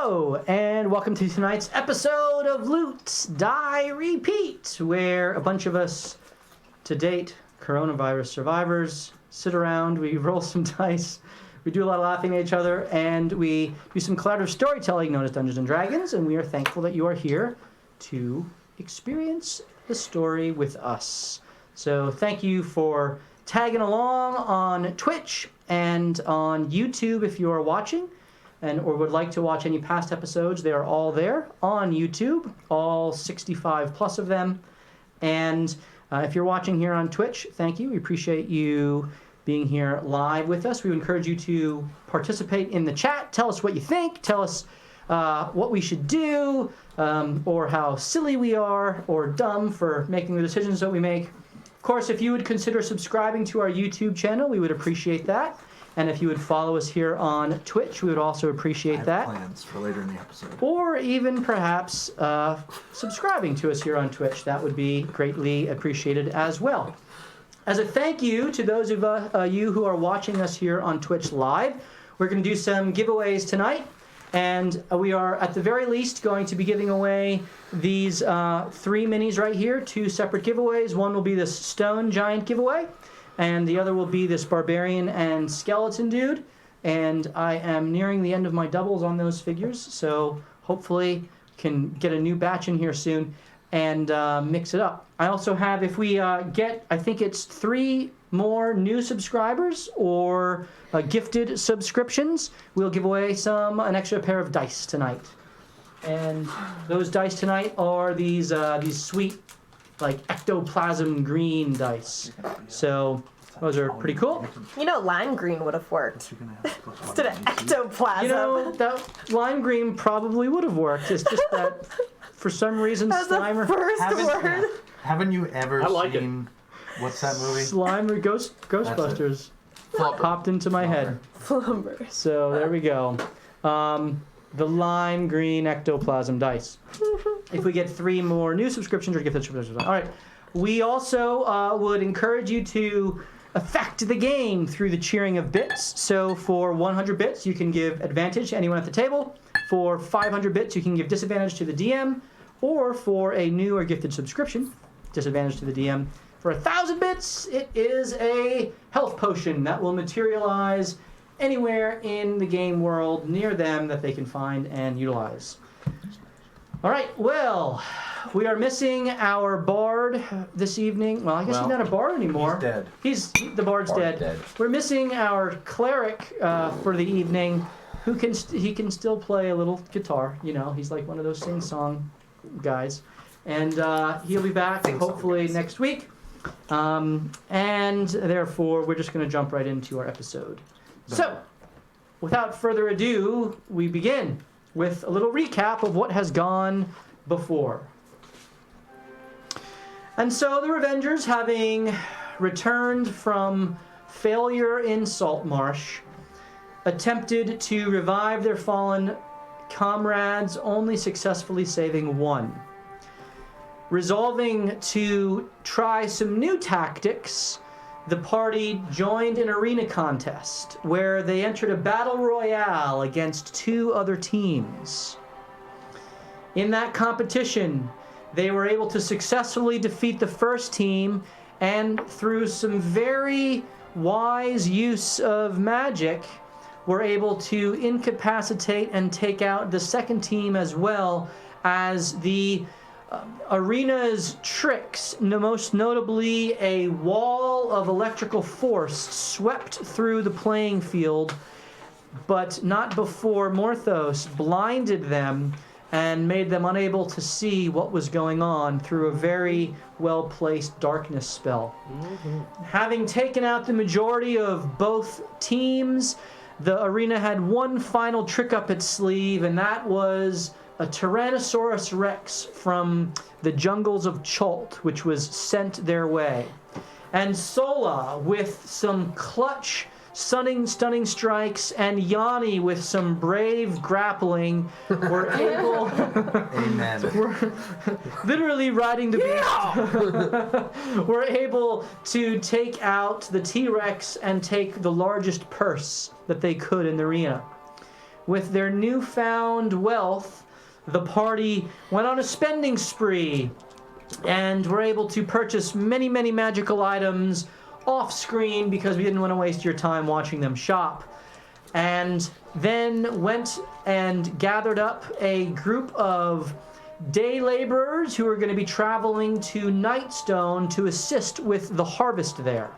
Hello, and welcome to tonight's episode of Loot, Die, Repeat, where a bunch of us, to date, coronavirus survivors, sit around, we roll some dice, we do a lot of laughing at each other, and we do some collaborative storytelling known as Dungeons & Dragons, and we are thankful that you are here to experience the story with us. So thank you for tagging along on Twitch and on YouTube if you are watching. Or would like to watch any past episodes, they are all there on YouTube, all 65 plus of them. And if you're watching here on Twitch, thank you. We appreciate you being here live with us. We would encourage you to participate in the chat. Tell us what you think. Tell us what we should do, or how silly we are, or dumb for making the decisions that we make. Of course, if you would consider subscribing to our YouTube channel, we would appreciate that. And if you would follow us here on Twitch, we would also appreciate that. I have plans for later in the episode. Or even perhaps subscribing to us here on Twitch. That would be greatly appreciated as well. As a thank you to those of you who are watching us here on Twitch Live, we're going to do some giveaways tonight. And we are, at the very least, going to be giving away these 3 minis right here, 2 separate giveaways. One will be this stone giant giveaway. And the other will be this barbarian and skeleton dude. And I am nearing the end of my doubles on those figures, so hopefully can get a new batch in here soon and mix it up. I also have, if we get, I think it's 3 more new subscribers or gifted subscriptions, we'll give away an extra pair of dice tonight. And those dice tonight are these sweet, like ectoplasm green dice. So those are pretty cool. You know, lime green would have worked instead of ectoplasm. You know, that lime green probably would have worked. It's just that for some reason Slimer. Haven't you ever seen what's that movie? Slimer Ghostbusters popped into my head. Flumber. So there we go. The lime green ectoplasm dice. If we get 3 more new subscriptions or gifted subscriptions. All right. We also would encourage you to affect the game through the cheering of bits. So for 100 bits, you can give advantage to anyone at the table. For 500 bits, you can give disadvantage to the DM. Or for a new or gifted subscription, disadvantage to the DM. For 1,000 bits, it is a health potion that will materialize anywhere in the game world near them that they can find and utilize. All right, well, we are missing our bard this evening. Well, I guess he's not a bard anymore. He's dead. The bard's dead. We're missing our cleric for the evening, who can still play a little guitar. You know, he's like one of those sing-song guys. And he'll be back hopefully next week. And therefore, we're just going to jump right into our episode. So, without further ado, we begin with a little recap of what has gone before. And so the Revengers, having returned from failure in Saltmarsh, attempted to revive their fallen comrades, only successfully saving 1. Resolving to try some new tactics, the party joined an arena contest where they entered a battle royale against 2 other teams. In that competition, they were able to successfully defeat the first team, and through some very wise use of magic, were able to incapacitate and take out the second team, as well as the arena's tricks, most notably a wall of electrical force swept through the playing field, but not before Morthos blinded them and made them unable to see what was going on through a very well-placed darkness spell. Mm-hmm. Having taken out the majority of both teams, the arena had one final trick up its sleeve, and that was a Tyrannosaurus Rex from the jungles of Chult, which was sent their way. And Sola, with some clutch, stunning strikes, and Yanni with some brave grappling, were able... Amen. were literally riding the beast. Were able to take out the T-Rex and take the largest purse that they could in the arena. with their newfound wealth, the party went on a spending spree and were able to purchase many, many magical items off-screen because we didn't want to waste your time watching them shop. And then went and gathered up a group of day laborers who are going to be traveling to Nightstone to assist with the harvest there.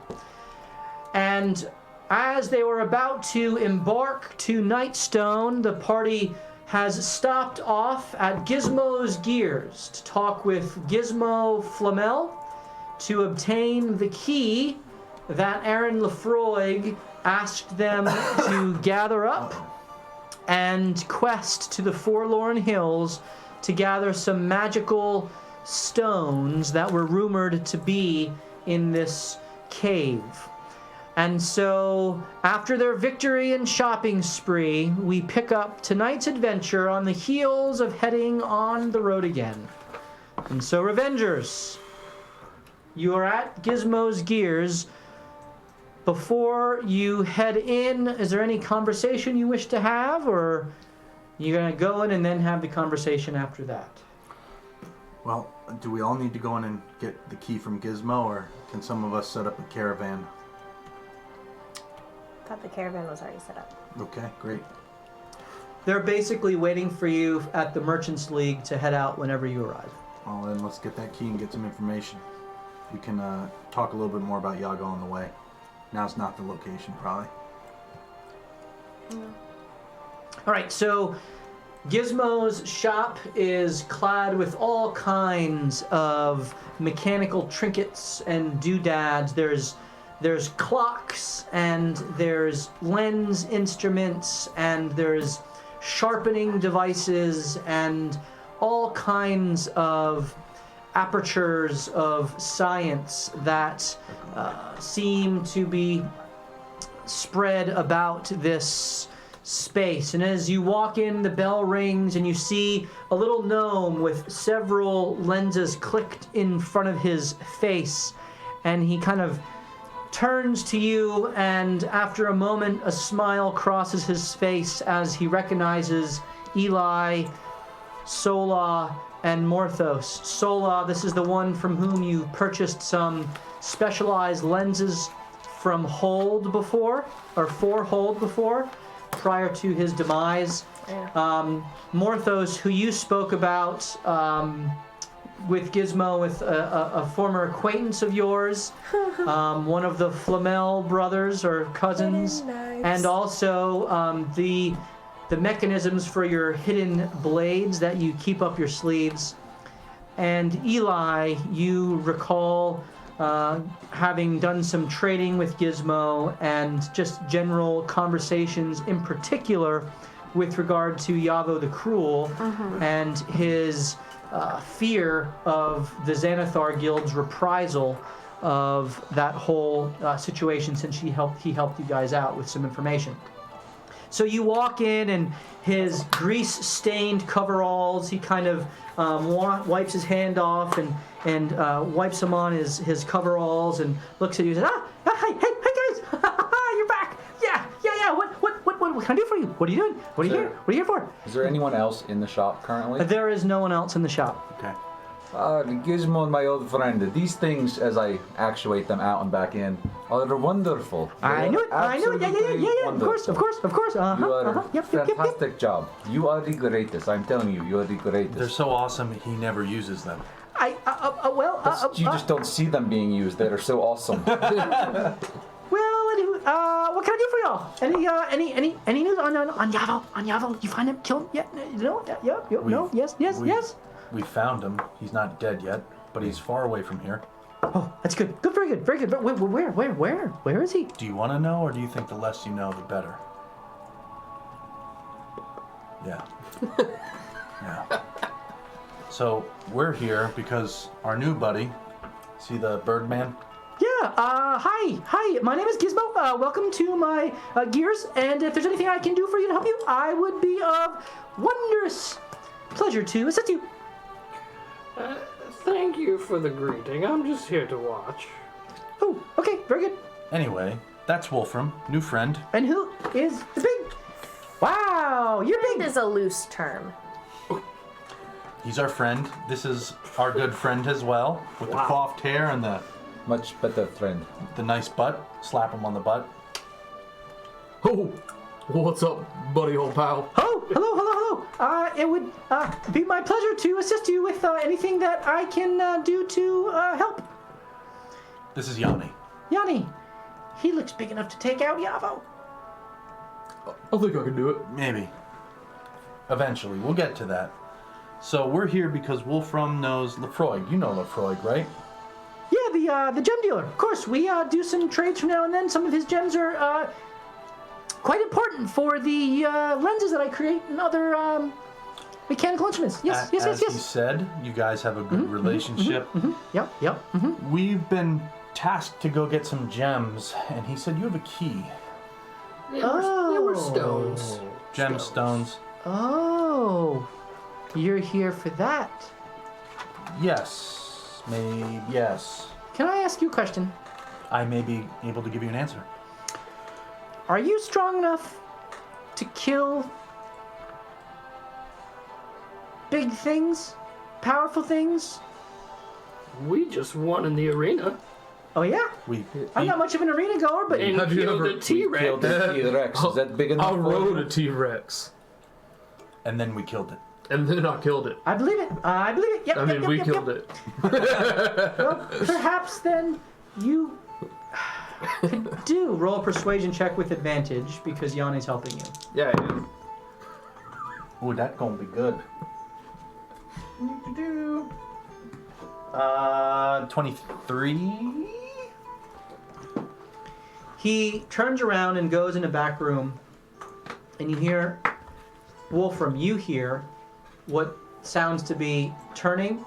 And as they were about to embark to Nightstone, the party has stopped off at Gizmo's Gears to talk with Gizmo Flamel to obtain the key that Aaron Lefroy asked them to gather up and quest to the Forlorn Hills to gather some magical stones that were rumored to be in this cave. And so, after their victory and shopping spree, we pick up tonight's adventure on the heels of heading on the road again. And so, Revengers, you are at Gizmo's Gears. Before you head in, is there any conversation you wish to have, or you're going to go in and then have the conversation after that? Well, do we all need to go in and get the key from Gizmo, or can some of us set up a caravan? I thought the caravan was already set up. Okay, great. They're basically waiting for you at the Merchants League to head out whenever you arrive. Well, then let's get that key and get some information. We can talk a little bit more about Yago on the way. Now's not the location, probably. All right, so Gizmo's shop is clad with all kinds of mechanical trinkets and doodads. There's clocks, and there's lens instruments, and there's sharpening devices, and all kinds of apertures of science that seem to be spread about this space. And as you walk in, the bell rings, and you see a little gnome with several lenses clicked in front of his face, and he kind of turns to you, and after a moment, a smile crosses his face as he recognizes Eli, Sola, and Morthos. Sola, this is the one from whom you purchased some specialized lenses from Hold before, or for Hold before, prior to his demise. Yeah. Morthos, who you spoke about with Gizmo, with a former acquaintance of yours, one of the Flamel brothers or cousins, Nice. and also the mechanisms for your hidden blades that you keep up your sleeves. And Eli, you recall having done some trading with Gizmo and just general conversations, in particular with regard to Yavo the Cruel and his fear of the Xanathar Guild's reprisal of that whole situation, since he helped you guys out with some information. So you walk in, and his grease-stained coveralls, he kind of wipes his hand off and wipes them on his coveralls and looks at you and says, hey guys, you're back. Yeah, what can I do for you? What are you doing? What are you here? What are you here for? Is there anyone else in the shop currently? There is no one else in the shop. Okay. Gizmo and my old friend, these things, as I actuate them out and back in, are wonderful. I knew it. Yeah. Of course. You are Yep. fantastic job. You are the greatest. I'm telling you, you are the greatest. They're so awesome, he never uses them. You just don't see them being used. They're so awesome. Well, anywho, what can I do for y'all? Any news on Yavo? On Yavo? You find him? Kill him? Yeah? No? Yeah? No? Yes? We found him. He's not dead yet, but he's far away from here. Oh, that's good. Very good. But where is he? Do you want to know, or do you think the less you know, the better? Yeah. Yeah. So, we're here because our new buddy, see the Birdman? Yeah, hi, my name is Gizmo. Welcome to my gears, and if there's anything I can do for you to help you, I would be of wondrous pleasure to assist you. Thank you for the greeting. I'm just here to watch. Oh, okay, very good. Anyway, that's Wolfram, new friend. And who is the big? Wow, you're Friend big. is a loose term. He's our friend. This is our good friend as well, with the coiffed hair and Much better friend. the nice butt. Slap him on the butt. Oh, what's up, buddy, old pal? Oh, hello. It would be my pleasure to assist you with anything that I can do to help. This is Yanni. Yanni, he looks big enough to take out Yavo. I think I can do it. Maybe. Eventually, we'll get to that. So we're here because Wolfram knows Lefroy. You know Lefroy, right? Yeah, the gem dealer. Of course, we do some trades from now and then. Some of his gems are quite important for the lenses that I create and other mechanical instruments. Yes. As he said, you guys have a good relationship. Yep. We've been tasked to go get some gems, and he said you have a key. There were stones. Gemstones. Oh, you're here for that. Yes. Maybe. Yes. Can I ask you a question? I may be able to give you an answer. Are you strong enough to kill big things? Powerful things? We just won in the arena. Oh, yeah? I'm not much of an arena goer, but... And Have you killed ever- a T-Rex. Killed the T-Rex. Is that big enough? I for rode you? a T-Rex, And then we killed it. and then I killed it. I believe it. I believe it. Yep, I mean, we killed it. Well, perhaps then you could do roll a persuasion check with advantage because Yanni's helping you. Yeah, yeah. Ooh, that's gonna be good. 23? He turns around and goes in a back room, and you hear, Wolfram, you hear what sounds to be turning.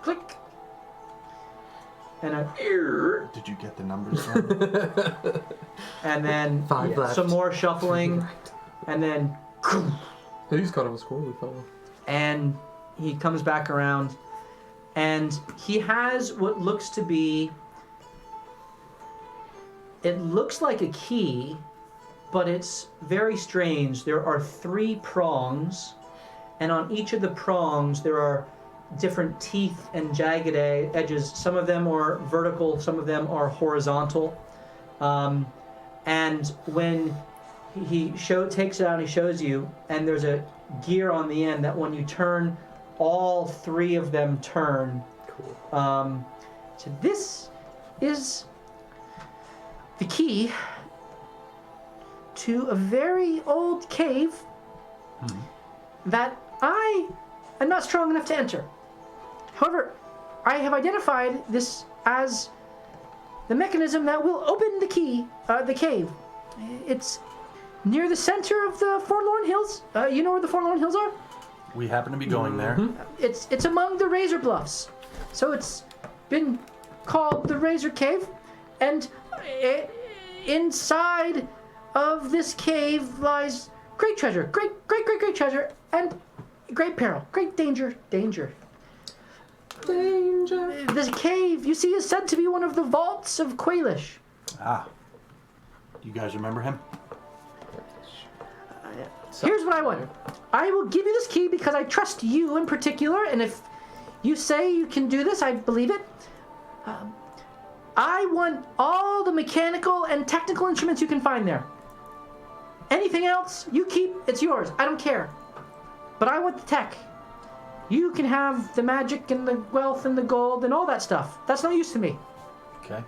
Click. And a Did you get the numbers wrong? and then Five left. some more shuffling, and then He's kind of a squirrely fellow. and he comes back around, and he has what looks to be, it looks like a key, but it's very strange. There are 3 prongs, and on each of the prongs there are different teeth and jagged edges. Some of them are vertical, some of them are horizontal. And when he takes it out and he shows you, and there's a gear on the end that when you turn, all 3 of them turn. Cool. So this is the key to a very old cave that I am not strong enough to enter. However, I have identified this as the mechanism that will open the cave. It's near the center of the Forlorn Hills. You know where the Forlorn Hills are? We happen to be going there. It's among the Razor Bluffs. So it's been called the Razor Cave. And inside of this cave lies great treasure. Great treasure. And great peril. Great danger. Danger. This cave, you see, is said to be one of the vaults of Quailish. Ah. You guys remember him? Here's what I want. I will give you this key because I trust you in particular, and if you say you can do this, I believe it. I want all the mechanical and technical instruments you can find there. Anything else, you keep, it's yours. I don't care. But I want the tech. You can have the magic and the wealth and the gold and all that stuff. That's no use to me. Okay.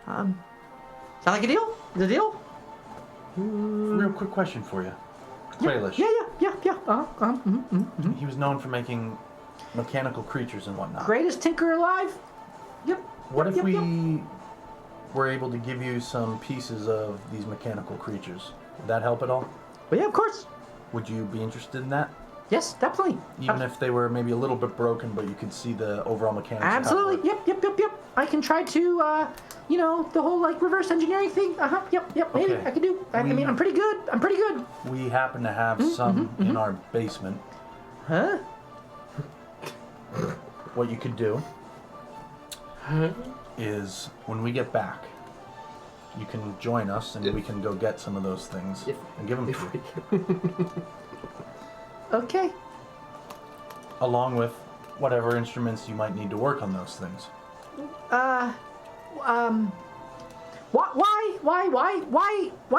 Sound like a deal? Is it a deal? Real quick question for you. Quailish. Yeah. He was known for making mechanical creatures and whatnot. Greatest tinker alive? Yep. What if Yep. we were able to give you some pieces of these mechanical creatures? Would that help at all? Well, yeah, of course. Would you be interested in that? Yes, definitely. Even if they were maybe a little bit broken, but you could see the overall mechanics. of how it Absolutely. worked? Yep. I can try to, the whole like reverse engineering thing. Yep. Maybe Okay. I can do. I mean, I'm pretty good. We happen to have some in our basement. Huh? What you could do is when we get back, you can join us and we can go get some of those things and give them to you. Okay. Along with whatever instruments you might need to work on those things. Why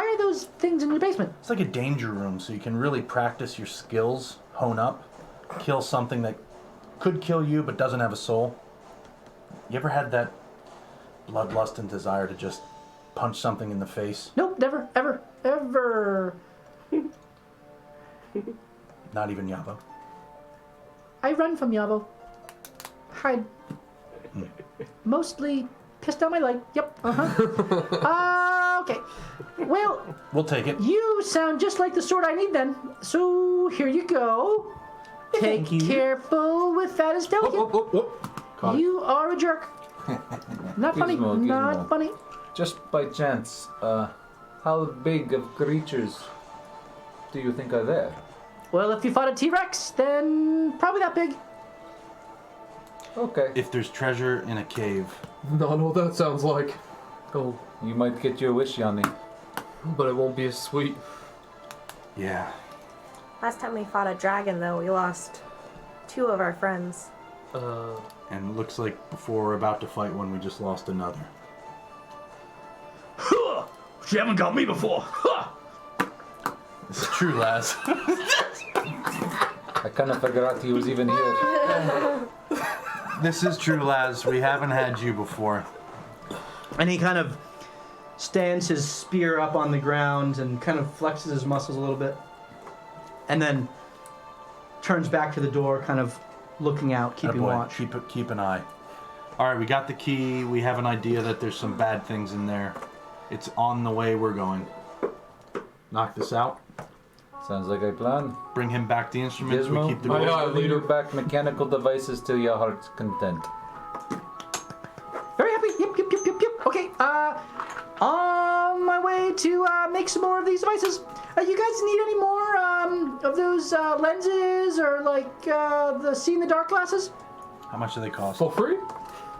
are those things in your basement? It's like a danger room, so you can really practice your skills, hone up, kill something that could kill you but doesn't have a soul. You ever had that bloodlust and desire to just punch something in the face? Nope, never, ever. Not even Yabo. I run from Yabo. Hide. Mostly pissed down my leg. Yep. Okay. Well, We'll take it. you sound just like the sort I need then. So here you go. Thank you. Careful with that, is delicate. You are a jerk. Not funny. Gizmo, Not Gizmo. funny. Just by chance, how big of creatures do you think are there? Well, if you fought a T-Rex, then probably that big. Okay. If there's treasure in a cave, Not what that sounds like. Oh, You might get your wish, Yanni. but it won't be as sweet. yeah. Last time we fought a dragon, though, we lost 2 of our friends. And it looks like before we're about to fight one, we just lost another. She haven't got me before. It's true, Laz. I kind of forgot he was even here. This is true, Laz. We haven't had you before. And he kind of stands his spear up on the ground and kind of flexes his muscles a little bit. And then turns back to the door, kind of looking out, keeping Attaboy. watch. Keep an eye. All right, we got the key. We have an idea that there's some bad things in there. It's on the way we're going. Knock this out. Sounds like a plan. Bring him back the instruments. Gizmo, We keep the Aye, boys. aye. lead her back mechanical devices to your heart's content. Very happy. Yep. Okay, on my way to make some more of these devices. You guys need any more of those lenses or like the see in the dark glasses? How much do they cost? For free?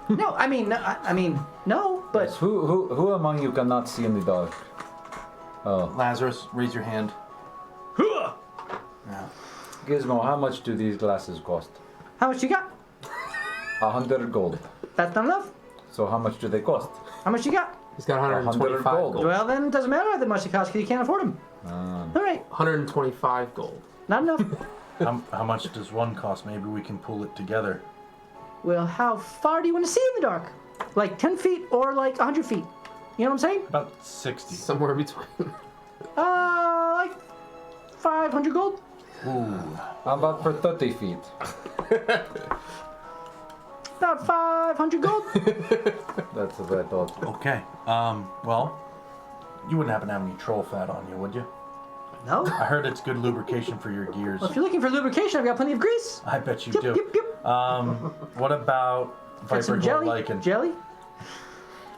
No, I mean no, but Yes, who among you cannot see in the dark? Oh, Lazarus, raise your hand. Yeah. Gizmo, how much do these glasses cost? how much you got? 100 gold. That's not enough. So how much do they cost? How much you got? He's got 100 125 gold. gold. Well, then it doesn't matter how much it costs because you can't afford them. All right, 125 gold. not enough. How much does one cost? Maybe we can pull it together. Well, how far do you want to see in the dark? Like 10 feet or like 100 feet? You know what I'm saying? About 60. Somewhere between. Like 500 gold? Ooh. How about for 30 feet? About 500 gold? That's what I thought. Okay. Well, you wouldn't happen to have any troll fat on you, would you? No. I heard it's good lubrication for your gears. Well, if you're looking for lubrication, I've got plenty of grease. I bet you Yep, do. yep. What about Got Viper some Gold jelly. Lichen? Jelly?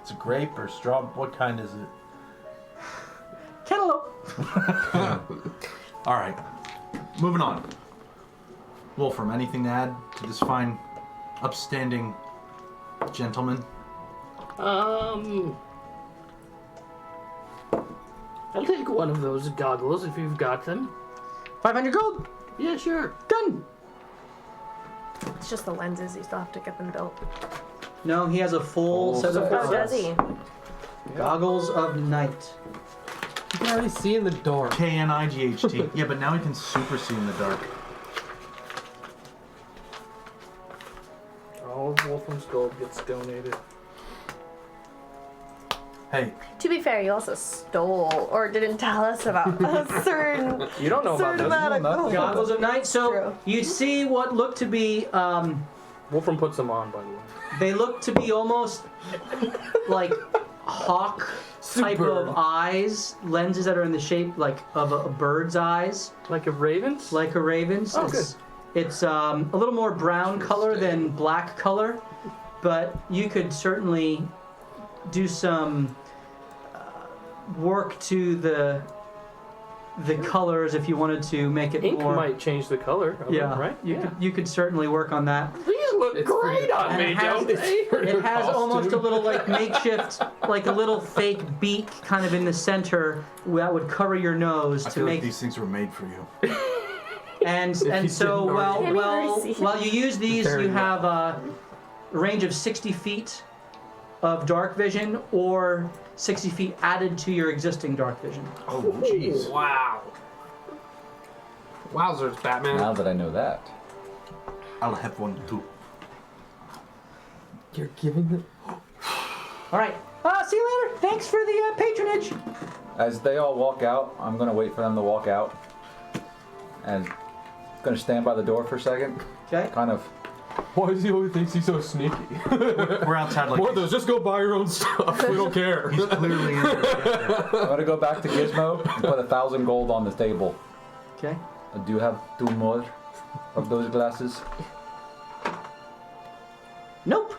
It's a grape or straw? What kind is it? Cantaloupe. All right. Moving on. Wolfram, anything to add to this fine, upstanding gentleman? I'll take one of those goggles if you've got them. 500 gold. Yeah, sure. Done. It's just the lenses. You still have to get them built. No, he has a full set of Oh, does he? goggles of night. You can already see in the dark. K-N-I-G-H-T. Yeah, but now he can super see in the dark. All of Wolfram's gold gets donated. Hey, To be fair, you also stole or didn't tell us about a certain You don't know about certain this. amount of gold. Goggles of night. So True. you see what look to be, Wolfram puts them on, by the way. they look to be almost like hawk type of eyes, lenses that are in the shape like of a bird's eyes, Like a raven's? like a raven's. Oh, It's a little more brown color than black color, but you could certainly do some work to the colors if you wanted to make it Ink more. might change the color of Yeah, it, right? You could certainly work on that. These look It's great on And me, it has, don't they? it has almost a Costume. little like makeshift, like a little fake beak kind of in the center that would cover your nose I to feel make. like these things were made for you. And you so didn't while already- while you use these, Very you well. have a range of 60 feet of dark vision, or 60 feet added to your existing dark vision. Oh, jeez. Wow. Wowzers, Batman. Now that I know that. I'll have one too. You're giving them. All right. See you later. Thanks for the patronage. As they all walk out, I'm gonna wait for them to walk out, and gonna stand by the door for a second, Okay. kind of. Why does he always think he's so sneaky? We're outside like What, just go buy your own stuff. We don't care. he's clearly in there. I'm gonna go back to Gizmo and put 1,000 gold on the table. Okay. Do you have 2 more of those glasses? Nope.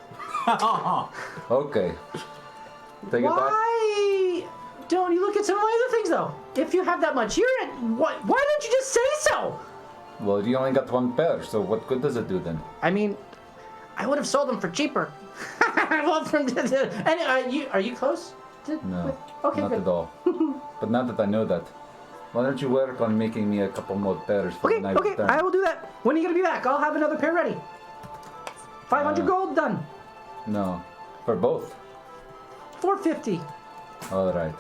Okay. Take it back. Why don't you look at some of my other things though? If you have that much, you're at what? Why don't you just say so? Well, you only got 1 pair, so what good does it do then? I mean, I would have sold them for cheaper. Well, and are you close? No, Okay, not good. at all. But now that I know that, why don't you work on making me a couple more pairs for Okay, the night okay, return? I will do that. When are you gonna be back? I'll have another pair ready. 500 gold done. No, for both. 450. All right.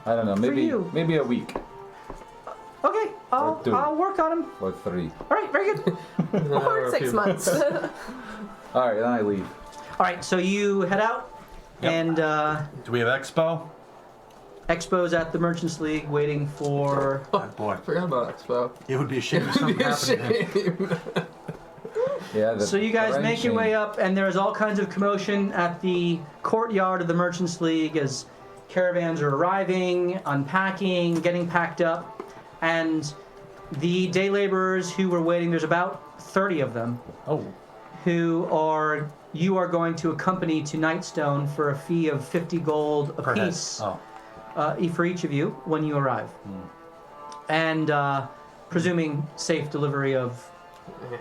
I don't know. you. Maybe a week Okay, Or 2. I'll work on them. or 3. All right, very good. Or 6 months. All right, then I leave. All right, so you head out, Yep. and Do we have Expo? Expo's at the Merchants League waiting for. Oh, boy. Forgot about Expo. It would be a shame if something happened to him. Yeah. So you guys make your way up, and there's all kinds of commotion at the courtyard of the Merchants League as caravans are arriving, unpacking, getting packed up, and the day laborers who were waiting, there's about 30 of them, Oh. who you are going to accompany to Nightstone for a fee of 50 gold Per head. apiece Oh. for each of you when you arrive. And presuming safe delivery of.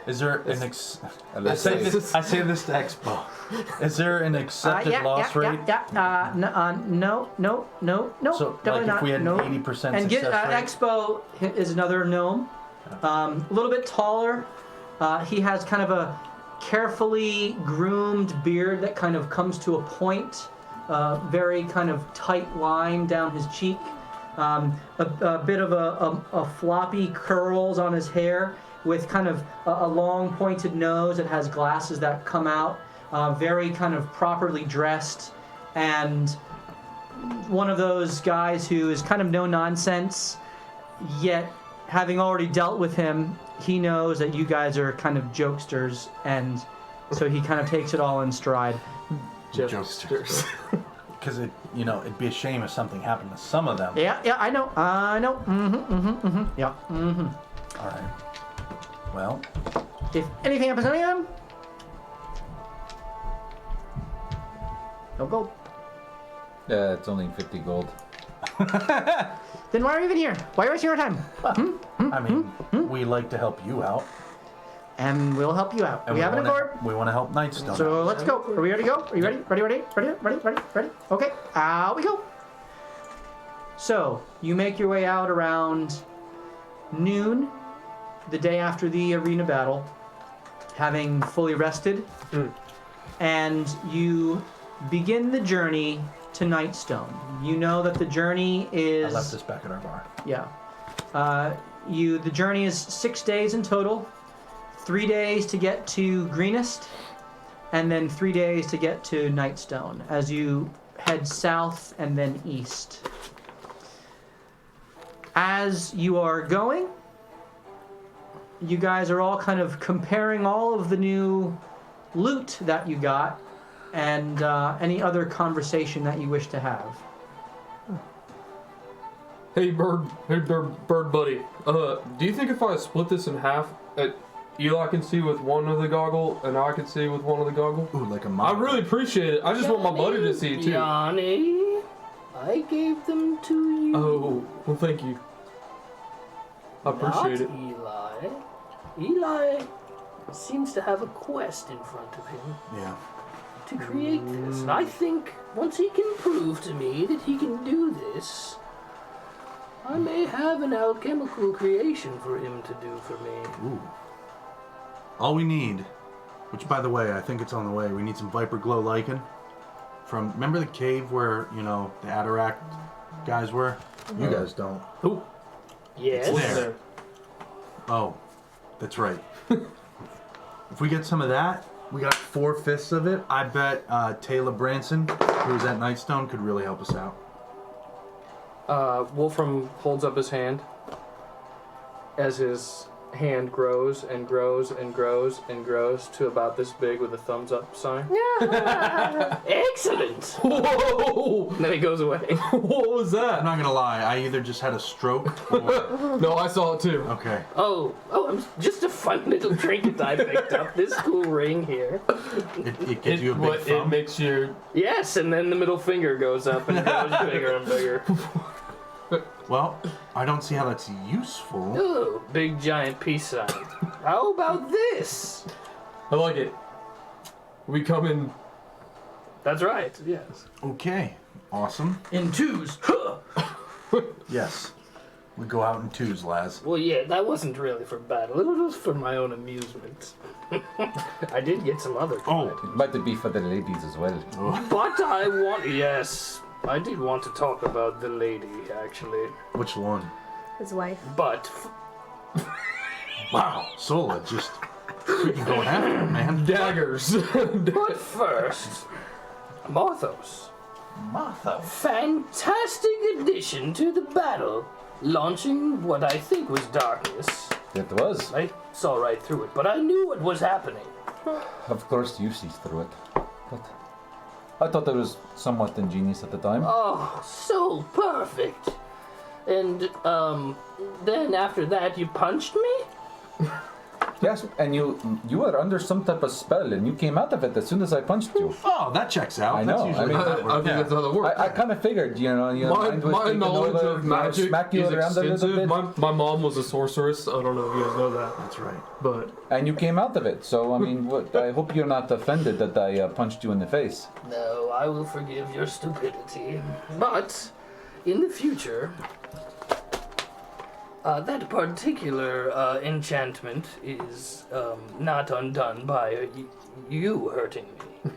Is there an I say this to Expo. Is there an accepted loss rate? No. So, Definitely like, not. if we had no. an 80% And success rate? Expo is another gnome, a little bit taller. He has kind of a carefully groomed beard that kind of comes to a point, very kind of tight line down his cheek, a bit of a floppy curls on his hair, with kind of a long pointed nose that has glasses that come out, very kind of properly dressed, and one of those guys who is kind of no nonsense, yet having already dealt with him, he knows that you guys are kind of jokesters, and so he kind of takes it all in stride. Jokesters. Because it'd be a shame if something happened to some of them. Yeah, I know. Yeah. All right. Well, If anything happens to any of them, no gold. Yeah, it's only 50 gold. Then why are you even here? Why are you wasting your time? I mean, we like to help you out. And we'll help you out. And We have an accord. We want to help Nightstone. So out. let's go. Are we ready to go? Are you ready? Ready? Okay, out we go. So, you make your way out around noon, the day after the arena battle, having fully rested, and you begin the journey to Nightstone. You know that the journey is... I left this back at our bar. Yeah. The journey is 6 days in total. 3 days to get to Greenest, and then 3 days to get to Nightstone as you head south and then east. As you are going, you guys are all kind of comparing all of the new loot that you got and any other conversation that you wish to have. Hey, bird buddy. Do you think if I split this in half, Eli can see with one of the goggle and I can see with one of the goggle? Ooh, like a I mom. really appreciate it. I just want my buddy to see it too. Yanni, I gave them to you. Oh, well, thank you. I appreciate it. Not Eli. Eli seems to have a quest in front of him Yeah. to create this. And I think once he can prove to me that he can do this, I may have an alchemical creation for him to do for me. Ooh. All we need, which by the way, I think it's on the way, we need some Viper Glow Lichen. Remember the cave where, the Ataract guys were? You guys don't. Ooh, Yes. It's there. Oh, that's right. If we get some of that, we got 4/5 of it. I bet Taylor Branson, who was at Nightstone, could really help us out. Wolfram holds up his hand as his hand grows and grows and grows and grows to about this big with a thumbs up sign. Excellent. Whoa! And then he goes away. What was I'm that? not gonna lie, I either just had a stroke or... No, I saw it too. Okay. Oh, I'm just a fun little trinket I picked up. This cool ring here. It gives you a big It thumb. makes you. Yes, and then the middle finger goes up and it goes bigger and bigger. Well, I don't see how that's useful. Oh, big giant peace sign. How about this? I like it. We come in. That's right, yes. Okay. Awesome. In twos. Huh. Yes. We go out in twos, Laz. Well, yeah, that wasn't really for battle. It was for my own amusement. I did get some other kind. Oh. It might be for the ladies as well. But yes, I did want to talk about the lady, actually. Which one? His wife. But Wow. Sola just freaking going after him, man. Daggers. But first, Marthos. Martha. Fantastic addition to the battle. Launching what I think was darkness. It was. I saw right through it, but I knew what was happening. Of course, you see through it. But I thought it was somewhat ingenious at the time. Oh, so perfect. And, then after that, you punched me? Yes, and you were under some type of spell, and you came out of it as soon as I punched you. Oh, that checks out. I That's know, usually I how mean- that I works. think that's how that works. I kind of figured, My knowledge of magic smack you is around a little extensive. bit, My mom was a sorceress. I don't know if you guys know that, That's right. but and you came out of it. So I mean, I hope you're not offended that I punched you in the face. No, I will forgive your stupidity. But, in the future, that particular enchantment is not undone by you hurting me.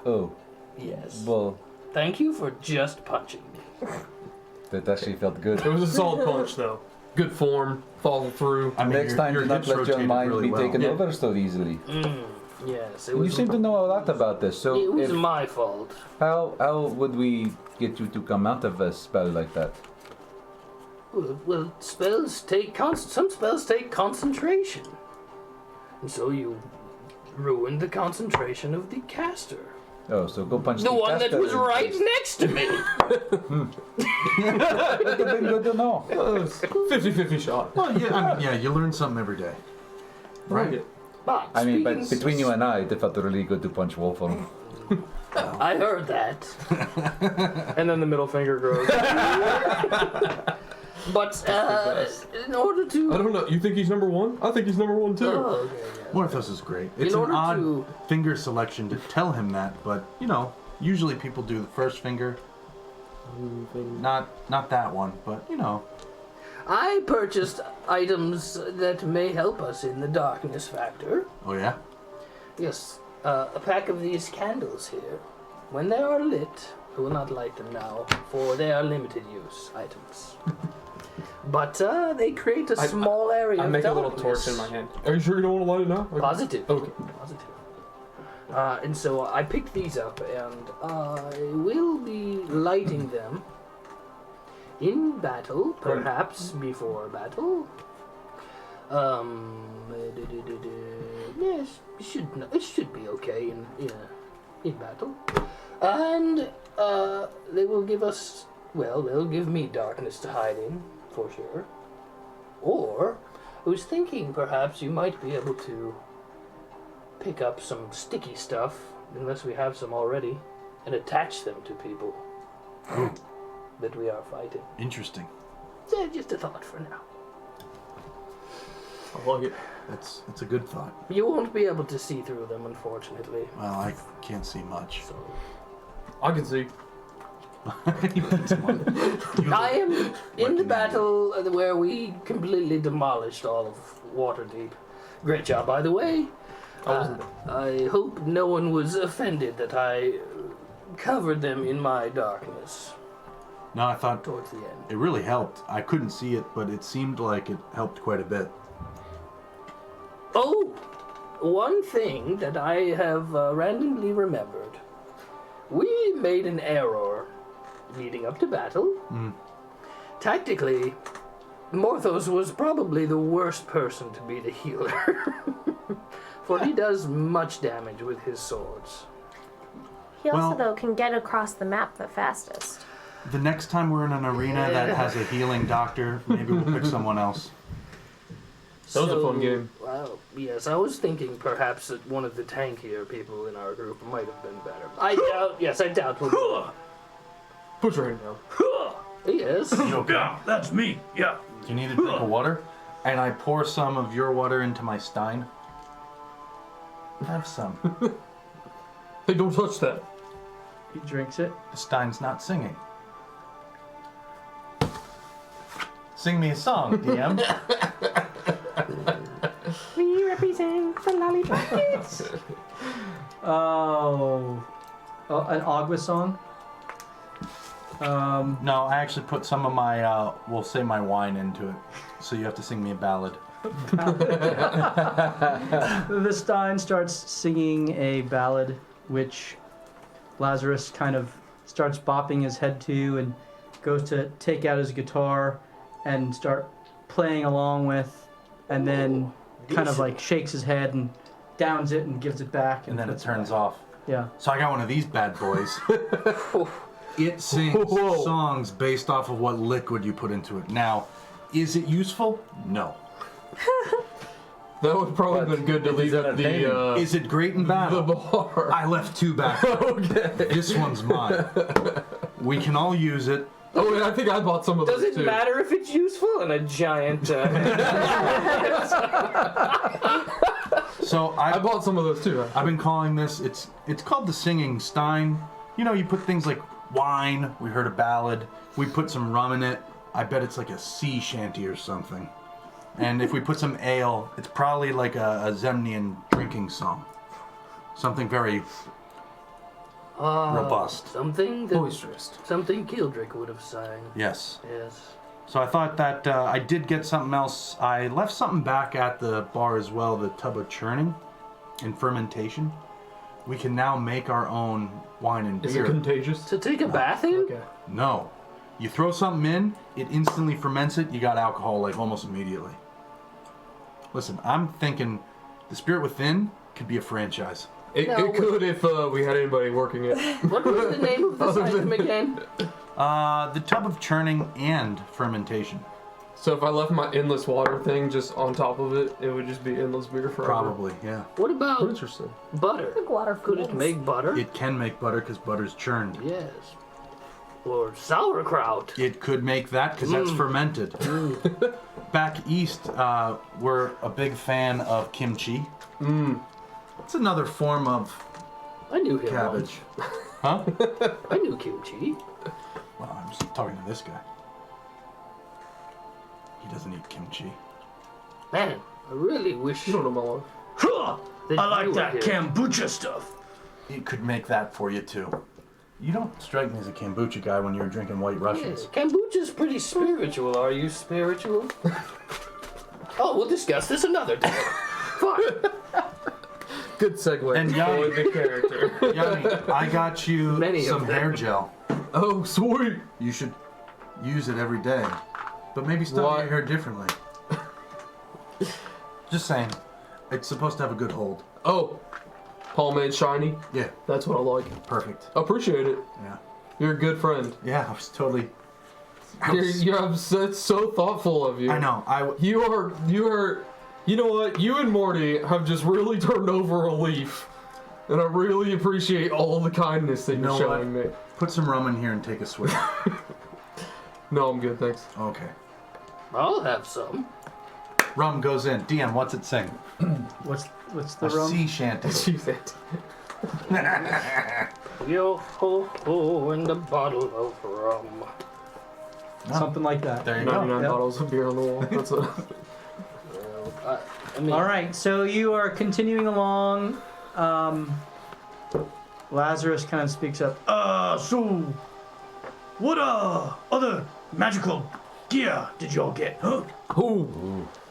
Oh, Yes. well, Thank you for just punching me. that actually felt good. it was a solid punch though. Good form, follow through. I mean, Next time, do not hips let your rotated mind really be well. taken Yeah. over so easily. Yes, it You was. seem to know a lot about this. So, It was if, my fault. how would we get you to come out of a spell like that? Well, spells take some spells take concentration, and so you ruined the concentration of the caster, Oh, so go punch the one that caster was in the right face. next to me. That would have been good to know. 50-50 shot. Well, yeah, I mean, yeah, you learn something every day. Right. But I mean, but speaking- between you and I, it felt really good to punch Wolfram. I heard that. And then the middle finger grows. But in order I to, don't know. You think he's number one? I think he's number one too. oh, okay, yeah. Morthos is great. It's an order odd to- finger selection to tell him that, but usually people do the first finger. Not that one, but I purchased items that may help us in the darkness factor. Oh yeah. Yes, a pack of these candles here. When they are lit, I will not light them now, for they are limited use items. But they create a small area I of make a little darkness. torch in my hand. Are you sure you don't want to light it now? Okay. Positive. Okay. Positive. And so I picked these up, and I will be lighting them in battle, perhaps before battle. Yes, it should be okay in battle, and they will give us. Well, they'll give me darkness to hide in, for sure. Or, I was thinking perhaps you might be able to pick up some sticky stuff, unless we have some already, and attach them to people that we are fighting. Interesting. Yeah, just a thought for now. I like it. That's a good thought. You won't be able to see through them, unfortunately. Well, I can't see much. So I can see. I am in the battle where we completely demolished all of Waterdeep. Great job, by the way. I wasn't I hope no one was offended that I covered them in my darkness No, I thought towards the end. it really helped. I couldn't see it, but it seemed like it helped quite a bit. Oh, one thing that I have randomly remembered. We made an error leading up to battle. Tactically, Morthos was probably the worst person to be the healer. For he does much damage with his swords. He also, Well- though, can get across the map the fastest. The next time we're in an arena that has a healing doctor, maybe we'll pick someone else. That was a fun game. Well, yes, I was thinking perhaps that one of the tankier people in our group might have been better. I doubt we'll be. Put your hand down. Yes. Yeah, that's me. Yeah. Do you need a drink of water? And I pour some of your water into my stein. Have some. Hey, don't touch that. He drinks it. The stein's not singing. Sing me a song, DM. We represent the lollipops. Oh, an Agua song. No, I actually put some of my, we'll say my wine into it. So you have to sing me a ballad. The Stein starts singing a ballad, which Lazarus kind of starts bopping his head to and goes to take out his guitar and start playing along with, and then kind of like shakes his head and downs it and gives it back. And then it puts turns back. off. Yeah. So I got one of these bad boys. It sings Whoa. songs based off of what liquid you put into it. Now, is it useful? No. That would probably have been good to leave at the Is it great in the battle? bar. I left two back. Okay. This one's mine. We can all use it. Oh, and I think I bought some of Does those it too. matter if it's useful? And a giant. So I bought some of those too. I've been calling this, it's called the Singing Stein. You know, you put things like wine, we heard a ballad, we put some rum in it. I bet it's like a sea shanty or something. And if we put some ale, it's probably like a Zemnian drinking song. Something very robust. Something that, Boisterous. something Kildrick would have sang. Yes. Yes. So I thought that I did get something else. I left something back at the bar as well, the tub of churning and fermentation. We can now make our own wine and Is beer. it contagious? To take a bath in? Okay. No. You throw something in, it instantly ferments it, you got alcohol like almost immediately. Listen, I'm thinking the Spirit Within could be a franchise. It could if we had anybody working it. What was the name of the Other item than- again? The tub of churning and fermentation. So if I left my endless water thing just on top of it, it would just be endless beer forever. Probably, yeah. What Oh, about interesting. butter? Like water Could it fields. make butter? It can make butter because butter's churned. Yes. Or sauerkraut. It could make that because that's fermented. Back east, we're a big fan of kimchi. It's another form of I knew him. cabbage. Huh? Once. I knew kimchi. Well, I'm just talking to this guy. He doesn't eat kimchi. Man, I really wish You don't know my life. Huh, that I you like were that here. kombucha stuff. It could make that for you too. You don't strike me as a kombucha guy when you're drinking White Russians. Kombucha's pretty spiritual. Are you spiritual? Oh, we'll discuss this another day. Fine. Good segue. And for Yanni. the character. Yanni, I got you Many of some them. hair gel. Oh, sweet. You should use it every day. But maybe style Why? your hair differently. Just saying. It's supposed to have a good hold. Oh, palm and shiny. Yeah, That's what I like. perfect. Appreciate it. Yeah. You're a good friend. Yeah, I was totally... That's so thoughtful of you. I know. You are. You know what? You and Morty have just really turned over a leaf, and I really appreciate all the kindness that you're know showing me. Put some rum in here and take a swig. No, I'm good, thanks. Okay. I'll have some. Rum goes in. DM, what's it sing? What's the A rum? sea shanty. She's it. Yo ho ho and a bottle of rum. Something like that. There you go. 99 Yep. bottles of beer on the wall. That's a... Well, I mean, All right, so you are continuing along. Lazarus kind of speaks up. So, what other magical gear did y'all get, huh?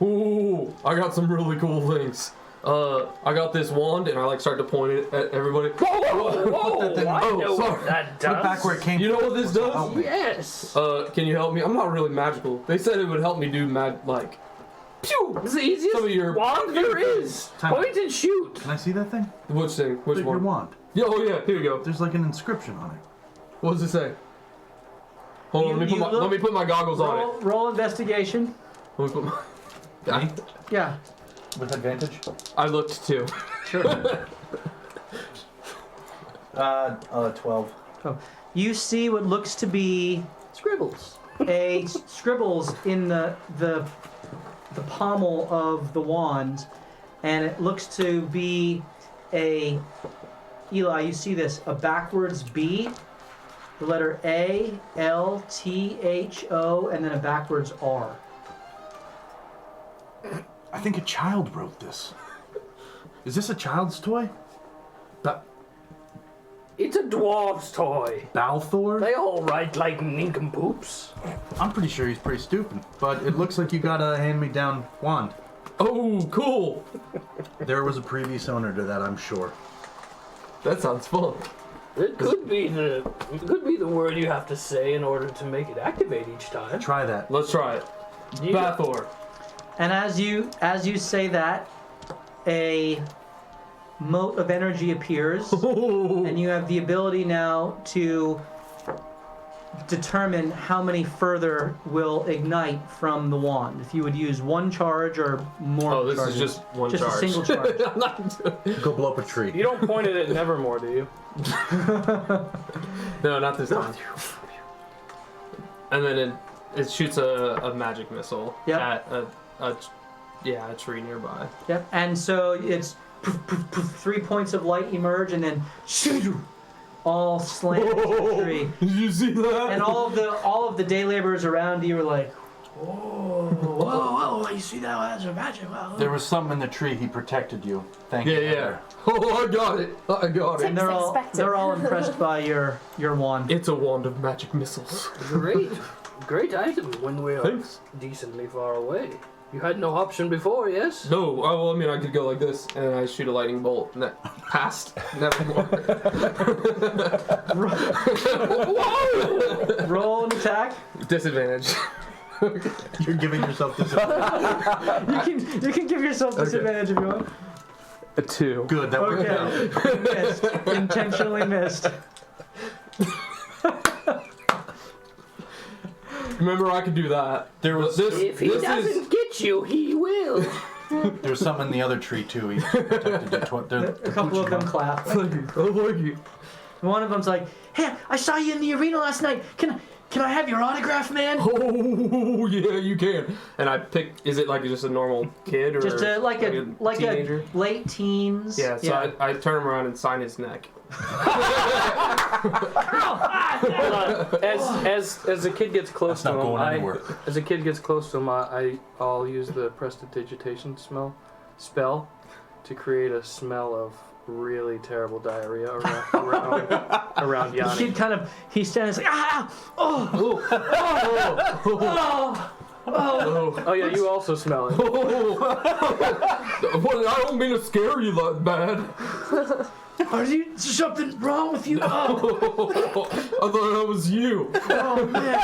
Ooh, I got some really cool things. I got this wand, and I like start to point it at everybody. whoa, I know sorry. what that does. Put it back where it came You know what this does? Help me. Yes. Can you help me? I'm not really magical. They said it would help me do pew! It's the easiest Some of your- wand there is. Time. Point and shoot. Can I see that thing? Which thing? Which Your one? wand. Yeah, oh yeah, here you go. There's like an inscription on it. What does it say? Hold on, You let me put my goggles on it. Roll investigation. Let me put my... Me? Yeah, With advantage? I looked too. sure. 12. You see what looks to be Scribbles. scribbles in the pommel of the wand, and it looks to be Eli, you see this, a backwards B, the letter A, L, T, H, O, and then a backwards R. I think a child wrote this. Is this a child's toy? It's a dwarf's toy. Balthor? They all write like nincompoops. I'm pretty sure he's pretty stupid, but it looks like you got a hand-me-down wand. Oh, cool! There was a previous owner to that, I'm sure. That sounds fun. It could be the word you have to say in order to make it activate each time. Try that. Let's try it. You- Bathor. And as you say that, a mote of energy appears, and you have the ability now to determine how many further will ignite from the wand. If you would use one charge or more. Oh, this charges. is just one Just charge. a single charge. I'm not doing... Go blow up a tree. You don't point it at Nevermore, do you? No, not this time. And then it shoots a magic missile Yep. at a tree nearby. Yep. And so it's poof, poof, poof, 3 points of light emerge, and then shoo, all slam into the tree. Did you see that? And all of the day laborers around you are like, Whoa, you see that? That's a magic. Wow. There was something in the tree, he protected you. Thank you. Yeah. Oh, I got it. I got it. and they're all impressed by your wand. It's a wand of magic missiles. Great item when we're Thanks. decently far away. You had no option before, yes? No, well, I mean, I could go like this, and I shoot a lightning bolt, and that passed. Nevermore. Roll an attack. Disadvantage. You're giving yourself this. You can give yourself disadvantage if you want. A 2. Good, that worked out. Okay. You missed. Intentionally missed. Remember, I could do that. There was If he doesn't get you, he will. There's some in the other tree too. He protected you. A couple of them clap. Thank you. Oh, thank you. One of them's like, "Hey, I saw you in the arena last night. Can I have your autograph, man?" Oh, yeah, you can. And I pick. Is it like just a normal kid or Just like a teenager? late teens. Yeah. So I turn him around and sign his neck. As the kid gets close That's not to him, going anywhere. as the kid gets close to him, I'll use the prestidigitation spell to create a smell of really terrible diarrhea around The Yanni. kid he's standing like, Oh yeah, you also smell it. Well, I don't mean to scare you that bad. Are you something wrong with you? I thought that was you. Oh man!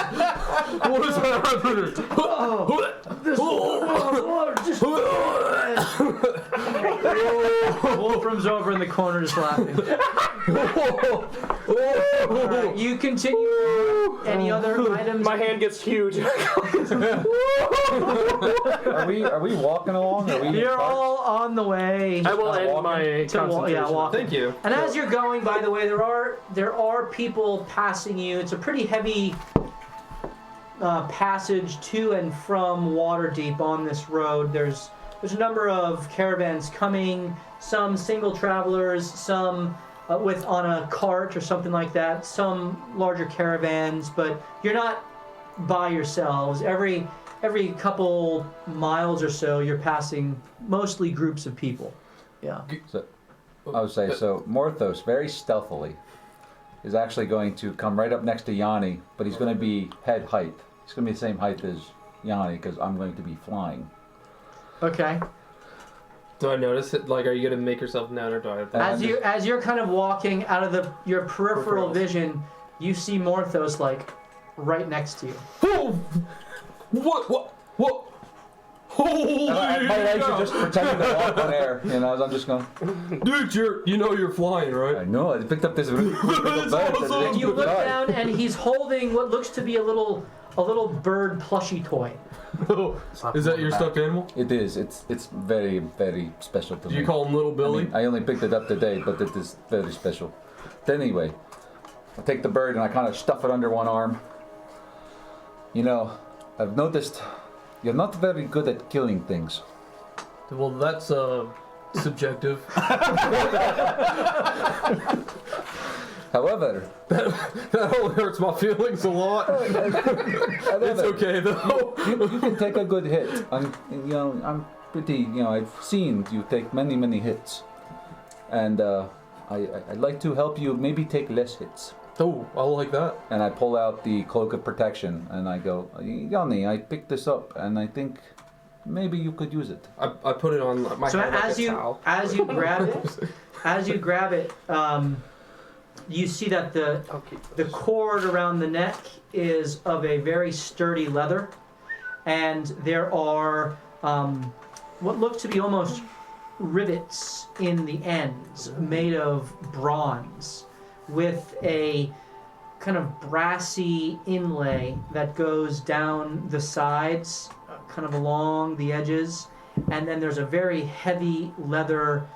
What is happening? Wolfram's over in the corner just laughing. Alright, you continue. Any other items? My hand gets huge. Are we walking along? Are we? You're all on the way. I will end my concentration. walk. Thank you. And as you're going, by the way, there are people passing you. It's a pretty heavy passage to and from Waterdeep on this road. There's a number of caravans coming, some single travelers, some on a cart or something like that, some larger caravans, but you're not by yourselves. Every couple miles or so, you're passing mostly groups of people. Yeah. So, I would say, so Morthos, very stealthily, is actually going to come right up next to Yanni, but he's going to be head height. He's going to be the same height as Yanni, because I'm going to be flying. Okay. Do I notice it? Like, are you gonna make yourself known, or do I? As you're kind of walking out of your peripheral vision, you see Morthos like right next to you. Oh! What? Holy My legs are just pretending to walk on air, you know, as I'm just going. Dude, you're flying, right? I know, I picked up this really cool little bird. awesome. You look down and he's holding what looks to be a little bird plushie toy. Is that your stuffed animal? It is. It's very, very special to Do me. you call him Little Billy? I mean, I only picked it up today, but it is very special. But anyway, I take the bird and I kind of stuff it under one arm. You know, I've noticed you're not very good at killing things. Well, that's subjective. However, That only hurts my feelings a lot. It's okay though. you can take a good hit. I'm pretty, I've seen you take many, many hits. And I'd like to help you maybe take less hits. Oh, I like that. And I pull out the cloak of protection and I go, Yanni, I picked this up and I think maybe you could use it. I put it on my So head like as a you towel. grab it, you see that the cord around the neck is of a very sturdy leather, and there are what look to be almost rivets in the ends made of bronze with a kind of brassy inlay that goes down the sides, kind of along the edges, and then there's a very heavy leather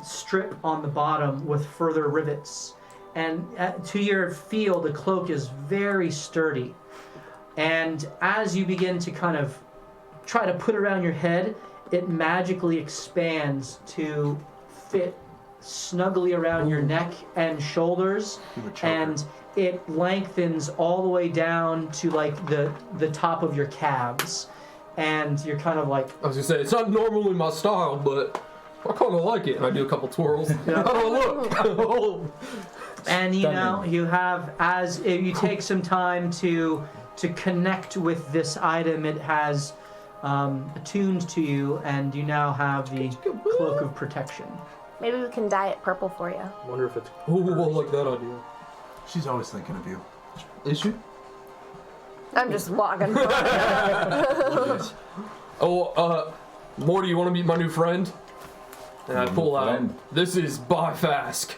strip on the bottom with further rivets. And to your feel, the cloak is very sturdy. And as you begin to kind of try to put it around your head, it magically expands to fit snugly around your neck and shoulders, and it lengthens all the way down to like the top of your calves, and you're kind of like, I was gonna say, it's not normally my style, but I kind of like it. And I do a couple twirls. Oh, look! and you have, as you take some time to connect with this item, it has attuned to you, and you now have the cloak of protection. Maybe we can dye it purple for you. Wonder if it's. Oh, I like that idea. She's always thinking of you. Is she? I'm just walking. Oh, Morty, you want to meet my new friend? And I pull out. friend? This is Byfask.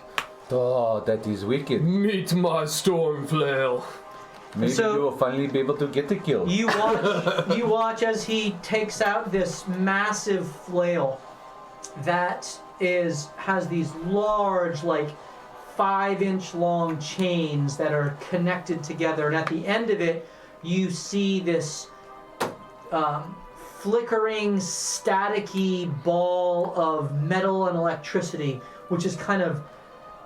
Oh, that is wicked. Meet my storm flail. Maybe So- you will finally be able to get the kill. You watch as he takes out this massive flail that has these large, like 5-inch long chains that are connected together, and at the end of it, you see this flickering, staticky ball of metal and electricity, which is kind of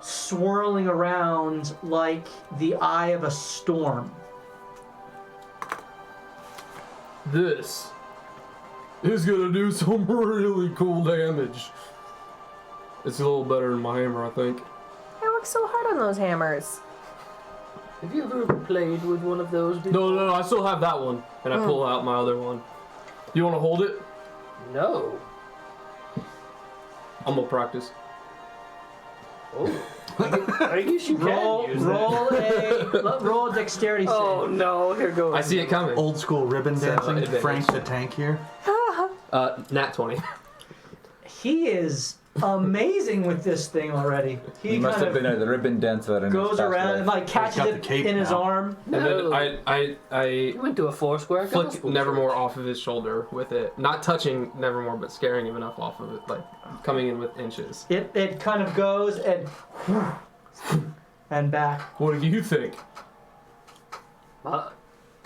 swirling around like the eye of a storm. This is gonna do some really cool damage. It's a little better than my hammer, I think. I work so hard on those hammers. Have you ever played with one of those before? No, I still have that one, and I pull out my other one. You want to hold it? No. I'm gonna practice. Oh. I guess you can use that. Roll a dexterity save. Oh no, here goes. I see it coming. Old school ribbon dancing. advantage. Frank the Tank here. Nat 20. He is amazing with this thing already. He must have been a ribbon dancer and goes around and like catches got the it cape in his now. arm. And then I You went to a Foursquare flick gospel Nevermore church. off of his shoulder with it. Not touching Nevermore, but scaring him enough off of it, like coming in with inches. It kind of goes and back. What do you think?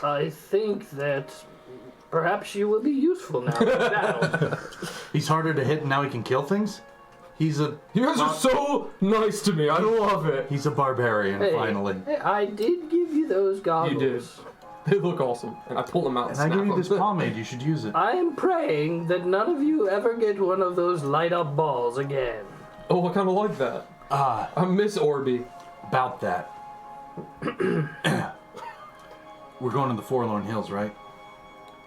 I think that perhaps you will be useful now. Now. He's harder to hit and now he can kill things? You guys are so nice to me. I love it. He's a barbarian, finally. Hey, I did give you those goggles. You did. They look awesome. And I pull them out And I give you this pomade, you should use it. I am praying that none of you ever get one of those light up balls again. Oh, I kind of like that. I miss Orby. About that. We're going to the Forlorn Hills, right?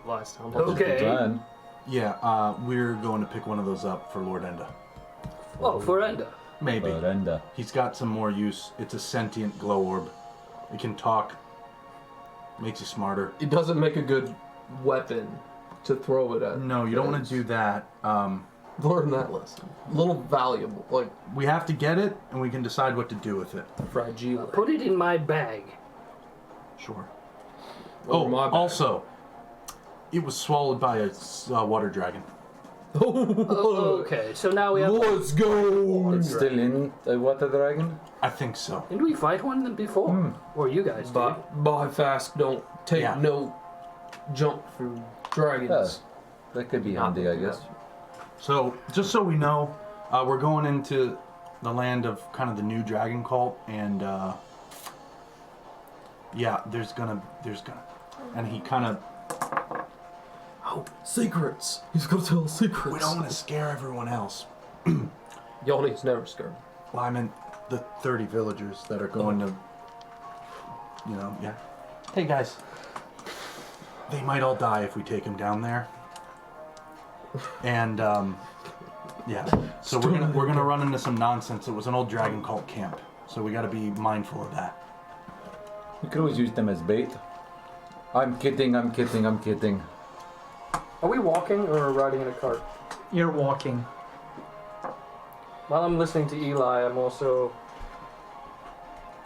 Last time. Okay. Done. Yeah, we're going to pick one of those up for Lord Enda. Oh, for Enda. Maybe. Brenda. He's got some more use. It's a sentient glow orb. It can talk. Makes you smarter. It doesn't make a good weapon to throw it at. No, you don't want to do that. Learn that lesson. A little valuable. Like, We have to get it, and we can decide what to do with it. fragile. Put it in my bag. Sure. Oh, my bad. Also, it was swallowed by a water dragon. Oh, okay, so now we have. Let's go! It's still in the water dragon? I think so. Didn't we fight one before? Or you guys did? Buy fast, don't take Yeah. no jump from dragons. That could be handy, I guess. So, just so we know, we're going into the land of kind of the new dragon cult, and yeah, there's gonna, and he kind of. Oh, secrets! He's gonna tell secrets. We don't want to scare everyone else. Y'all need to never scare me. Well, I meant the 30 villagers that are going to, yeah. Hey guys, they might all die if we take them down there. And yeah, so we're gonna run into some nonsense. It was an old dragon cult camp, so we got to be mindful of that. You could always use them as bait. I'm kidding. Are we walking or riding in a cart? You're walking. While I'm listening to Eli, I'm also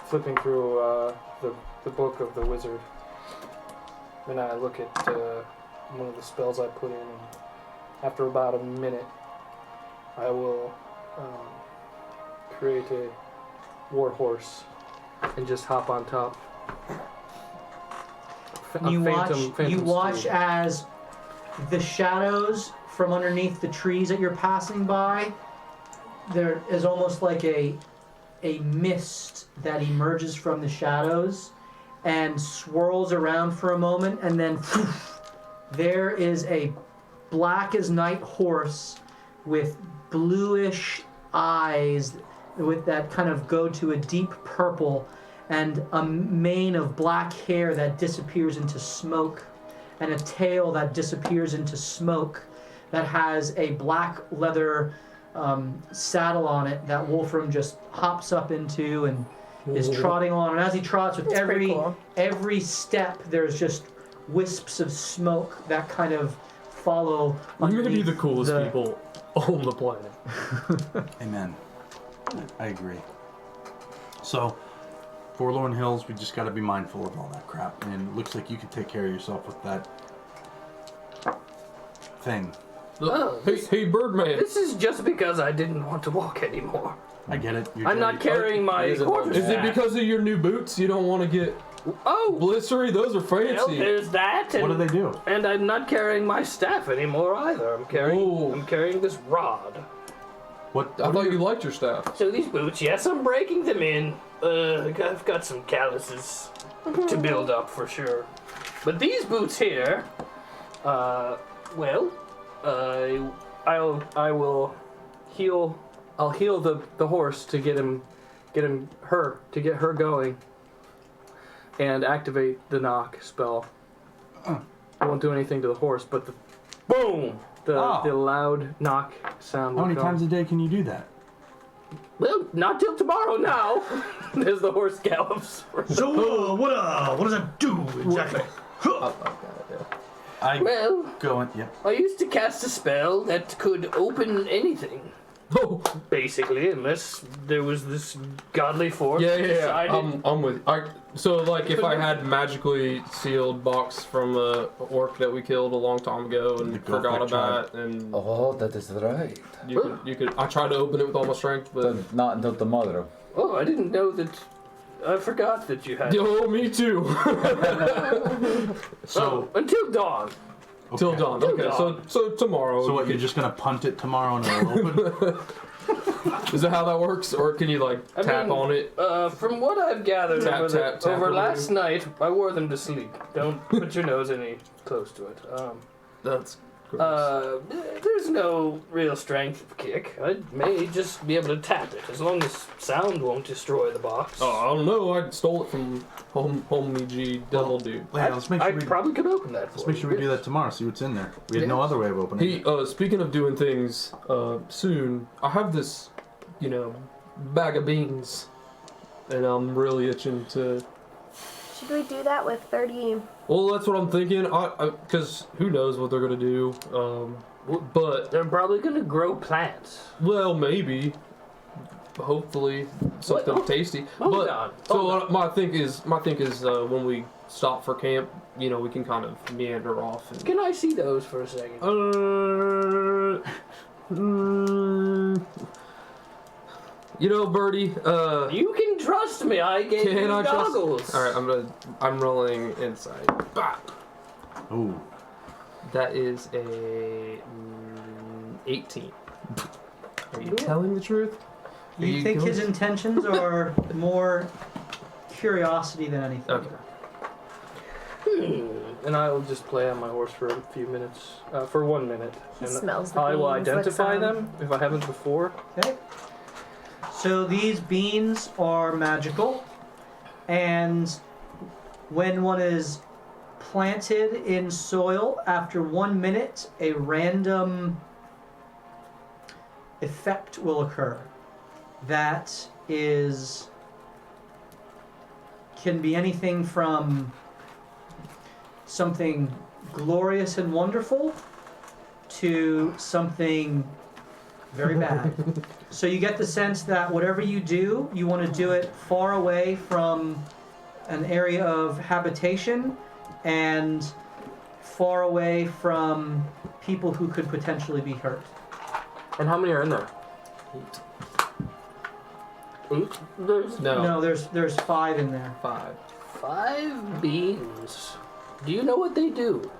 flipping through the book of the wizard. And I look at one of the spells I put in, and after about a minute, I will create a war horse and just hop on top. You Phantom watch steed. as the shadows from underneath the trees that you're passing by, there is almost like a mist that emerges from the shadows and swirls around for a moment, and then there is a black as night horse with bluish eyes with that kind of go to a deep purple, and a mane of black hair that disappears into smoke, and a tail that disappears into smoke, that has a black leather saddle on it that Wolfram just hops up into and is trotting on. And as he trots, with pretty cool. every step, there's just wisps of smoke that kind of follow. We're gonna be underneath the coolest people on the planet. Amen. I agree. So, Forlorn Hills, we just got to be mindful of all that crap. And it looks like you can take care of yourself with that thing. Oh, Hey, Birdman. This is just because I didn't want to walk anymore. I get it. I'm not carrying my Is it- quarterstaff. Is it because of your new boots? You don't want to get Oh, blistery? Those are well, fancy. there's that. And, What do they do? And I'm not carrying my staff anymore either. I'm carrying this rod. I thought you liked your staff. So these boots, yes, I'm breaking them in. I've got some calluses to build up for sure. But these boots here, I will heal. I'll heal the horse to get her going, and activate the knock spell. I won't do anything to the horse, but the boom, the loud knock sound. How will many come. times a day can you do that? Well, not till tomorrow now. As the horse gallops. So, what does that do exactly? Well, Go in, yeah. I used to cast a spell that could open anything. Oh, Basically, unless there was this godly force. yeah. decided- I'm with. So like, if I had magically sealed box from a orc that we killed a long time ago and The forgot Gothic about, and Oh, that is right. you could. I tried to open it with all my strength, but But not until tomorrow. Oh, I didn't know that. I forgot that you had. Yo, me too. So Until dawn. Till dawn. Okay, dawn. so tomorrow. So what? You're just gonna punt it tomorrow and it'll open? Is that how that works, or can you like tap on it? From what I've gathered Tap, tap, tap over over last night, I wore them to sleep. Don't put your nose any close to it. That's gross. There's no real strength kick. I may just be able to tap it, as long as sound won't destroy the box. Oh, I don't know. I stole it from Homie G Devil Dude. Yeah, let's make I sure we probably could open that for let's make sure we do that tomorrow. See what's in there. We had no other way of opening it. He, speaking of doing things, soon, I have this, bag of beans, and I'm really itching to. Should we do that with 30? Well, that's what I'm thinking. Because who knows what they're gonna do. But They're probably gonna grow plants. well, maybe. Hopefully, something What? tasty. Hold but on, so hold on. my thing is when we stop for camp, we can kind of meander off. And, Can I see those for a second? Birdie. You can trust me. I gave you Can I trust? goggles. All right, I'm rolling insight. Bah! Ooh. That is a 18. Are you telling the truth? You think his intentions are more curiosity than anything? Okay. And I will just play on my horse for a few minutes, for 1 minute. He and smells the I will beans, identify let's, them if I haven't before. Okay. So these beans are magical, and when one is planted in soil, after 1 minute, a random effect will occur. That can be anything from something glorious and wonderful to something very bad. So you get the sense that whatever you do, you want to do it far away from an area of habitation and far away from people who could potentially be hurt. And how many are in there? 8? There's No. There's 5 in there. 5. 5 beans. Do you know what they do?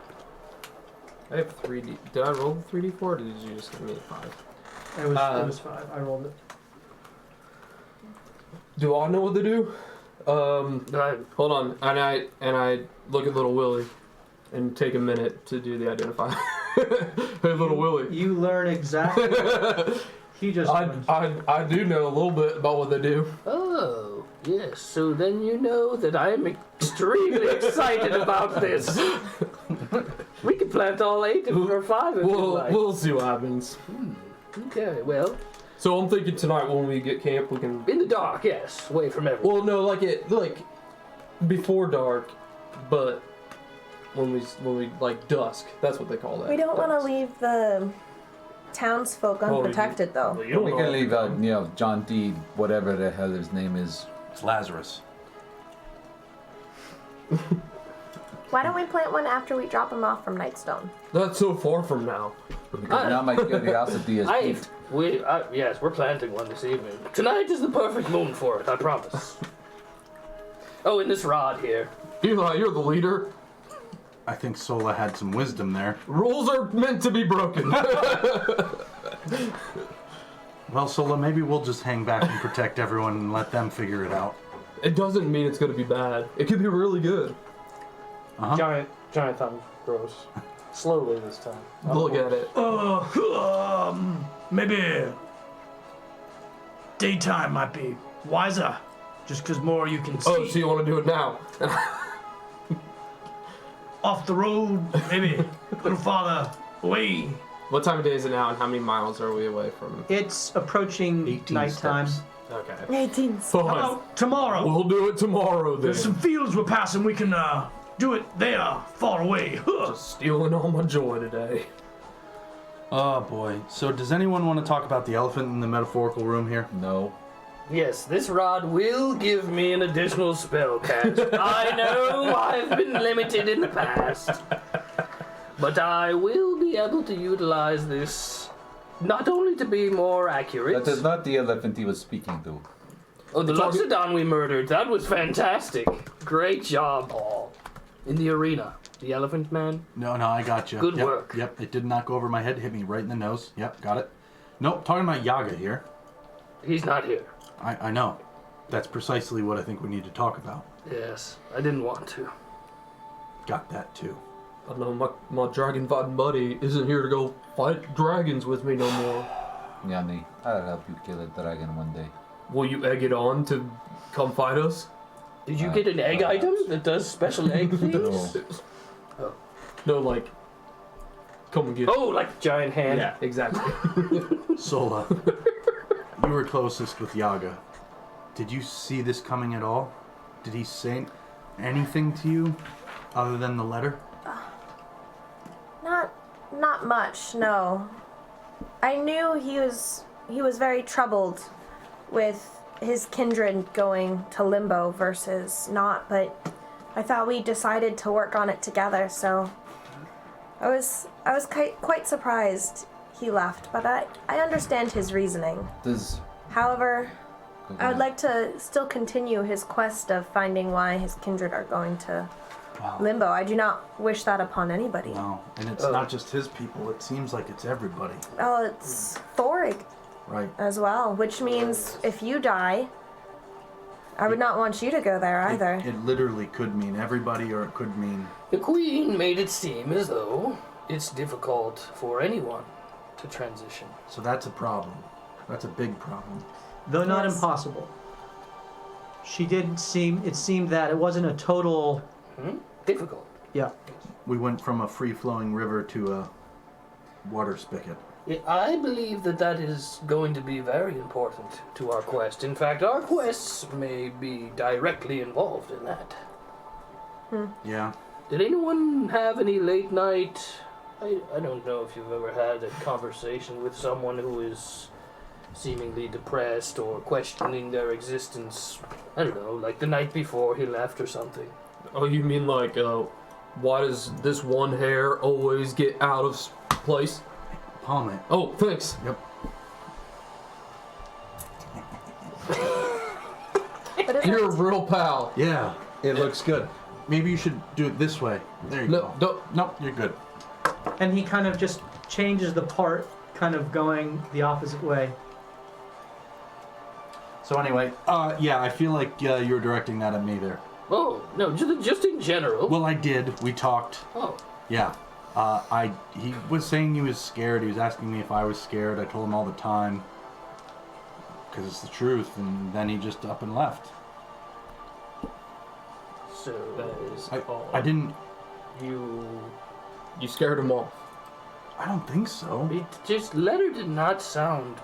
I have 3D. Did I roll 3D4 or did you just give me 5? It was 5. I rolled it. Do I know what they do? Hold on. And I look at little Willie and take a minute to do the identify. Hey, little Willie. You learn exactly what he just learned. I do know a little bit about what they do. Oh, yes. So then you know that I am extremely excited about this. We could plant all 8 or 5 if you like. We'll see what happens. Okay, well, So I'm thinking tonight when we get camp, we can. in the dark, yes, away from everyone. Well, no, like before dark, but when we like dusk. That's what they call that. We don't want to dusk. leave the townsfolk unprotected, though. Well, you don't We know. can leave, John D. whatever the hell his name is. It's Lazarus. Why don't we plant one after we drop him off from Nightstone? That's so far from now. Because now my curiosity is piqued. Yes, we're planting one this evening. Tonight is the perfect moon for it, I promise. Oh, and this rod here. Eli, you're the leader. I think Sola had some wisdom there. Rules are meant to be broken. Well, Sola, maybe we'll just hang back and protect everyone and let them figure it out. It doesn't mean it's going to be bad. It could be really good. Uh-huh. Giant thumb grows. Slowly this time. Look at it. Maybe daytime might be wiser, just because more you can see. Oh, so you want to do it now? Off the road, maybe a little farther away. What time of day is it now, and how many miles are we away from? It's approaching 18 nighttime. steps. Okay. 18. How Fine. about tomorrow? We'll do it tomorrow then. There's some fields we're passing. We can do it there, far away. Just stealing all my joy today. Oh boy. So does anyone want to talk about the elephant in the metaphorical room here? No. Yes, this rod will give me an additional spell cast. I know I've been limited in the past. But I will be able to utilize this not only to be more accurate. That is not the elephant he was speaking to. Oh, the Loxodon we murdered. That was fantastic. Great job, Paul. In the arena. The elephant man. No, I got you. Good work. Yep, it did not go over my head. Hit me right in the nose. Yep, got it. Nope, talking about Yaga here. He's not here. I know. That's precisely what I think we need to talk about. Yes, I didn't want to. Got that too. I know my dragon fighting buddy isn't here to go fight dragons with me no more. Yanni, I'll help you kill a dragon one day. Will you egg it on to come fight us? Did you get an egg item that does special egg things? No, like, come and get Oh, like giant hand. Yeah, exactly. Sola, you were closest with Yaga. Did you see this coming at all? Did he say anything to you other than the letter? Not much, no. I knew he was very troubled with his kindred going to limbo versus not, but I thought we decided to work on it together, so I was quite surprised he left, but I understand his reasoning. However, I would like to still continue his quest of finding why his kindred are going to limbo. I do not wish that upon anybody. No, and it's not just his people. It seems like it's everybody. Oh, it's Thorig Right. as well, which means if you die, I would not want you to go there either. It literally could mean everybody, or it could mean... The Queen made it seem as though it's difficult for anyone to transition. So that's a problem. That's a big problem. Though not Yes. impossible. It seemed that it wasn't a total, Difficult. yeah. We went from a free-flowing river to a water spigot. Yeah, I believe that is going to be very important to our quest. In fact, our quests may be directly involved in that. Yeah. Did anyone have any late night... I don't know if you've ever had a conversation with someone who is seemingly depressed or questioning their existence. I don't know, like the night before he left or something. Oh, you mean like, why does this one hair always get out of place? Palm it. Oh, thanks. Yep. But isn't You're a real pal. Yeah, it looks good. Maybe you should do it this way. There you No, go. don't. Nope, you're good. And he kind of just changes the part, kind of going the opposite way. So anyway, yeah, I feel like you were directing that at me there. Oh, no, just in general. Well, I did. We talked. Oh, Yeah. He was saying he was scared. He was asking me if I was scared. I told him all the time. Because it's the truth. And then he just up and left. so That is I didn't... You scared him off. I don't think so. letter did not sound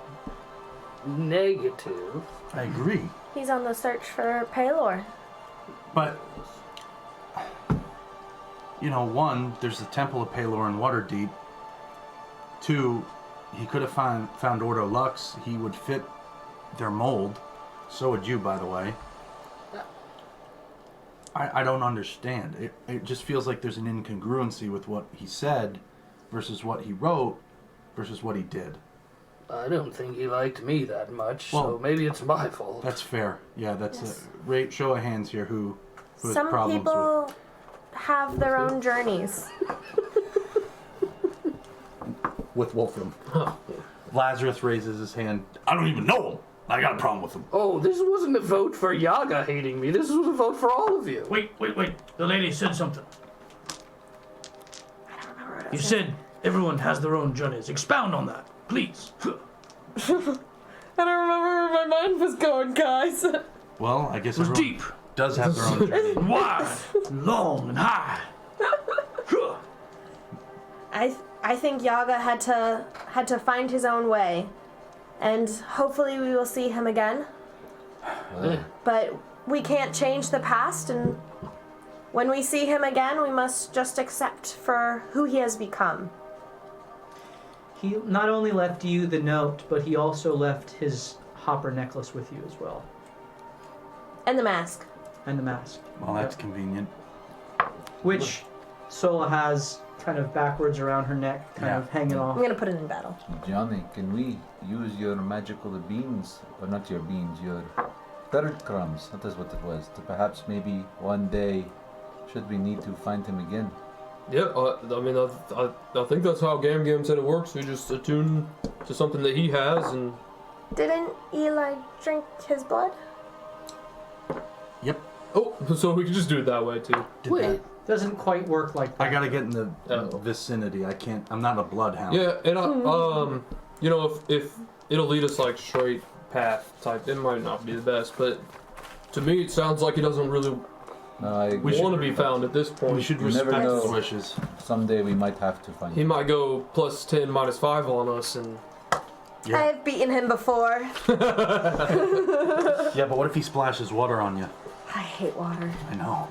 negative. I agree. he's on the search for Palor. But... You know, one, there's the Temple of Palor in Waterdeep. Two, he could have found Ordo Lux. He would fit their mold. So would you, by the way. I don't understand. It just feels like there's an incongruency with what he said versus what he wrote versus what he did. I don't think he liked me that much, Well, so maybe it's my fault. That's fair. Yeah, that's Yes. a show of hands here who has Some problems people have their own journeys. with Wolfram. Lazarus raises his hand. I don't even know him. I got a problem with him. Oh, this wasn't a vote for Yaga hating me. This was a vote for all of you. Wait. The lady said something. I don't remember what it You was. said everyone has their own journeys. Expound on that, please. I don't remember where my mind was going, guys. Well, I guess It was everyone deep, does have their own journey. and wide, long, and high. I think Yaga had to find his own way, and hopefully we will see him again. But we can't change the past, and when we see him again, we must just accept for who he has become. He not only left you the note, but he also left his hopper necklace with you as well. And the mask. And the mask. Well, that's convenient. Which Sola has kind of backwards around her neck, kind of hanging off. I'm gonna put it in battle. Johnny, can we use your magical beans? Or not your beans, your Bird crumbs, that is what it was. To perhaps maybe one day, should we need to find him again. Yeah, I mean, I think that's how Gam Gam said it works. We just attune to something that he has, and Didn't Eli drink his blood? Yep. oh, so we can just do it that way too. Did Wait. that. Doesn't quite work like that. I gotta get in the Oh. vicinity. I can't. I'm not a bloodhound. Yeah, and you know, if it'll lead us like straight path type, it might not be the best, but to me it sounds like he doesn't really No, I want to be found at this point. We should You never respect his know. wishes. Someday we might have to find He him. might go plus 10, minus 5 on us, and Yeah. I've beaten him before. Yeah, but what if he splashes water on you? I hate water. I know.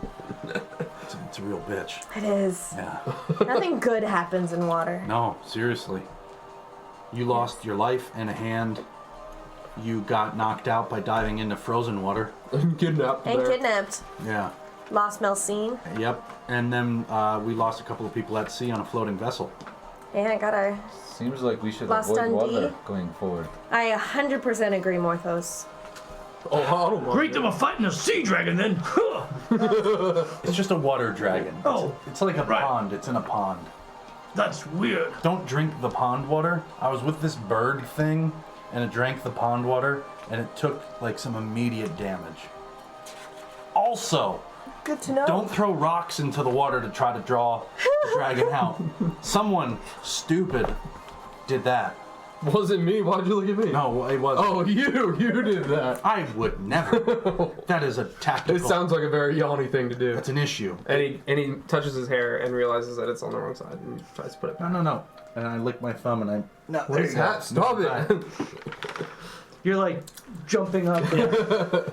It's a real bitch. It is. Yeah. Nothing good happens in water. No, seriously. You lost your life and a hand. You got knocked out by diving into frozen water. kidnapped. And there. kidnapped. Yeah. Lost Melcine. Yep. And then we lost a couple of people at sea on a floating vessel. Yeah, I got our... Seems like we should Lost avoid water Dundee. going forward. I 100% agree, Morthos. Oh, I don't mind. Great that we're fighting a sea dragon then. Huh. It's just a water dragon. Oh, It's like a right. pond. It's in a pond. That's weird. Don't drink the pond water. I was with this bird thing, and it drank the pond water, and it took like some immediate damage. Also, Good to know. don't throw rocks into the water to try to draw the dragon out. Someone stupid did that. Wasn't me. Why'd you look at me? No, it wasn't. Oh, you did that. I would never. That is a tactical. It sounds like a very yawny thing to do. That's an issue. And he touches his hair and realizes that it's on the wrong side and tries to put it back. No. And I lick my thumb and I. No, What is that? Stop it. You're like jumping up there.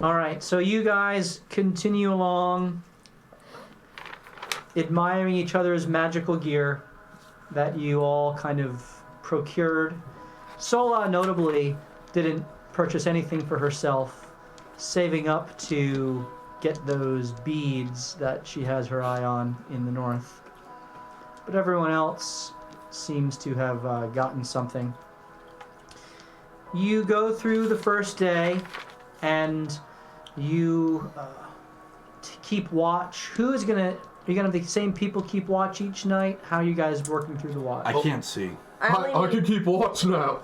All right, so you guys continue along, admiring each other's magical gear that you all kind of procured. Sola, notably, didn't purchase anything for herself, saving up to get those beads that she has her eye on in the north. But everyone else seems to have gotten something. You go through the first day, and you keep watch. Who is gonna? Are you gonna have the same people keep watch each night? How are you guys working through the watch? I can't see. I I only can need, keep watch now.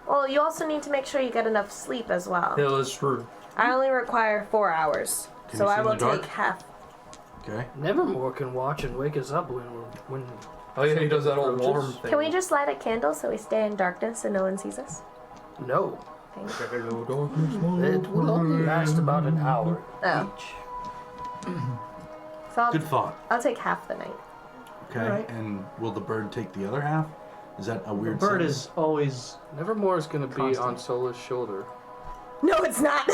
well, you also need to make sure you get enough sleep as well. Yeah, that's true. I only require 4 hours, Can so you see I in will the dark? take half. Okay. Nevermore can watch and wake us up when. Oh yeah, he does that old Approaches. alarm thing. Can we just light a candle so we stay in darkness and no one sees us? No, Thanks. Hello, darkness, my it old will only friend. last about an hour Oh. each. So Good thought. I'll take half the night. Okay. Alright. And will the bird take the other half? Is that a The weird bird sentence? is always. Nevermore is going to be Constant. on Sola's shoulder. No, it's not.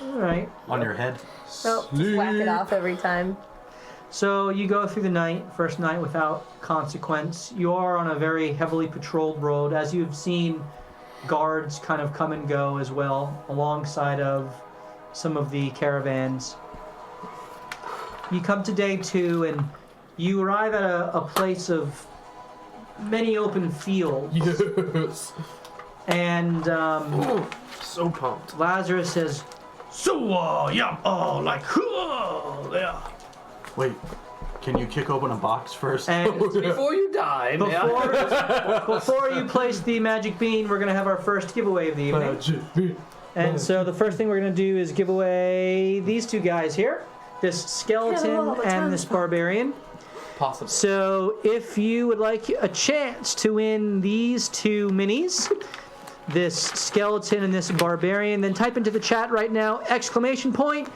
All right. on your head. So just whack it off every time. So you go through the night, first night without consequence. You are on a very heavily patrolled road, as you've seen guards kind of come and go as well, alongside of some of the caravans. You come to day 2 and you arrive at a place of many open fields. Yes. And So pumped. Lazarus says, So, yeah, like, yeah. Wait, can you kick open a box first? and Before you die, may I? before you place the magic bean, we're going to have our first giveaway of the evening. Magic bean. And so the first thing we're going to do is give away these two guys here, this skeleton Hello, and this barbarian. Possible. So if you would like a chance to win these two minis, this skeleton and this barbarian, then type into the chat right now, exclamation point,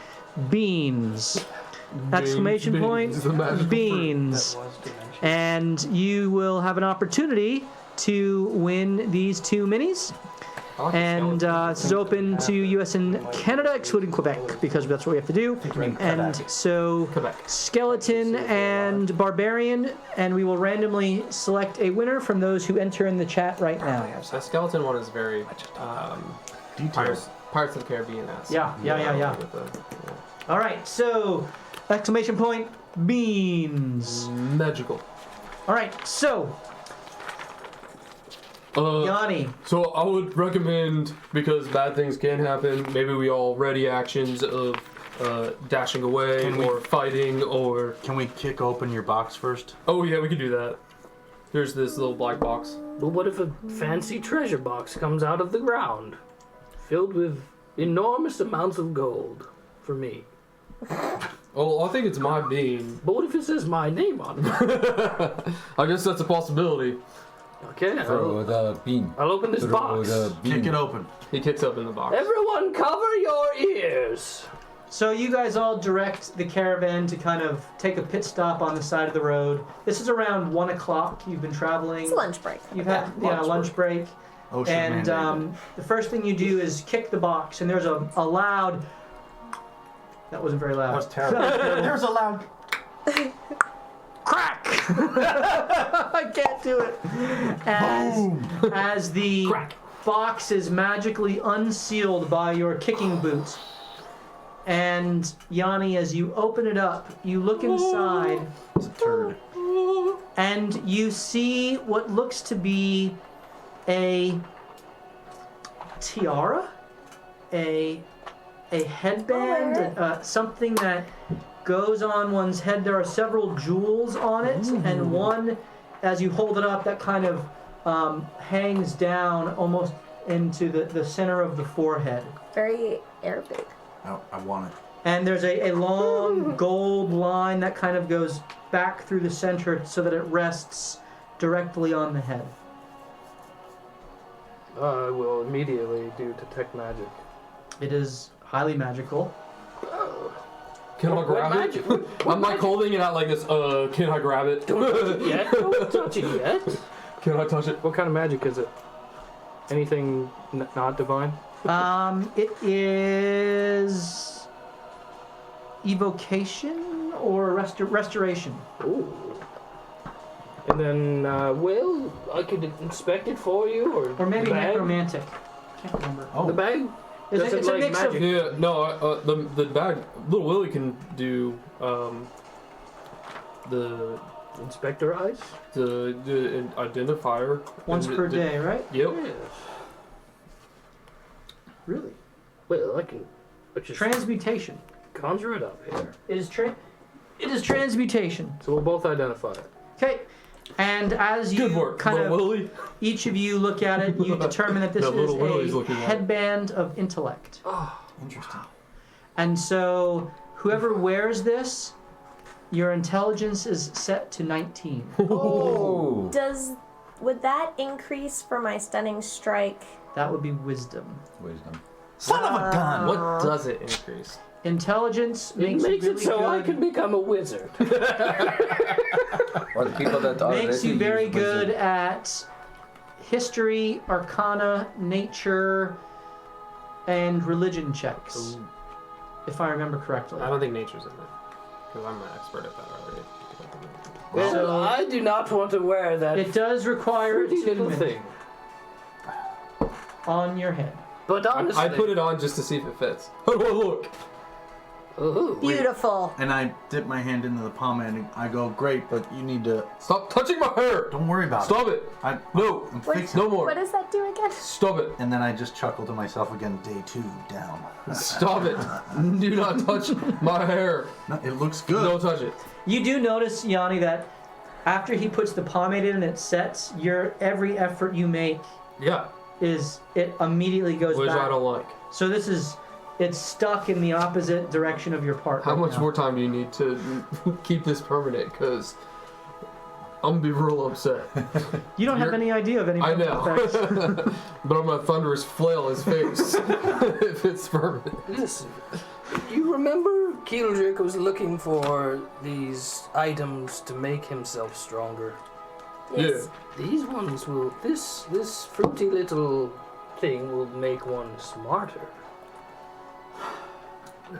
beans. Exclamation Beans, point, the magical fruit. beans. That was dimension. And you will have an opportunity to win these two minis. I like the And skeleton. this is open to US and Canada, excluding Quebec, because that's what we have to do. And so, Quebec. skeleton and barbarian, and we will randomly select a winner from those who enter in the chat right now. That skeleton one is very Details. Pirates of the Caribbean-esque. Yeah. With the, All right, so exclamation point, beans. Magical. All right, so Yanni. So I would recommend, because bad things can happen, maybe we all ready actions of dashing away or fighting or... Can we kick open your box first? Oh yeah, we could do that. There's this little black box. But what if a fancy treasure box comes out of the ground, filled with enormous amounts of gold for me? Oh, I think it's my bean. But what if it says my name on it? I guess that's a possibility. Okay, Throw the bean. I'll open this Throw box. the bean. Kick it open. He kicks open the box. Everyone cover your ears. So you guys all direct the caravan to kind of take a pit stop on the side of the road. This is around 1 o'clock. You've been traveling. It's lunch break. You've had lunch break. OSHA And mandated. the first thing you do is kick the box, and there's a loud... That wasn't very loud. That was terrible. There's a loud... Crack! I can't do it. As the box is magically unsealed by your kicking boot. And Yanni, as you open it up, you look inside It's a turd. and you see what looks to be a tiara, a headband, something that goes on one's head. There are several jewels on it, and one, as you hold it up, that kind of hangs down almost into the center of the forehead. Very Arabic. I want it. And there's a long gold line that kind of goes back through the center so that it rests directly on the head. I will immediately do detect magic. It is highly magical. Can I What grab magic? it? I'm like holding it out like this. Can I grab it? Yet? Don't touch it yet. Can I touch it? What kind of magic is it? Anything not divine? It is evocation or restoration. Ooh. And then, well, I could inspect it for you, Or maybe the bag. necromantic. Can't remember. The bag. It's Does a- it it's a like mix of- magic? Yeah, no, the bag. Little Willie can do the Inspector eyes? the identifier Once per day, right? Yep. Yes. Really? Well, I just Transmutation. conjure it up here. It is transmutation. So we'll both identify it. Okay. And as you Good work, kind Little of Willie. each of you look at it, you determine that this No, Little Willie's is looking a at it. headband of intellect. Interesting. And so whoever wears this, your intelligence is set to 19. Oh. Would that increase for my stunning strike? That would be wisdom. Wisdom. Son of a gun! What does it increase? Intelligence It makes, makes you it really so good. I can become a wizard. Or the people that already Makes you very use good wizard. at history, arcana, nature, and religion checks. If I remember correctly. I don't think nature's in there because I'm an expert at that already. Well, So- I do not want to wear that It does require pretty little attunement thing. on your head. But honestly, I put it on just to see if it fits. How do I look? Ooh. Beautiful. And I dip my hand into the pomade and I go, great, but you need to... Stop touching my hair! Don't worry about Stop it! it. No! I'm What- fixing No it. more! What does that do again? Stop it! And then I just chuckle to myself again, day 2 down. Stop it! Do not touch my hair! No, it looks good. Don't touch it. You do notice, Yanni, that after he puts the pomade in and it sets, every effort you make Yeah, it immediately goes which back. I don't like. So it's stuck in the opposite direction of your part. How right much now. more time do you need to keep this permanent? Because I'm gonna be real upset. You don't have You're- any idea of any I mental know. effects. But I'm gonna thunderous flail his face if it's permanent. Listen, you remember Keeldrick was looking for these items to make himself stronger. Yes. These ones will. This fruity little thing will make one smarter.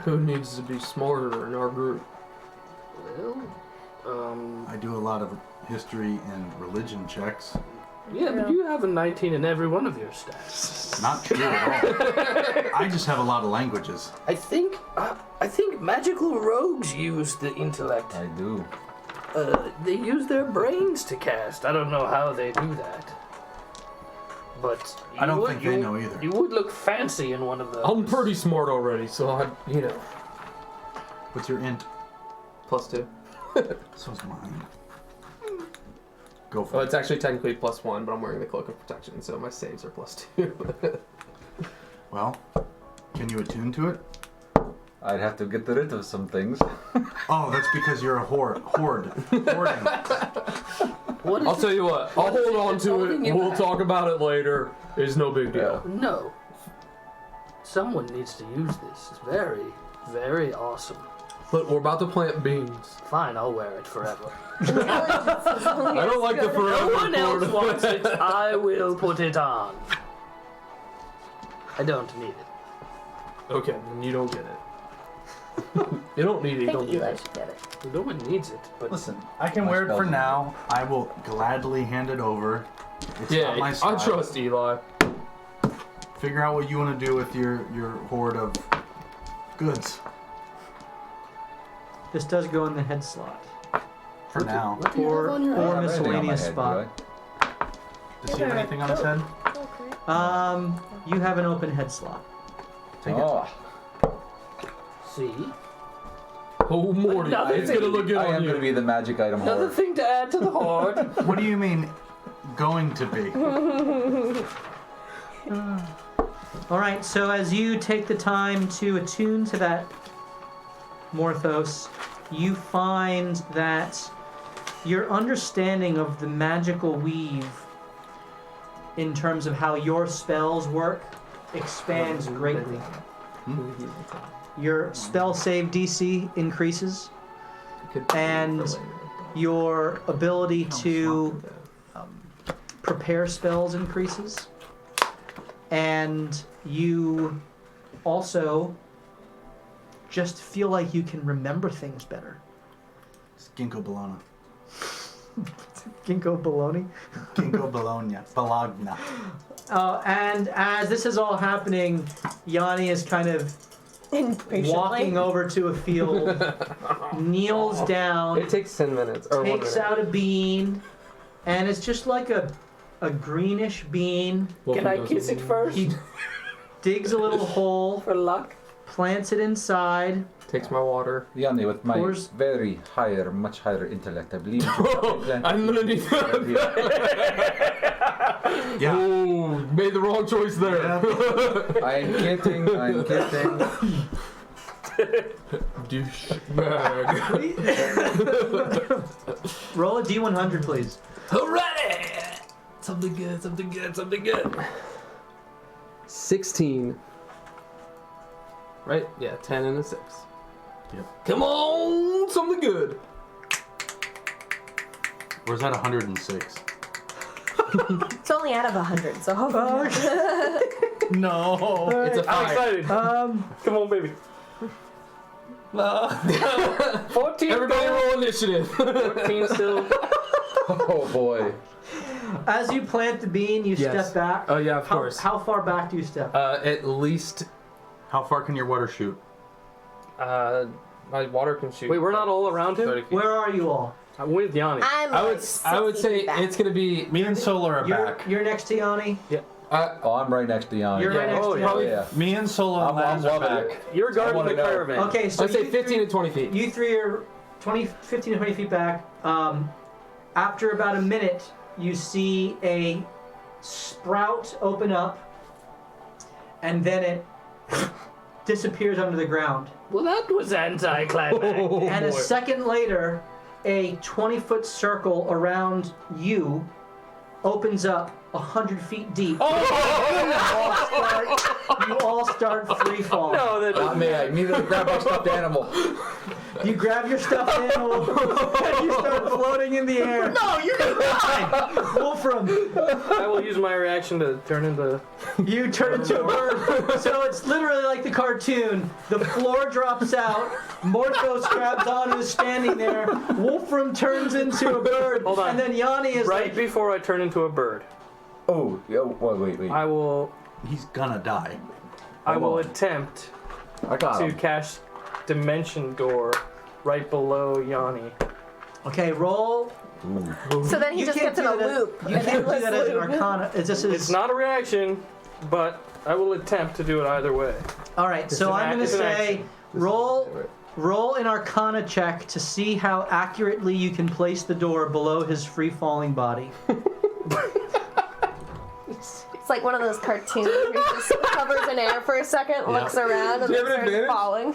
Who needs to be smarter in our group? Well, I do a lot of history and religion checks. yeah, but you have a 19 in every one of your stats. Not true at all. I just have a lot of languages. I think magical rogues use the intellect. I do. They use their brains to cast. I don't know how they do that. But I don't you think would- they you- know either. You would look fancy in one of those. I'm pretty smart already, so I, you know, What's your int? +2. So's mine. Go for Well, it. it's actually technically +1, but I'm wearing the cloak of protection, so my saves are +2. Well, can you attune to it? I'd have to get rid of some things. Oh, that's because you're a horde. Hoarding. What is I'll tell you what, I'll hold on to it. holding you We'll back? talk about it later. It's no big deal. No. Someone needs to use this. It's very, very awesome. But we're about to plant beans. Fine, I'll wear it forever. I don't like the forever. No one else part. wants it. I will put it on. I don't need it. Okay, then you don't get it. You don't need it, I you think don't get Eli it. should get it. No one needs it, but Listen, I can wear it for now. I will gladly hand it over. It's Yeah, not my I style. trust Eli. Figure out what you want to do with your hoard of goods This does go in the head slot. for now. what do you have on your Or I have anything on my miscellaneous head, spot. do Does he have anything on his head? You have an open head slot. Take I? it. Oh, See? Oh, Morty, Another it's gonna look good I on am you. going to be the magic item Another hoard. thing to add to the hoard. What do you mean, going to be? All right, so as you take the time to attune to that Morthos, you find that your understanding of the magical weave in terms of how your spells work expands greatly. Your spell save DC increases, and your ability to prepare spells increases, and you also just feel like you can remember things better. It's Ginkgo Bologna. Ginkgo baloney. Ginkgo Bologna. Bologna. And as this is all happening, Yanni is kind of Impatiently. walking over to a field, kneels down, It takes 10 minutes. Or 1 takes minute. out a bean, and it's just like a greenish bean. Can I kiss it first? He digs a little hole, For luck? plants it inside. Takes my water. Yanni, with my Pours- very higher, much higher intellect, I believe you should plant I'm gonna need that. Yeah. Oh, made the wrong choice there. I'm kidding. Douchebag. Roll a D100, please. Alrighty! Something good. 16. Right? Yeah, 10 and a 6. Yep. Come on, something good. Or is that 106? It's only out of 100, so hopefully. No. It's a I'm 5. excited. Come on, baby. 14 Everybody gold. roll initiative. 14 still. Oh boy. As you plant the bean, you Yes. step back. Oh yeah, of How, course. how far back do you step? At least How far can your water shoot? my water can shoot. Wait, we're not all around 30 him? feet. Where are you all? I'm with Yanni. I'm I like would say 60 back. it's gonna be Me and Solo are back. You're next to Yanni. Oh, I'm right next to Yanni. You're right Yeah, next oh, to yeah. Yanni. Yeah. Me and Solo and I'm Laz are loving back. it. You're guarding wanna the know. caravan. Okay, so I'd say you 15 three, to 20 feet. You three are 15 to 20 feet back. After about a minute, you see a sprout open up, and then it disappears under the ground. Well, that was anticlimactic. And a second later, a 20-foot circle around you opens up 100 feet deep. You all start free falling. No, that Not me. I immediately grab my stuffed animal. You grab your stuffed animal and you start floating in the air. No, you're gonna die! Wolfram, I will use my reaction to turn into. you turn into a bird. So it's literally like the cartoon. The floor drops out, Morthos grabs on and is standing there. Wolfram turns into a bird. Hold on. And then Yanni is Right like, before I turn into a bird, Oh, yeah, wait. I will He's gonna die. attempt I got to him. cast Dimension Door right below Yanni. Okay, roll. So then he You just can't gets in do a that- loop. You can't do that as an arcana. It's not a reaction, but I will attempt to do it either way. All right, so I'm going to it's an say action. roll an arcana check to see how accurately you can place the door below his free-falling body. It's like one of those cartoons where he just hovers in air for a second, looks around, and Do you then have an starts advantage? falling.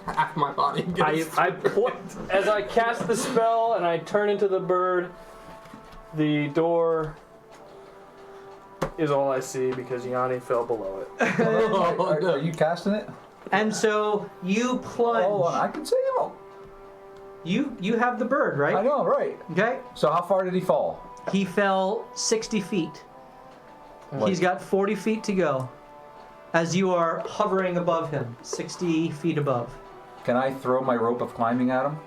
Half my body gets As I cast the spell and I turn into the bird, the door is all I see because Yanni fell below it. Are you casting it? And so you plunge. Oh, I can save him. You have the bird, right? I know, right? Okay. So how far did he fall? He fell 60 feet. He's got 40 feet to go. As you are hovering above him, 60 feet above. Can I throw my rope of climbing at him?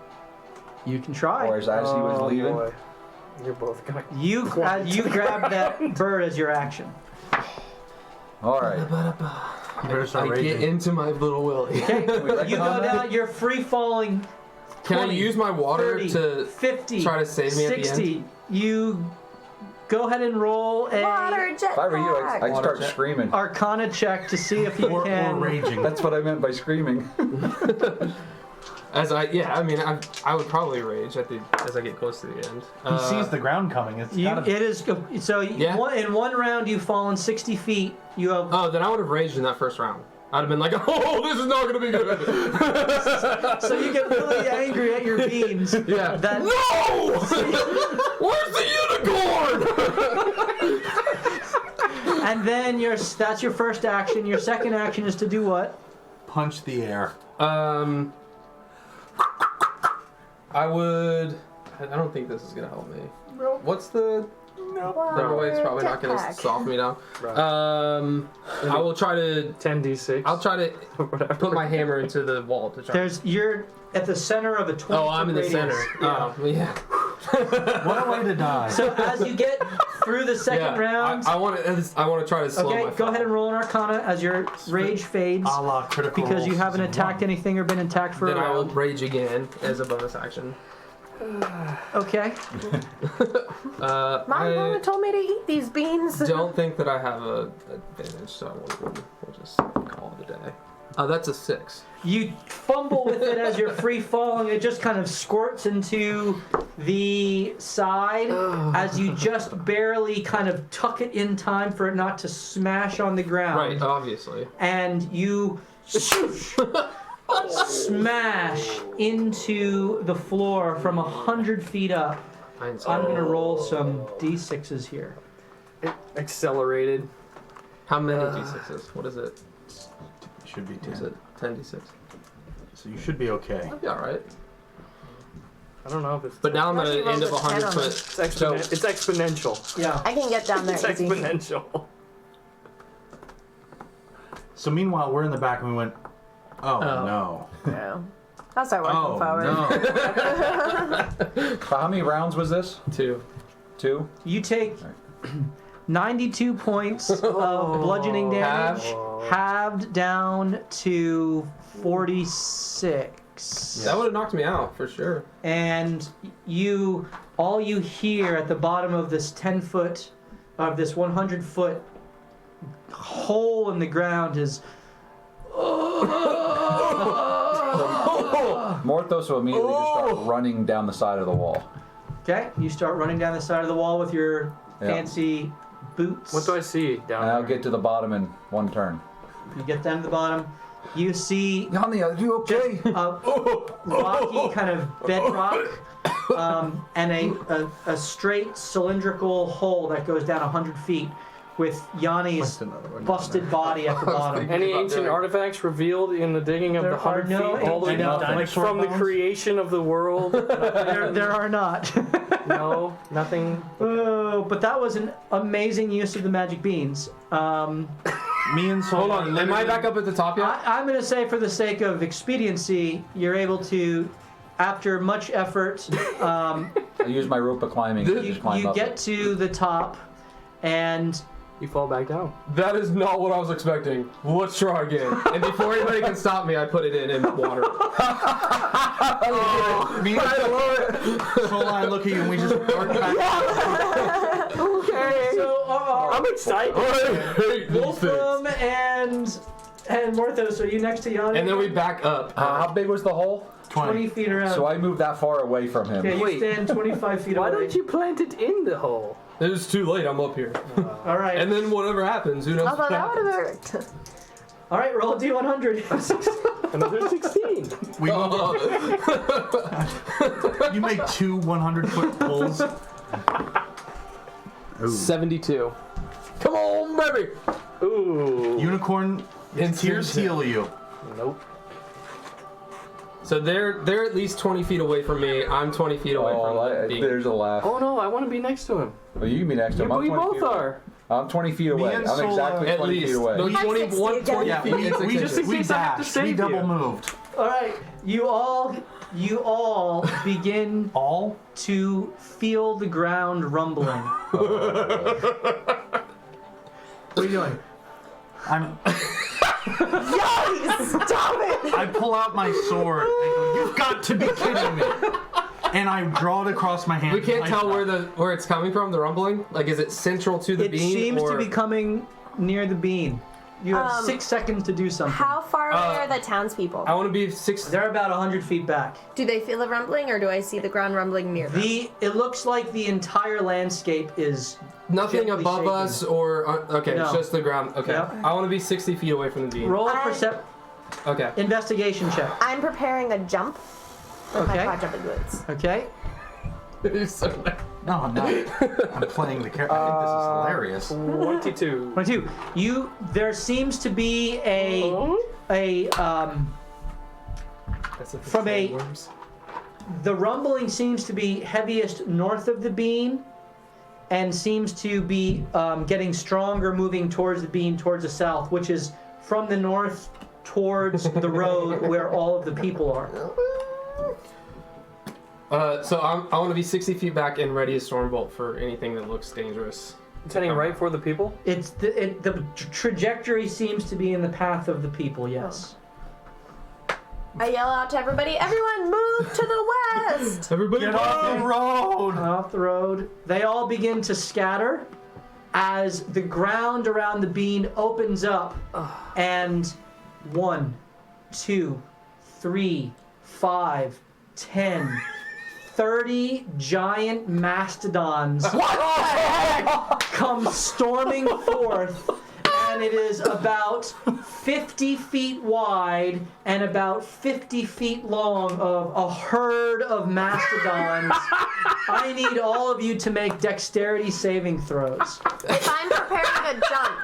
You can try. Or as he was leaving? Boy. You're both gonna. You grab that bird as your action. All right. I get into my little willy. You go down. You're free falling. Can I use my water 30, to 50, try to save me at the end? 60. You go ahead and roll a Water If I were you, jetpack. I'd Water start jet. screaming. Arcana check to see if you Or can. raging. That's what I meant by screaming. I would probably rage as I get close to the end. He sees the ground coming. It's You, gotta, it is so. Yeah. In one round, you've fallen 60 feet. You have. Oh, then I would have raged in that first round. I'd have been like, oh, this is not going to be good. So you get really angry at your beans. Yeah. That No! Where's the unicorn? and then that's your first action. Your second action is to do what? punch the air. I would. I don't think this is going to help me. What's the... No, it's probably not going to soften me down. Right. I will try to... 10d6. I'll try to put my hammer into the wall to try. You're at the center of a 20. Oh, I'm in the center. Yeah. Oh, yeah. What a way to die. So as you get through the second round, I want to try to slow my okay, go fall. ahead and roll an Arcana as your rage fades A la critical because you Role haven't Season attacked 1. anything or been attacked for Then a I will round. rage again as a bonus action. Okay. My I mama told me to eat these beans. don't think that I have a advantage, so we'll just call it a day. That's a 6. You fumble with it as you're free falling. It just kind of squirts into the side as you just barely kind of tuck it in time for it not to smash on the ground. Right, obviously. And you smash into the floor from 100 feet up. I'm going to roll some d6s here. Accelerated. How many d6s? What is it? Should be Is 10. it 10 d6? So you should be okay. I'll be alright. I don't know if it's. But now I'm at Unless the you end of rolled a 10 100 on foot. It's exponential. Yeah. I can get down there It's easy. exponential. So meanwhile, we're in the back and we went, oh. No. Yeah. I'll start working Oh, forward. no. So how many rounds was this? 2. 2? You take 92 points of bludgeoning damage, halved down to 46. That would have knocked me out for sure. And all you hear at the bottom of this 10-foot, of this 100-foot hole in the ground is. Morthos will immediately just start running down the side of the wall. Okay, you start running down the side of the wall with your Yeah. fancy boots. What do I see down And there? I'll get to the bottom in one turn. You get down to the bottom. You see Yanni, are you okay? a rocky kind of bedrock and a straight cylindrical hole that goes down 100 feet with Yanni's busted body at the bottom. Any ancient artifacts revealed in the digging of There the 100 are no feet all the way ancient down, like dinosaur from the bones? creation of the world? There are not. No, nothing. Oh, but that was an amazing use of the magic beans. Me and Sol. Hold on, am I back up at the top yet? I'm going to say, for the sake of expediency, you're able to, after much effort, I use my rope of climbing to just climb you up get it. to the top, and You fall back down. That is not what I was expecting. Let's try again. And before anybody can stop me, I put it in water. Me and Sola look at you and we just bark back. Okay. So, I'm excited. Wolfram and Morthos, are you next to Yanni? And then we back up. How big was the hole? 20 feet around. So I moved that far away from him. Okay, you Wait. stand 25 feet Why away. don't you plant it in the hole? It was too late. I'm up here. All right. And then whatever happens, who knows Although what that would happens. have worked. All right, roll a d100. Another 16. You make 2 100-foot pulls. 72. Come on, baby. Ooh. Unicorn tears heal you. Nope. So they're at least 20 feet away from me. I'm 20 feet away from the beam. There's a laugh. Oh no, I want to be next to him. Well, you can be next to him. I'm We 20 both feet away. are. I'm 20 feet away. and I'm Sola- exactly At 20 feet least. away. No, I'm 20 60 20 again. Yeah, feet. we It's just we I have to dashed. save We double you. moved. All right, you all begin All? to feel the ground rumbling. What are you doing? I'm. Yikes! Stop it! I pull out my sword. And go, you've got to be kidding me! And I draw it across my hand. We can't tell where it's coming from, the rumbling? Like, is it central to the It beam? seems or... to be coming near the beam. You have 6 seconds to do something. How far away are the townspeople? I want to be 6... They're about 100 feet back. Do they feel the rumbling, or do I see the ground rumbling near them? It looks like the entire landscape is Nothing gently above shaking. us or... okay, No. it's just the ground. Okay. Yep. I want to be 60 feet away from the beam. Roll a I- Okay. investigation check. I'm preparing a jump with Okay. my quad jumping boots. Okay. No, I'm not. I'm playing the character. I think this is hilarious. 22. 22. There seems to be from a- the rumbling seems to be heaviest north of the beam and seems to be getting stronger moving towards the beam towards the south, which is from the north towards the road where all of the people are. So I want to be 60 feet back and ready to stormbolt for anything that looks dangerous. It's heading right for the people? It's the trajectory seems to be in the path of the people. Yes. I yell out to everybody, everyone move to the west! Everybody Get off the road! Off the road. They all begin to scatter as the ground around the beam opens up, and 1, 2, 3, 5, 10, 30 giant mastodons come storming forth, and it is about 50 feet wide and about 50 feet long of a herd of mastodons. I need all of you to make dexterity saving throws. If I'm preparing a jump,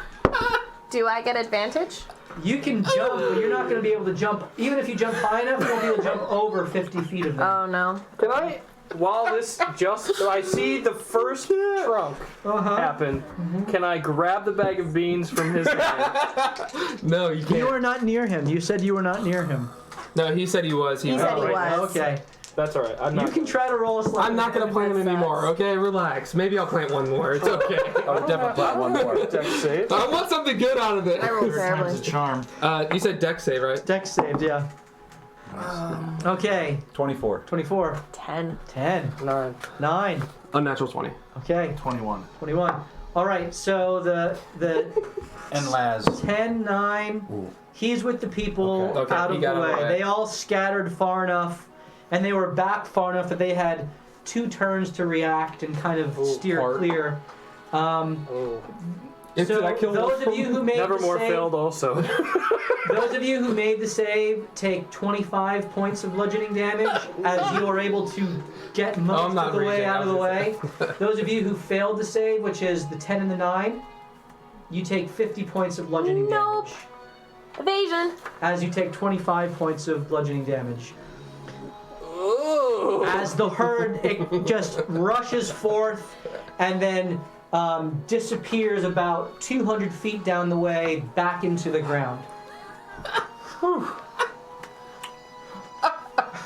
do I get advantage? You can jump, but you're not going to be able to jump. Even if you jump high enough, you won't be able to jump over 50 feet of them. Oh no. Can I, while this I see the first trunk happen, can I grab the bag of beans from his hand? No, you can't. You are not near him. You said you were not near him. No, he said he was. He said he right. was. Okay. That's alright. I'm not. You can try to roll a slide. I'm not going to plant him anymore, okay? Relax. Maybe I'll plant one more. It's okay. I would definitely plant one more. Dex save. I want something good out of it. I rolled Time's a terribly. charm. You said dex save, right? Dex saved, yeah. Okay. 24. 24. 10. 10. 9. 9. Unnatural 20. Okay. 21. 21. All right. So the And Laz. 10, 9. He's with the people Okay. Okay, out he of the got out of the way. way. They all scattered far enough, and they were back far enough that they had 2 turns to react and kind of steer part. clear. Oh. So those of you who made the Nevermore save, failed also. those of you who made the save take 25 points of bludgeoning damage as you are able to get most not of the way raging, out of I the was way. Those of you who failed the save, which is the 10 and the 9, you take 50 points of bludgeoning Nope. damage. Evasion. As you take 25 points of bludgeoning damage. As the herd it just rushes forth and then disappears about 200 feet down the way back into the ground.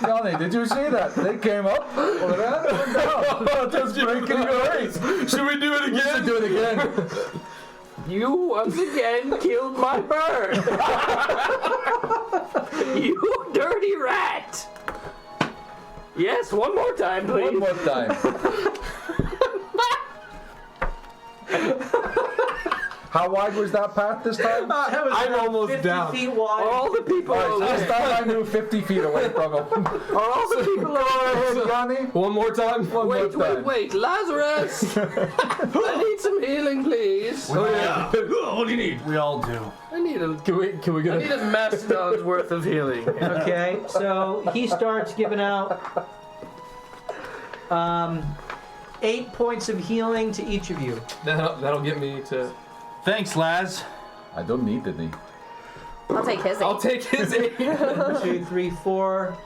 Johnny, did you see that? They came up. Just breaking your ice. Should we do it We should do it again. You once again killed my bird. You dirty rat. Yes, one more time, please. One more time. How wide was that path this time? That was I'm about almost 50 down. feet wide. All the people Alright, so this alive. time I moved 50 feet away from him. Are all the people alive? Hey, Johnny. One more time. Wait, Lazarus! I need some healing, please. What do you need? We all do. I need a Can we get a mastodon's worth of healing. Okay, so he starts giving out 8 points of healing to each of you. That'll get me to. Thanks, Laz. I don't need any. I'll take his. I'll take his 8. 1, 2, 3, 4.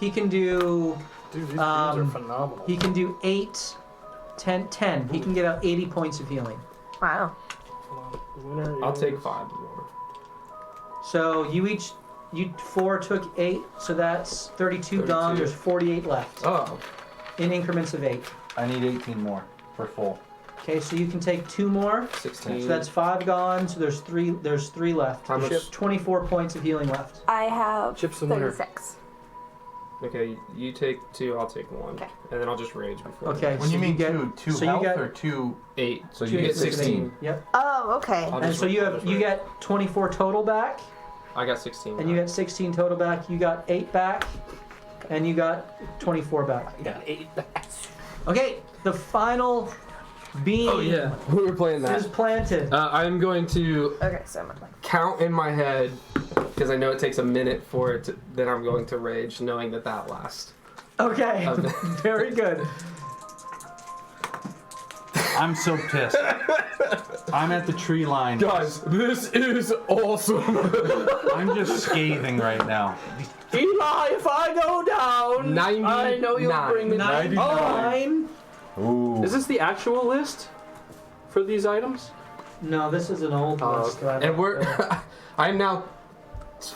He can do. Dude, these dudes are phenomenal. He can do 8, 10. He can get out 80 points of healing. Wow. Winner I'll is- take 5 more. So you 4 took 8, so that's 32 gone. 32. There's 48 left Oh. in increments of 8. I need 18 more for full. Okay, so you can take 2 more. 16. So that's 5 gone. So there's 3 left. How much- There's 24 points of healing left. I have Chips the winner. 36. Okay, you take 2, I'll take 1. Okay. And then I'll just rage before. Okay. When so you mean get, two so you health get- or 2? 8. So two you get hits, 16. Yep. Oh, okay. I'll And just- so you I'll have just you rage. get 24 total back, I got 16. and you get 16 total back. You got 8 back, and you got 24 back. Yeah, 8 bats. Okay, the final beam Oh yeah, we were playing is that. planted. I'm going to Okay, so I'm count in my head because I know it takes a minute for it to. Then I'm going to rage, knowing that lasts. Okay, very good. I'm so pissed. I'm at the tree line. Guys, this is awesome. I'm just scathing right now. Eli, if I go down, 99. I know you'll bring me 99. Ooh. Is this the actual list for these items? No, this is an old Oh, list. okay. that And we're. I- I'm now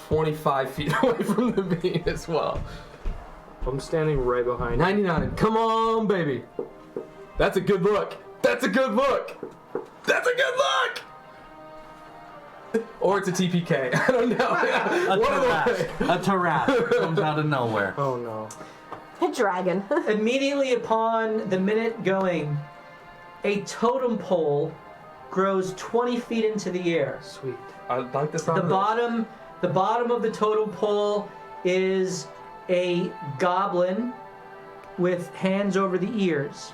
25 feet away from the beam as well. I'm standing right behind you. 99. Come on, baby. That's a good look. That's a good look. That's a good look. Or it's a TPK. I don't know. A One of the Taras. A Taras comes out of nowhere. Oh no. a dragon. Immediately upon the minute going, a totem pole grows 20 feet into the air. Sweet. I'd like to The bottom of the totem pole is a goblin with hands over the ears.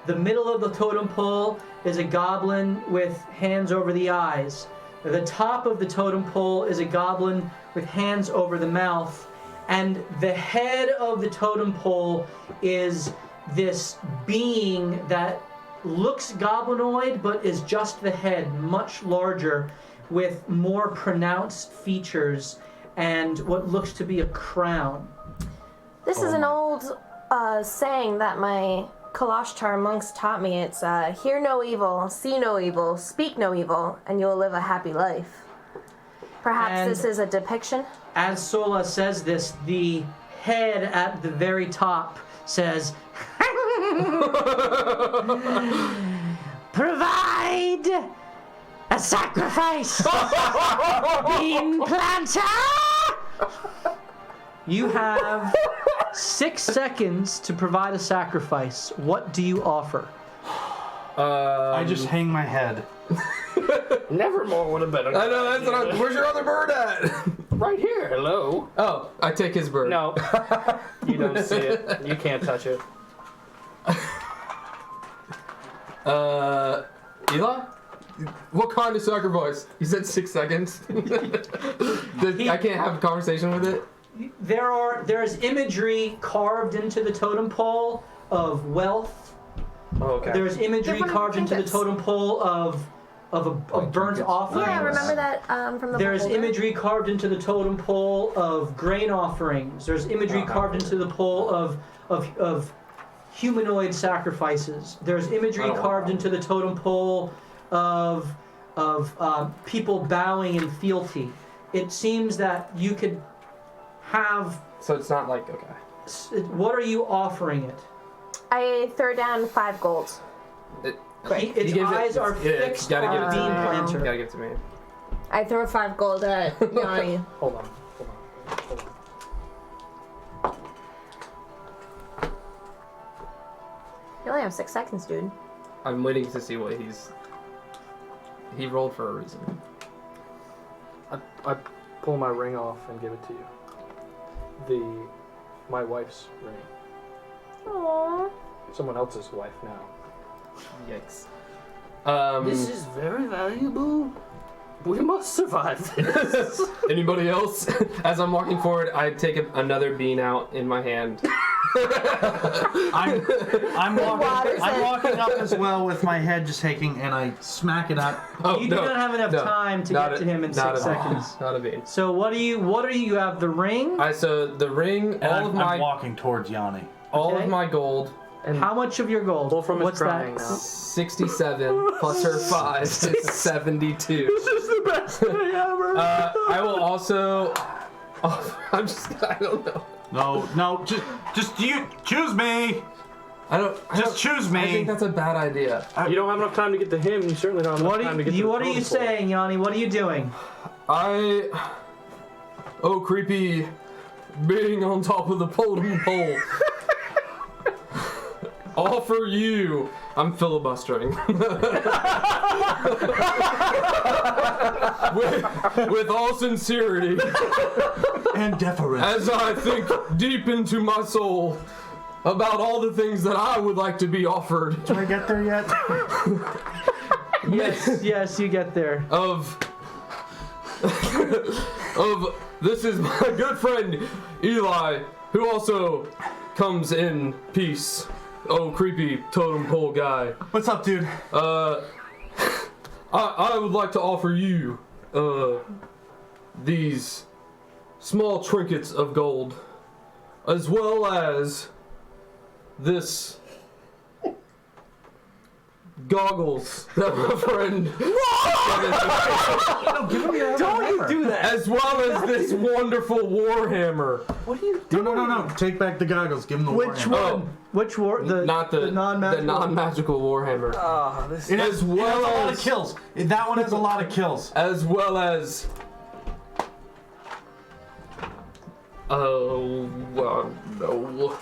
The middle of the totem pole is a goblin with hands over the eyes. The top of the totem pole is a goblin with hands over the mouth. And the head of the totem pole is this being that looks goblinoid but is just the head, much larger, with more pronounced features and what looks to be a crown. This is an old saying that my Kalashtar monks taught me. It's hear no evil, see no evil, speak no evil, and you'll live a happy life. Perhaps And- this is a depiction? As Sola says this, the head at the very top says, "Provide a sacrifice, bean planter!" You have 6 seconds to provide a sacrifice. What do you offer? I just hang my head. Nevermore would have been. I know, that's what I'm. Where's your other bird at? Right here. Hello. Oh, I take his bird. No. You don't see it. You can't touch it. Eli? What kind of sacrifice? You said 6 seconds. I can't have a conversation with it. There's imagery carved into the totem pole of wealth. Oh, okay. There's imagery Different carved into the trinkets. totem pole of burnt trinkets. offerings. Yeah, remember that from the There's beholder? imagery carved into the totem pole of grain offerings. There's imagery carved into the pole of humanoid sacrifices. There's imagery I don't want carved that. into the totem pole of people bowing in fealty. It seems that you could have. So it's not like, okay. What are you offering it? I throw down 5 gold. Its eyes are fixed Gotta give on it the to beam me. planter. Gotta give it to me. I throw 5 gold at Yanni. Hold on. You only have 6 seconds, dude. I'm waiting to see what he rolled for a reason. I pull my ring off and give it to you. My wife's ring. Aww. Someone else's wife now. Yikes. This is very valuable. We must survive this. Anybody else? As I'm walking forward, I take another bean out in my hand. I'm walking up as well with my head just shaking, and I smack it up. Oh, You do not have enough time to get to him in 6 seconds. Not a bean. So what are you? You have the ring. So the ring, And all I'm walking towards Yanni. Okay. of my gold, And How much of your gold? Wolfram is What's crying that? now. 67 plus her 5 is 72. This is the best thing ever. I will also. Oh, I don't know. No, just you choose me. Just choose me. I think that's a bad idea. You don't have enough time to get to him. You certainly don't have enough time to get to the What are you totem pole. saying, Yanni? What are you doing? Oh, creepy being on top of the totem pole. Offer you. I'm filibustering. with all sincerity, And deference. as I think deep into my soul about all the things that I would like to be offered Did I get there yet? Yes, you get there. of this is my good friend Eli, who also comes in peace. Oh, creepy totem pole guy. What's up, dude? I would like to offer you these small trinkets of gold, as well as this goggles that my friend Don't you do that? as well as this wonderful warhammer. What are you doing? No. Take back the goggles. Give him the Which warhammer. one? Which war? The non-magical. non-magical warhammer. It as has well a lot as of kills. That one has a lot of kills. as well as no.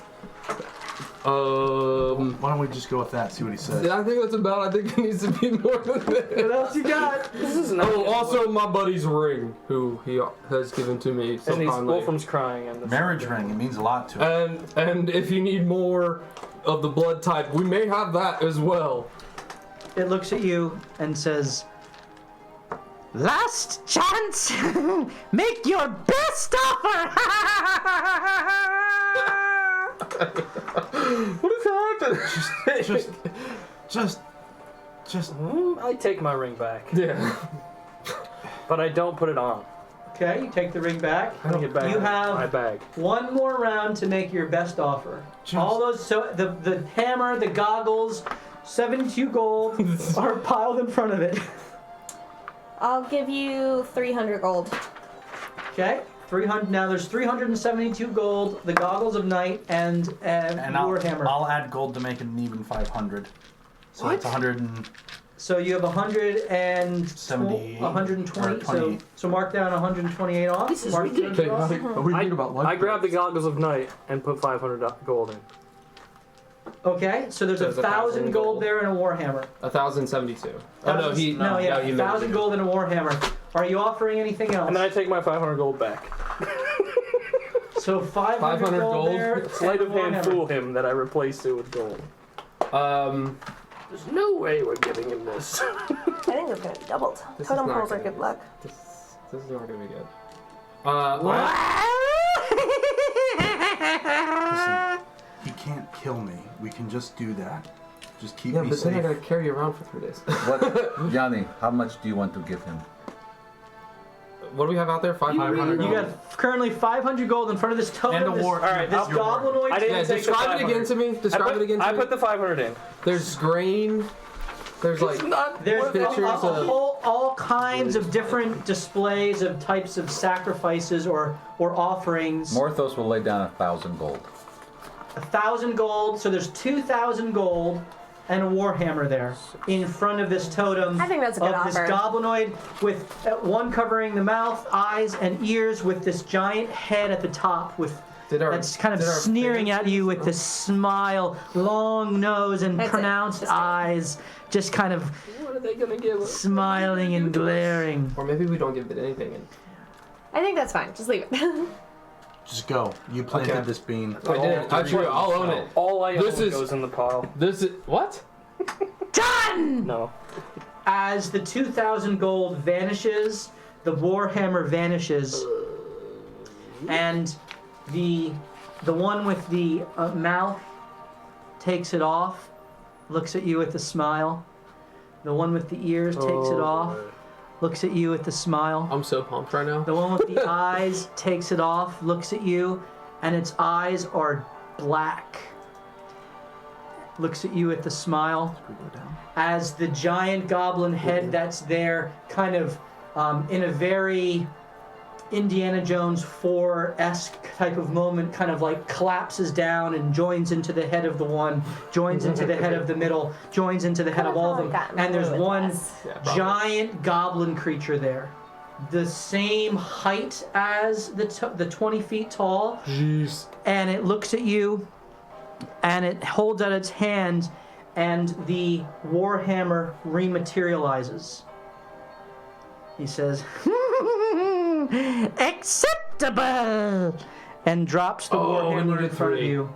Why don't we just go with that? See what he says. I think that's about. I think it needs to be more than What that. else you got? This is not. Oh, also my buddy's ring, who he has given to me so And he's kindly. Wolfram's crying. And the Marriage ring. It means a lot to him. And if you need more of the blood type, we may have that as well. It looks at you and says, "Last chance. Make your best offer." What is happening? Just. I take my ring back, Yeah. but I don't put it on. Okay, you take the ring back. I take it back. You in have my bag. one more round to make your best offer. All those, so the hammer, the goggles, 72 gold are piled in front of it. I'll give you 300 gold. Okay, 300. Now there's 372 gold, the goggles of night, and warhammer. I'll add gold to make it an even 500. So it's 100 So you have 78, 120. or 28. So mark down 128 off. This is Mark ridiculous. 128 off. Are we thinking about life? I grab the goggles of night and put 500 gold in. Okay, so there's So a there's 1,000 gold gold. there and a warhammer. 1,072. Oh no, he you 1,000 gold and a warhammer. Are you offering anything else? And then I take my 500 gold back. So 500 500 gold gold? there. Sleight of and a hand warhammer. fool him that I replaced it with gold. There's no way we're giving him this. I think it's gonna be doubled. This is Totem not poles are gonna good be- luck. This is not gonna be good. Listen, he can't kill me. We can just do that. Just keep Yeah, me but then I safe. gotta carry you around for 3 days. What, Yanni? How much do you want to give him? What do we have out there? 500. You got currently 500 gold in front of this totem. And a this, war- Alright, this your war. goblinoid. I didn't Yeah, take the describe it 500. again to me. Describe it again to I me. put the 500 in. There's grain. There's like There's pictures of. all kinds of different displays of types of sacrifices or offerings. Morthos will lay down 1,000 gold. 1,000 gold. So there's 2,000 gold. and a warhammer there in front of this totem I think that's a good of this offer. goblinoid with one covering the mouth, eyes, and ears with this giant head at the top with that's kind of sneering at you with this smile, long nose and That's it. pronounced Just it. eyes, just kind of What are they gonna give us? smiling and glaring. Or maybe we don't give it anything. And I think that's fine. Just leave it. Just go. You planted Okay. this bean. I did. Actually, I'll own it. All I This own is- goes in the pile. This is what? Done! No. As the 2,000 gold vanishes, the warhammer vanishes, and the one with the mouth takes it off, looks at you with a smile. The one with the ears takes it off, looks at you with a smile. I'm so pumped right now. The one with the eyes takes it off, looks at you, and its eyes are black. Looks at you with a smile. As the giant goblin head that's there, kind of in a very Indiana Jones 4-esque type of moment, kind of like collapses down and joins into the head of the one, joins into the head of the middle, joins into the head of all of them. And there's one giant goblin creature there. The same height as the 20 feet tall. Jeez. And it looks at you, and it holds out its hand, and the warhammer rematerializes. He says, acceptable, and drops the warhammer in front of you,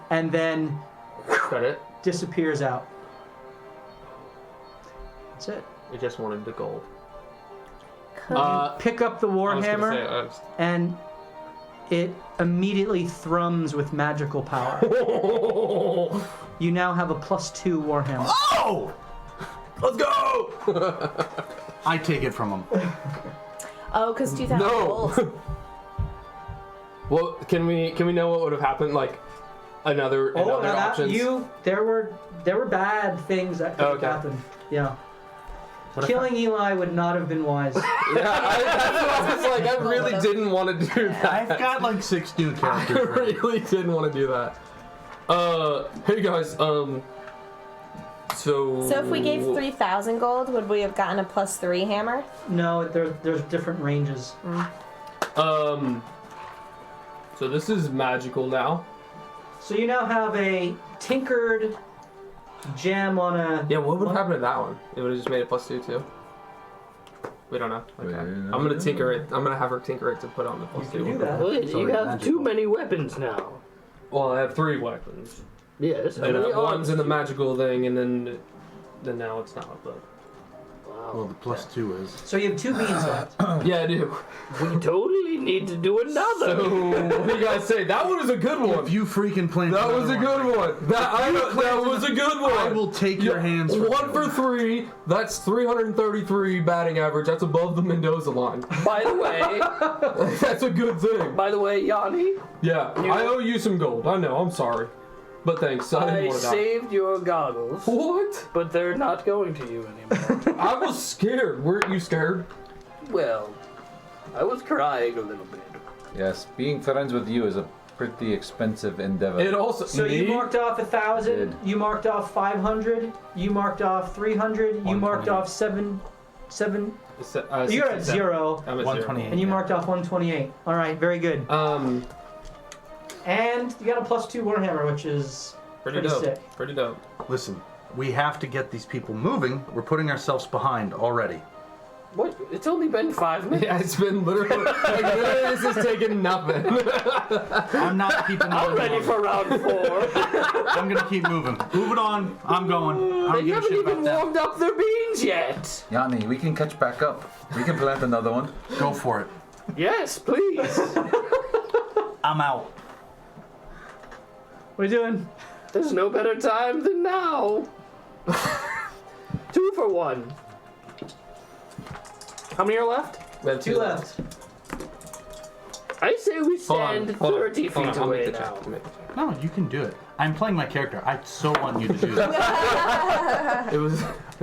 and then Got it. disappears out. That's it. I just wanted the gold. Pick up the I was gonna warhammer, say, I was- and it immediately thrums with magical power. You now have a +2 warhammer. Oh! Let's go! I take it from him. Oh, because 2,000 No. gold. Well, can we know what would have happened? Like another now that options. there were bad things that could have Okay. happened. Yeah. What if Killing Eli would not have been wise. Yeah, I was like, I really didn't want to do that. I've got like 6 new I characters. ready. really didn't want to do that. Hey guys, so. So if we gave 3,000 gold, would we have gotten a +3 hammer? No, there's different ranges. So this is magical now. So you now have a tinkered gem on a. Yeah, what would happen to that one? It would have just made it +2 too. We don't know. Okay. I'm gonna tinker it. I'm gonna have her tinker it to put on the +2. can do that. Well, you Sorry, have magical. too many weapons now. Well, I have 3 weapons. Yes. And one's in the magical thing, and then now it's not. But Well, the +2 is. So you have 2 beans left. yeah, I do. We totally need to do another. So what do you guys say? That one was a good one. If you freaking planted That was a another good one. That was a good one. I will take your hands from 1 you. for 3. That's 333 batting average. That's above the Mendoza line. By the way, That's a good thing. Yanni, Yeah, I owe you some gold. I know. I'm sorry, but thanks. I didn't I want to die. saved your goggles, What? but they're not going to you anymore. I was scared. Weren't you scared? Well, I was crying a little bit. Yes, being friends with you is a pretty expensive endeavor. It also. So me? you marked off 1,000. Did. You marked off 500. You marked off 300. You marked 120. off seven. You're at 67. 0, I'm at 128. and you marked off 128. All right, very good. 0. And you got a +2 warhammer, which is Pretty pretty dope. sick. Pretty dope. Listen, we have to get these people moving. We're putting ourselves behind already. What? It's only been 5 minutes. Yeah, it's been literally. This has taken nothing. I'm not keeping I'm moving. ready for round 4. I'm gonna keep moving. Move it on. I'm going. I don't They give a haven't shit even about that. warmed up their beans yet. Yanni, we can catch back up. We can plant another one. Go for it. Yes, please. I'm out. What are you doing? There's no better time than now. 2 for 1. How many are left? We have 2 left. I say we Hold on. stand Hold on. 30 Hold on, feet I'll away make the now. check. I'll make the check. No, you can do it. I'm playing my character. I so want you to do that. It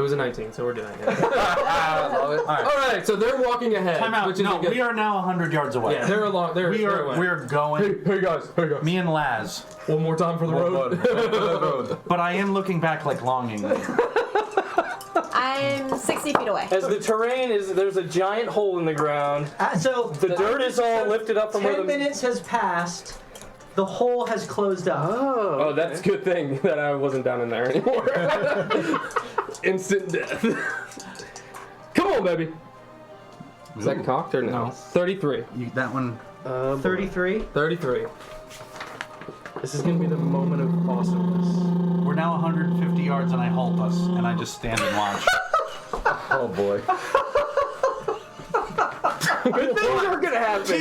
was a 19, so we're doing it. I love it. All right. All right, so they're walking ahead. Time out. Which is No, a good, we are now 100 yards away. Yeah, they're along. They're away. We're going. Hey guys. Me and Laz. One more time for the road. But I am looking back like longingly. I'm 60 feet away. As the terrain is, there's a giant hole in the ground. So The dirt is all lifted up from where 10 the... minutes has passed. The hole has closed up. Oh, that's a good thing that I wasn't down in there anymore. Instant death. Come on, baby. Is that cocked or no? 33. That one. 33. 33. This is going to be the moment of awesomeness. We're now 150 yards, and I halt us, and I just stand and watch. Oh boy. Good things are going to happen.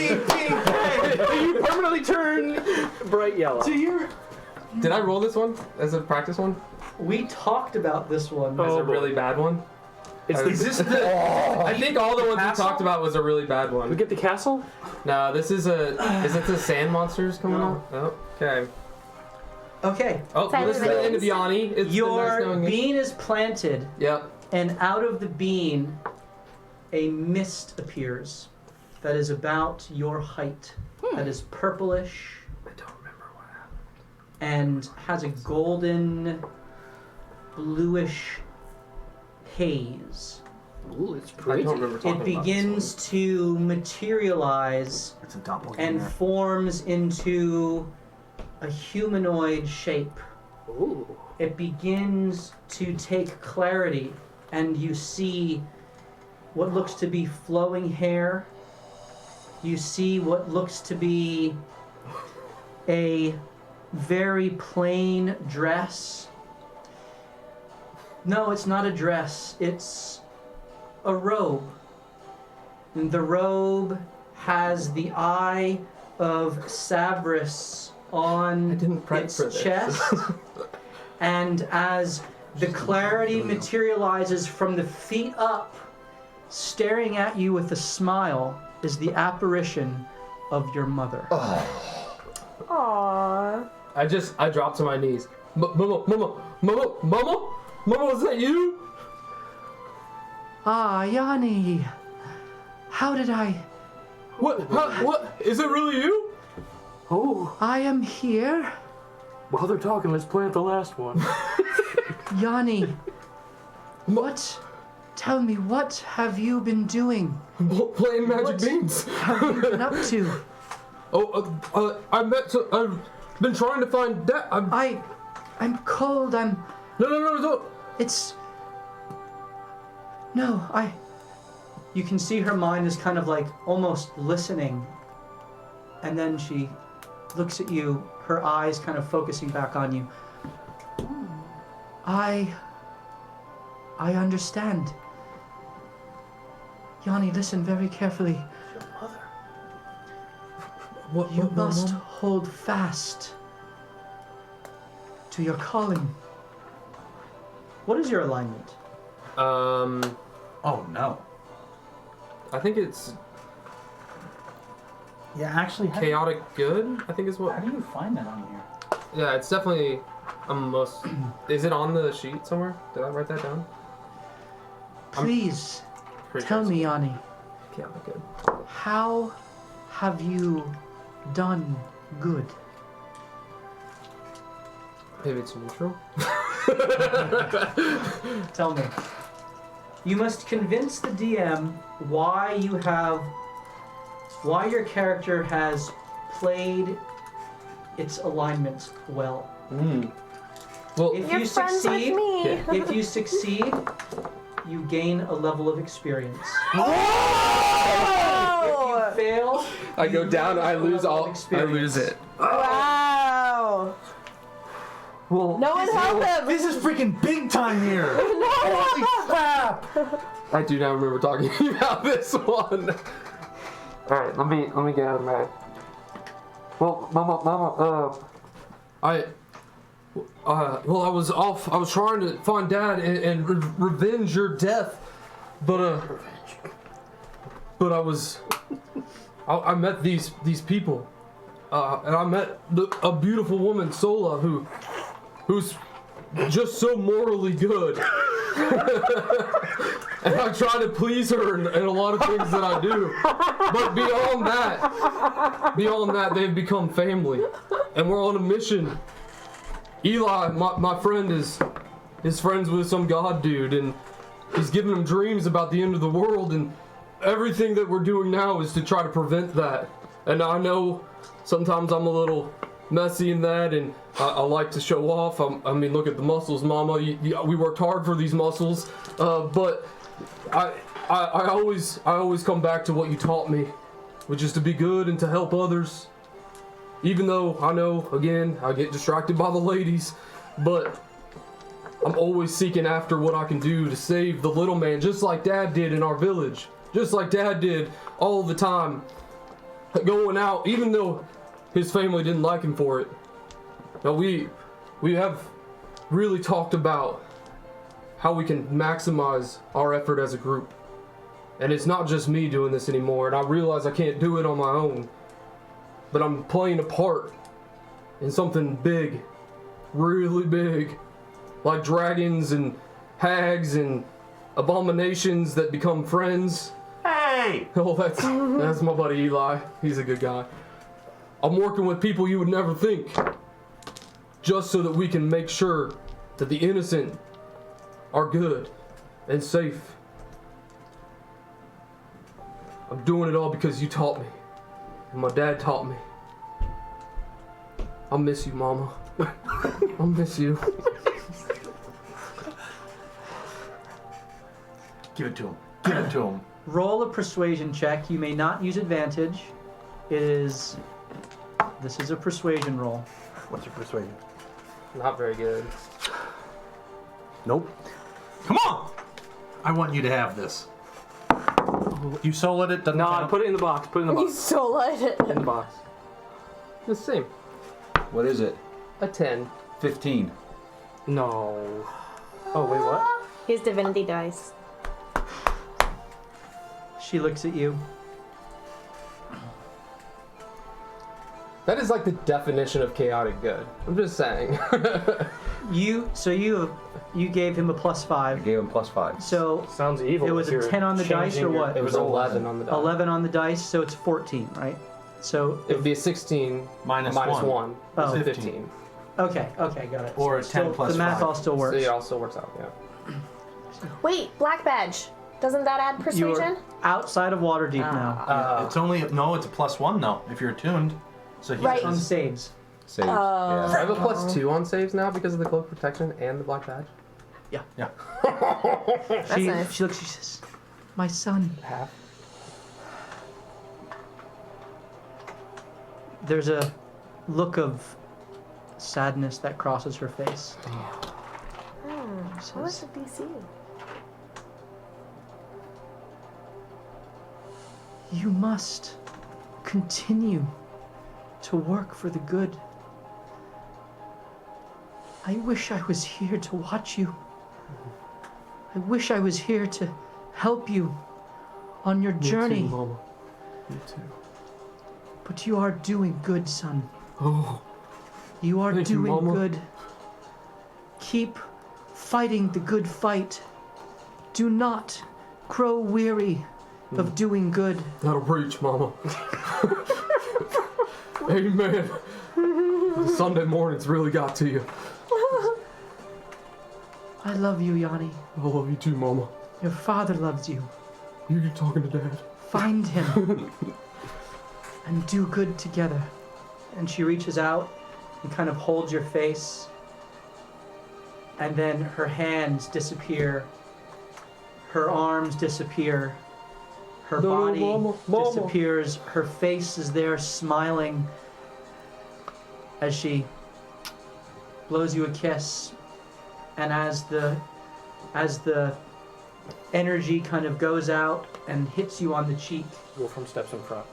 You permanently turn bright yellow. Did I roll this one as a practice one? We talked about this one. As Oh, a boy. really bad one? Is this the... I think all the ones we castle? talked about was a really bad We one. get the castle? No, this is a. Is it the sand monsters coming up? Oh, okay. Okay. Oh, well, this is the end of Yanni. It's been nice Your knowing you. bean is planted, Yep. and out of the bean, a mist appears that is about your height. That is purplish I don't remember what happened. and has a golden, bluish haze. Ooh, it's I pretty. don't remember talking It about begins to materialize It's a doppelganger. and forms into a humanoid shape. Ooh. It begins to take clarity, and you see what looks to be flowing hair. You see what looks to be a very plain dress. No, it's not a dress. It's a robe. And the robe has the eye of Sabris on I didn't prep its for this. chest. And as the clarity materializes from the feet up, staring at you with a smile, is the apparition of your mother. Aww. I dropped to my knees. Mama, was that you? Ah, Yanni. How did I... What? What? Is it really you? Oh, I am here. while they're talking, let's plant the last one. Yanni. What? Tell me, what have you been doing? Playing magic What? beans. Have you been up to? I've been trying to find Dad. I'm cold. No. It's... No, You can see her mind is kind of like almost listening. And then she looks at you, her eyes kind of focusing back on you. I understand. Yanni, listen very carefully. What? You must hold fast to your calling. What is your alignment? Oh no. I think it's Yeah, actually. chaotic good. I think is what. How do you find that on here? Yeah, it's definitely most. Is it on the sheet somewhere? Did I write that down? Please, Pretty tell sure me, Yanni, it's chaotic good. how have you done good? Maybe it's neutral. Tell me. You must convince the DM why your character has played its alignment well. Well, If You're you friends succeed, with me. if you succeed, you gain a level of experience. Oh! If you fail, I go down. I lose all. I Experience. lose it. Wow. Well, No one help him. This is freaking big time here. Holy crap! I do not remember talking about this one. All right, let me get out of my. Well, Mama, I was off. I was trying to find Dad and revenge your death, but I met these people, and I met a beautiful woman, Sola, who who's just so morally good. And I try to please her in a lot of things that I do. But beyond that, they've become family. And we're on a mission. Eli, my friend, is friends with some god dude, and he's giving him dreams about the end of the world, and everything that we're doing now is to try to prevent that. And I know sometimes I'm a little messy in that, and I like to show off. I mean, look at the muscles, Mama. We worked hard for these muscles, but I always come back to what you taught me, which is to be good and to help others. Even though I know, again, I get distracted by the ladies, but I'm always seeking after what I can do to save the little man, just like Dad did in our village, just like Dad did all the time, going out, even though his family didn't like him for it. Now we have really talked about how we can maximize our effort as a group. And it's not just me doing this anymore, and I realize I can't do it on my own. But I'm playing a part in something big, really big, like dragons and hags and abominations that become friends. Hey! Oh, that's my buddy Eli. He's a good guy. I'm working with people you would never think, just so that we can make sure that the innocent are good and safe. I'm doing it all because you taught me. And my dad taught me. I'll miss you, Mama. I'll miss you. Give it to him. Give it to him. Roll a persuasion check. You may not use advantage. This is a persuasion roll. What's your persuasion? Not very good. Nope. Come on! I want you to have this. You soloed it? No, I put it in the box. Put it in the You box. so light it. In the box. The same. What is it? A 10. 15. No. Oh, wait, what? Here's divinity dice. She looks at you. That is like the definition of chaotic good. I'm just saying. You gave him a +5. I gave him +5. So Sounds evil. it was if a you're 10 on the dice or changing what? It was 11 on the die. 11 on the dice, so it's 14, right? So It would be a 16 Minus minus 1. 1. Oh. 15. okay, got it. Or a Still, 10 plus the math 5. all still So works. it also works out, yeah. Wait, black badge. Doesn't that add persuasion? You're outside of Waterdeep now. It's only it's a +1 though if you're attuned. So he Right. On is- saves. Saves. I Yeah. have a +2 on saves now because of the cloak protection and the black badge. Yeah. She nice. looks. She says, "My son." Half. There's a look of sadness that crosses her face. She What was says, the DC? "You must continue to work for the good. I wish I was here to watch you. I wish I was here to help you on your journey. Me too, Mama. Me too. But you are doing good, son. Oh, You are Thank you, doing Mama. good. Keep fighting the good fight. Do not grow weary of doing good." that'll preach, Mama. Amen. The Sunday mornings really got to you. I love you, Yanni. I love you too, Mama. Your father loves you. You're talking to Dad. Find him and do good together. And she reaches out and kind of holds your face. And then her hands disappear. Her arms disappear. Her No, body Mama, Mama. disappears. Her face is there smiling as she blows you a kiss. And as the energy kind of goes out and hits you on the cheek, Wolfram steps in front.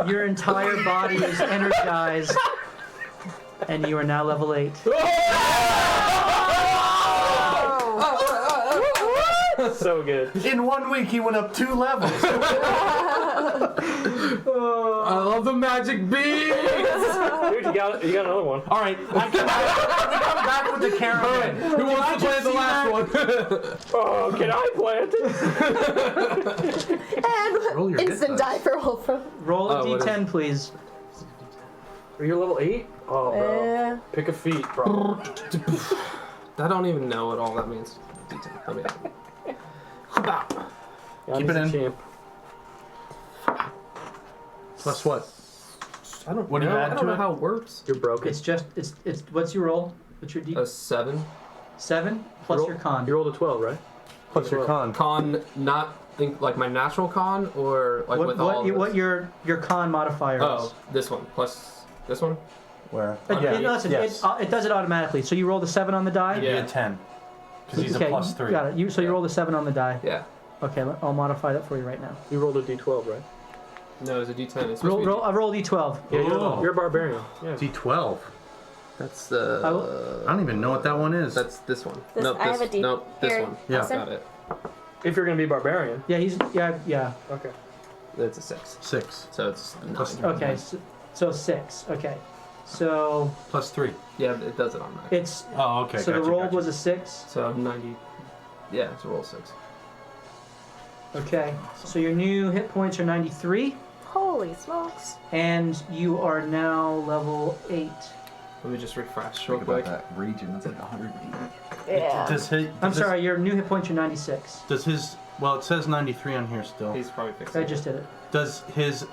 your entire body is energized, and you are now level 8. So good. In 1 week, he went up 2 levels. I love the magic beans. Dude, you got another one. All right, we come back with the caravan. Who wants to play the last one? Oh, can I plant it? Roll And your instant hit die for Wolfram. Roll a Oh, what is d10, please. Are you level 8? Oh, bro. Yeah. Pick a feat, bro. I don't even know what all that means. Let me. Keep it in. Champ. Plus what? I don't What do you know. add I to don't know it? how it works. You're broken. It's what's your roll? What's your d? A 7. 7 plus Roll- your con. You rolled a 12, right? Plus your con. Con, not think like my natural con, or like with all. What your con modifier is. Oh, this one plus this one. Where? Listen, it does it automatically. So you roll the 7 on the die? It'd be a 10. Because he's a plus 3. Got it. So you roll the 7 on the die. Yeah. Okay, I'll modify that for you right now. You rolled a d12, right? No, it's a D10. It's Roll d12. Yeah, Oh. you're a barbarian. Yeah. D12. That's I will- I don't even know what that one is. That's this one. This- Nope, I this, have a D- nope, this here, one. Yeah. Austin. Got it. If you're gonna be barbarian. Yeah, yeah. Okay. It's a 6. 6. So it's 9. Plus- Okay, so 6. Okay, so Plus 3. Yeah, it does it on that. it's Oh, okay. so gotcha, the roll gotcha. was a 6. So 90. Yeah, it's a roll 6. Okay, so your new hit points are 93, Holy smokes. and you are now level 8. Let me just refresh real Think about quick. that region. That's like 180. Yeah. I'm sorry, your new hit points are 96. Does his... Well, it says 93 on here still. He's probably fixed I it. just did it. Does his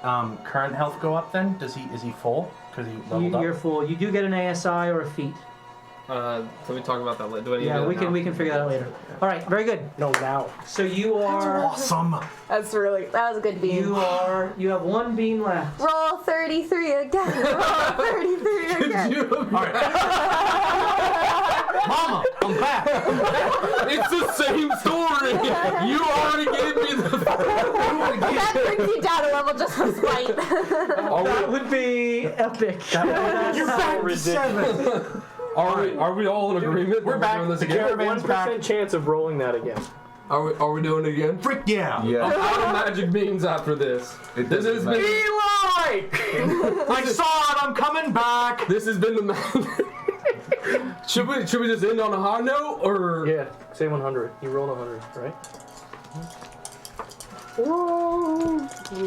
current health go up then? Is he full? Because he leveled You're up? full. You do get an ASI or a feat. Let me talk about that later. Do I need Yeah, to we do can that we can figure that out later. All right, very good. No, now. So you are Awesome! That was a good bean. you have 1 bean left. Roll 33 again. Roll 33 again. Alright. Mama, I'm back! It's the same story! You already gave me the. That brings you down a level just for spite. That would be epic. You're back to 7! Are we all in agreement? We're that back. doing this The again? caravan's back. 1% chance of rolling that again. Are we doing it again? Frick yeah! Yeah. I'm out of magic beans after this. It This doesn't has matter. been. Eli! I saw it, I'm coming back! This has been the. Should we just end on a high note or? Yeah, say 100. You rolled 100, right?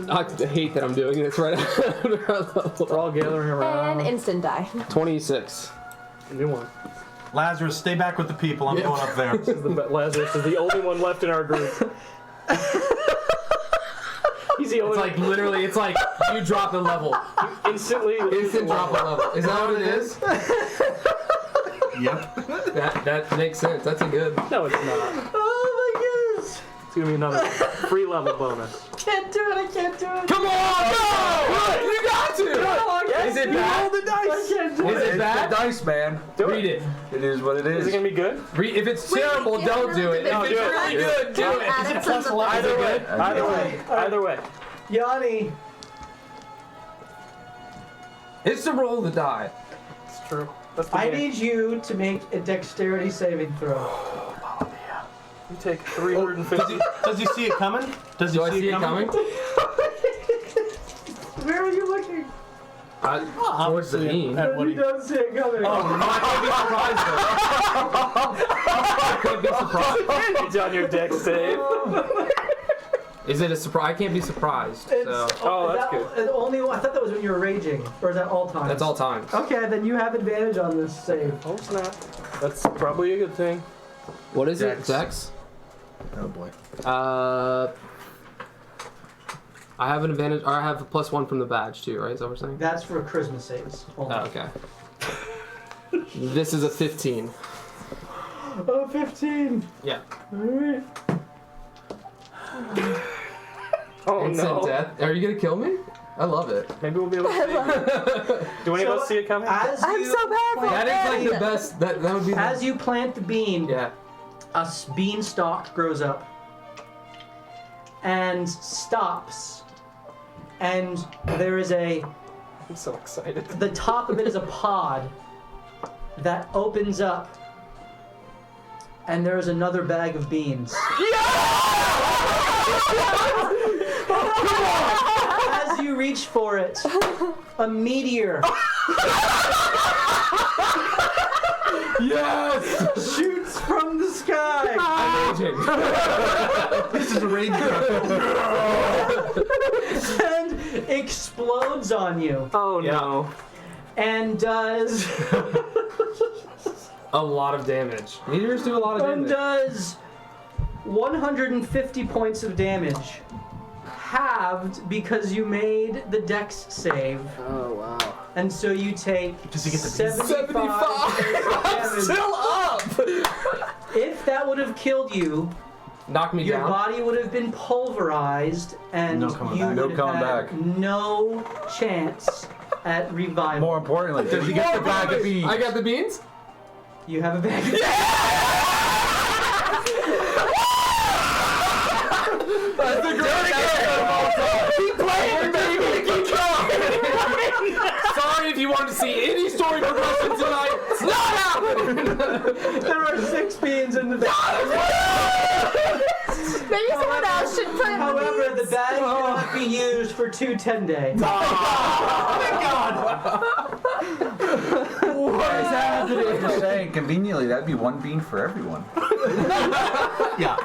I hate that I'm doing this right after our level. We're all gathering around. And instant die. 26. New one. Lazarus, stay back with the people. I'm Yeah. going up there. Lazarus is the only one left in our group. He's the only It's like literally, it's like you drop a level. instantly. Instant drop a level. Is that what it is? Yep. That makes sense. That's a good. No, it's not. Oh my goodness! It's gonna be another free level bonus. Can't do it. I can't do it. Come on! No! You got to! Is it bad? I can't do Is it. it bad? The dice, man. Read it. It is what it Is is. it gonna be good? If it's terrible, yeah, don't do it. no, If do it's it. really good, do Don't it. add it to the Either way. Okay. Either way. Either way. Yanni, It's the roll of the die. It's true. That's the I game. need you to make a dexterity saving throw. You take 350. Does he see it coming? Does he Do I see it coming? Where are you looking? Towards the bean. At what You he- don't see it coming. I can't be surprised though. It's on your deck save. Is it a surprise? I can't be surprised. So Oh, that's good. Only I thought that was when you were raging, or is that all times? that's all times. Okay, then you have advantage on this save. Oh snap. That's probably a good thing. What is Dex. it? Dex? Oh boy. I have an advantage, or I have a +1 from the badge too, right? Is that what we're saying? That's for Christmas saves. Only. Oh, okay. This is a 15. Oh, 15. Yeah. Alright. Oh Instant no. death. Are you gonna kill me? I love it. Maybe we'll be able to see it. Do any of us see it coming? As I'm you, so powerful. That is like the best. That would be. as you plant the bean, Yeah. a beanstalk grows up and stops, and there is I'm so excited. the top of it is a pod that opens up, and there's another bag of beans. As you reach for it, a meteor Yes! shoots from the sky Amazing. This is a rage and explodes on you, Oh no. and does A lot of damage. Meteors do a lot of and damage. does 150 points of damage, halved because you made the dex save, Oh wow. and so you take Does he get the 75 points of I'm damage. still up! If that would have killed you, Knock me your down. body would have been pulverized, and No coming you back. would No have coming had back. no chance at revival. More importantly, does he get the bag of beans? I got the beans? You have a bag of That's the greatest game of all time. Keep playing, baby! Keep going! Sorry if you wanted to see any story progression tonight. It's not happening! There are 6 beans in the bag. Maybe someone else should put However, the bag cannot be used for 2 10-day. What is happening? I'm just saying, conveniently, that'd be 1 bean for everyone. Yeah.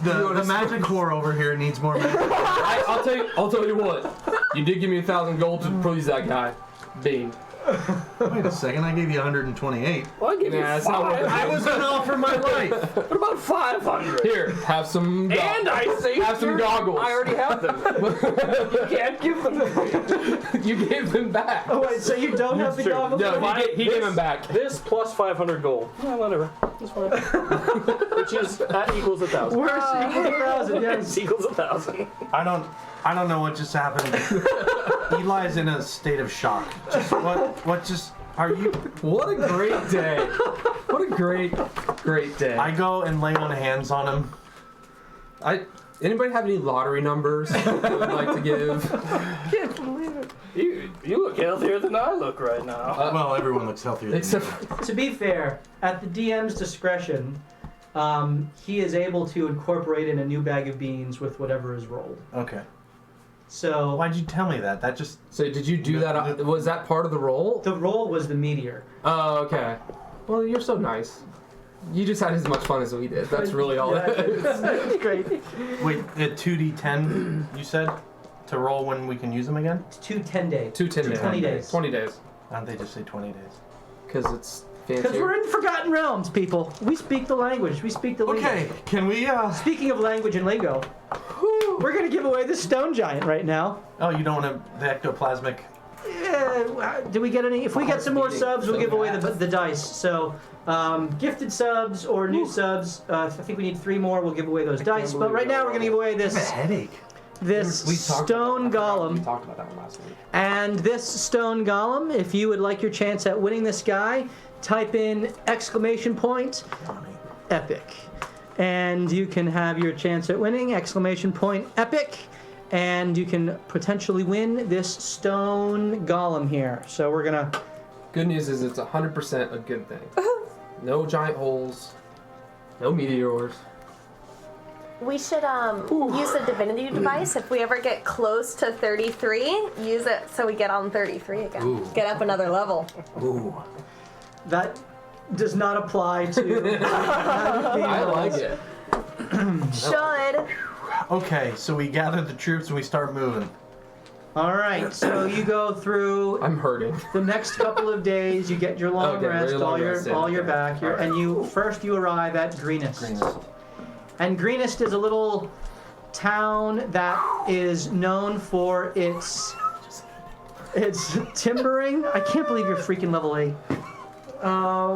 The magic whore over here needs more magic. I'll tell you what. You did give me 1,000 gold to please that guy. Bean. Wait a second, I gave you 128. Well, I give Nah, you it's not worth it. five. I was gonna offer my life. What about 500? Here, have some. And I saved have some your- goggles. I already have them. You can't give them. You gave them back. Oh wait, so you don't have the true. goggles? No, he gave them back. This plus 500 gold. Yeah, whatever. That's fine. Which is that equals 1,000. Worse equals 1,000, yes. This equals 1,000. I don't know what just happened. Eli's in a state of shock. Just what just are you? What a great day. What a great day. I go and lay on hands on him. Anybody have any lottery numbers they would like to give? Can't believe it. You look healthier than I look right now. Well, everyone looks healthier than Except me. To be fair, at the DM's discretion, he is able to incorporate in a new bag of beans with whatever is rolled. Okay. So Why'd you tell me that? That just So did you do that? Was that part of the roll? the roll was the meteor. Oh, okay. Well, you're so nice. You just had as much fun as we did. That's really all Yeah, it is. That's great. wait. At 2d10, you said to roll when we can use them again. It's 2 10-day. 2 10 days. 20 days. 20 days. Why don't they just say 20 days? Because it's Because fancy. we're in Forgotten Realms, people. We speak the language. We speak the lingo. Okay. Can we? Speaking of language and lingo, we're gonna give away the stone giant right now. Oh, you don't want the ectoplasmic. Do we get any? If we get some more subs, we'll give away the dice. So, gifted subs or new subs. I think we need 3 more. We'll give away those dice. But right now, we're gonna give away this Headache. stone golem. We talked about that one last week. And this stone golem, if you would like your chance at winning this guy, type in ! Epic. And you can have your chance at winning ! Epic. And you can potentially win this stone golem here. So we're gonna. Good news is it's 100% a good thing. No giant holes. No meteors. We should use the divinity device if we ever get close to 33. Use it so we get on 33 again. Ooh. Get up another level. Ooh. That does not apply to. I like it. Should. Okay, so we gather the troops and we start moving. All right, so you go through I'm hurting. the next couple of days. You get your long Okay, rest, very long rest, yeah. all your back, All right. and you arrive at Greenest. Greenest. And Greenest is a little town that is known for its timbering. I can't believe you're freaking level 8.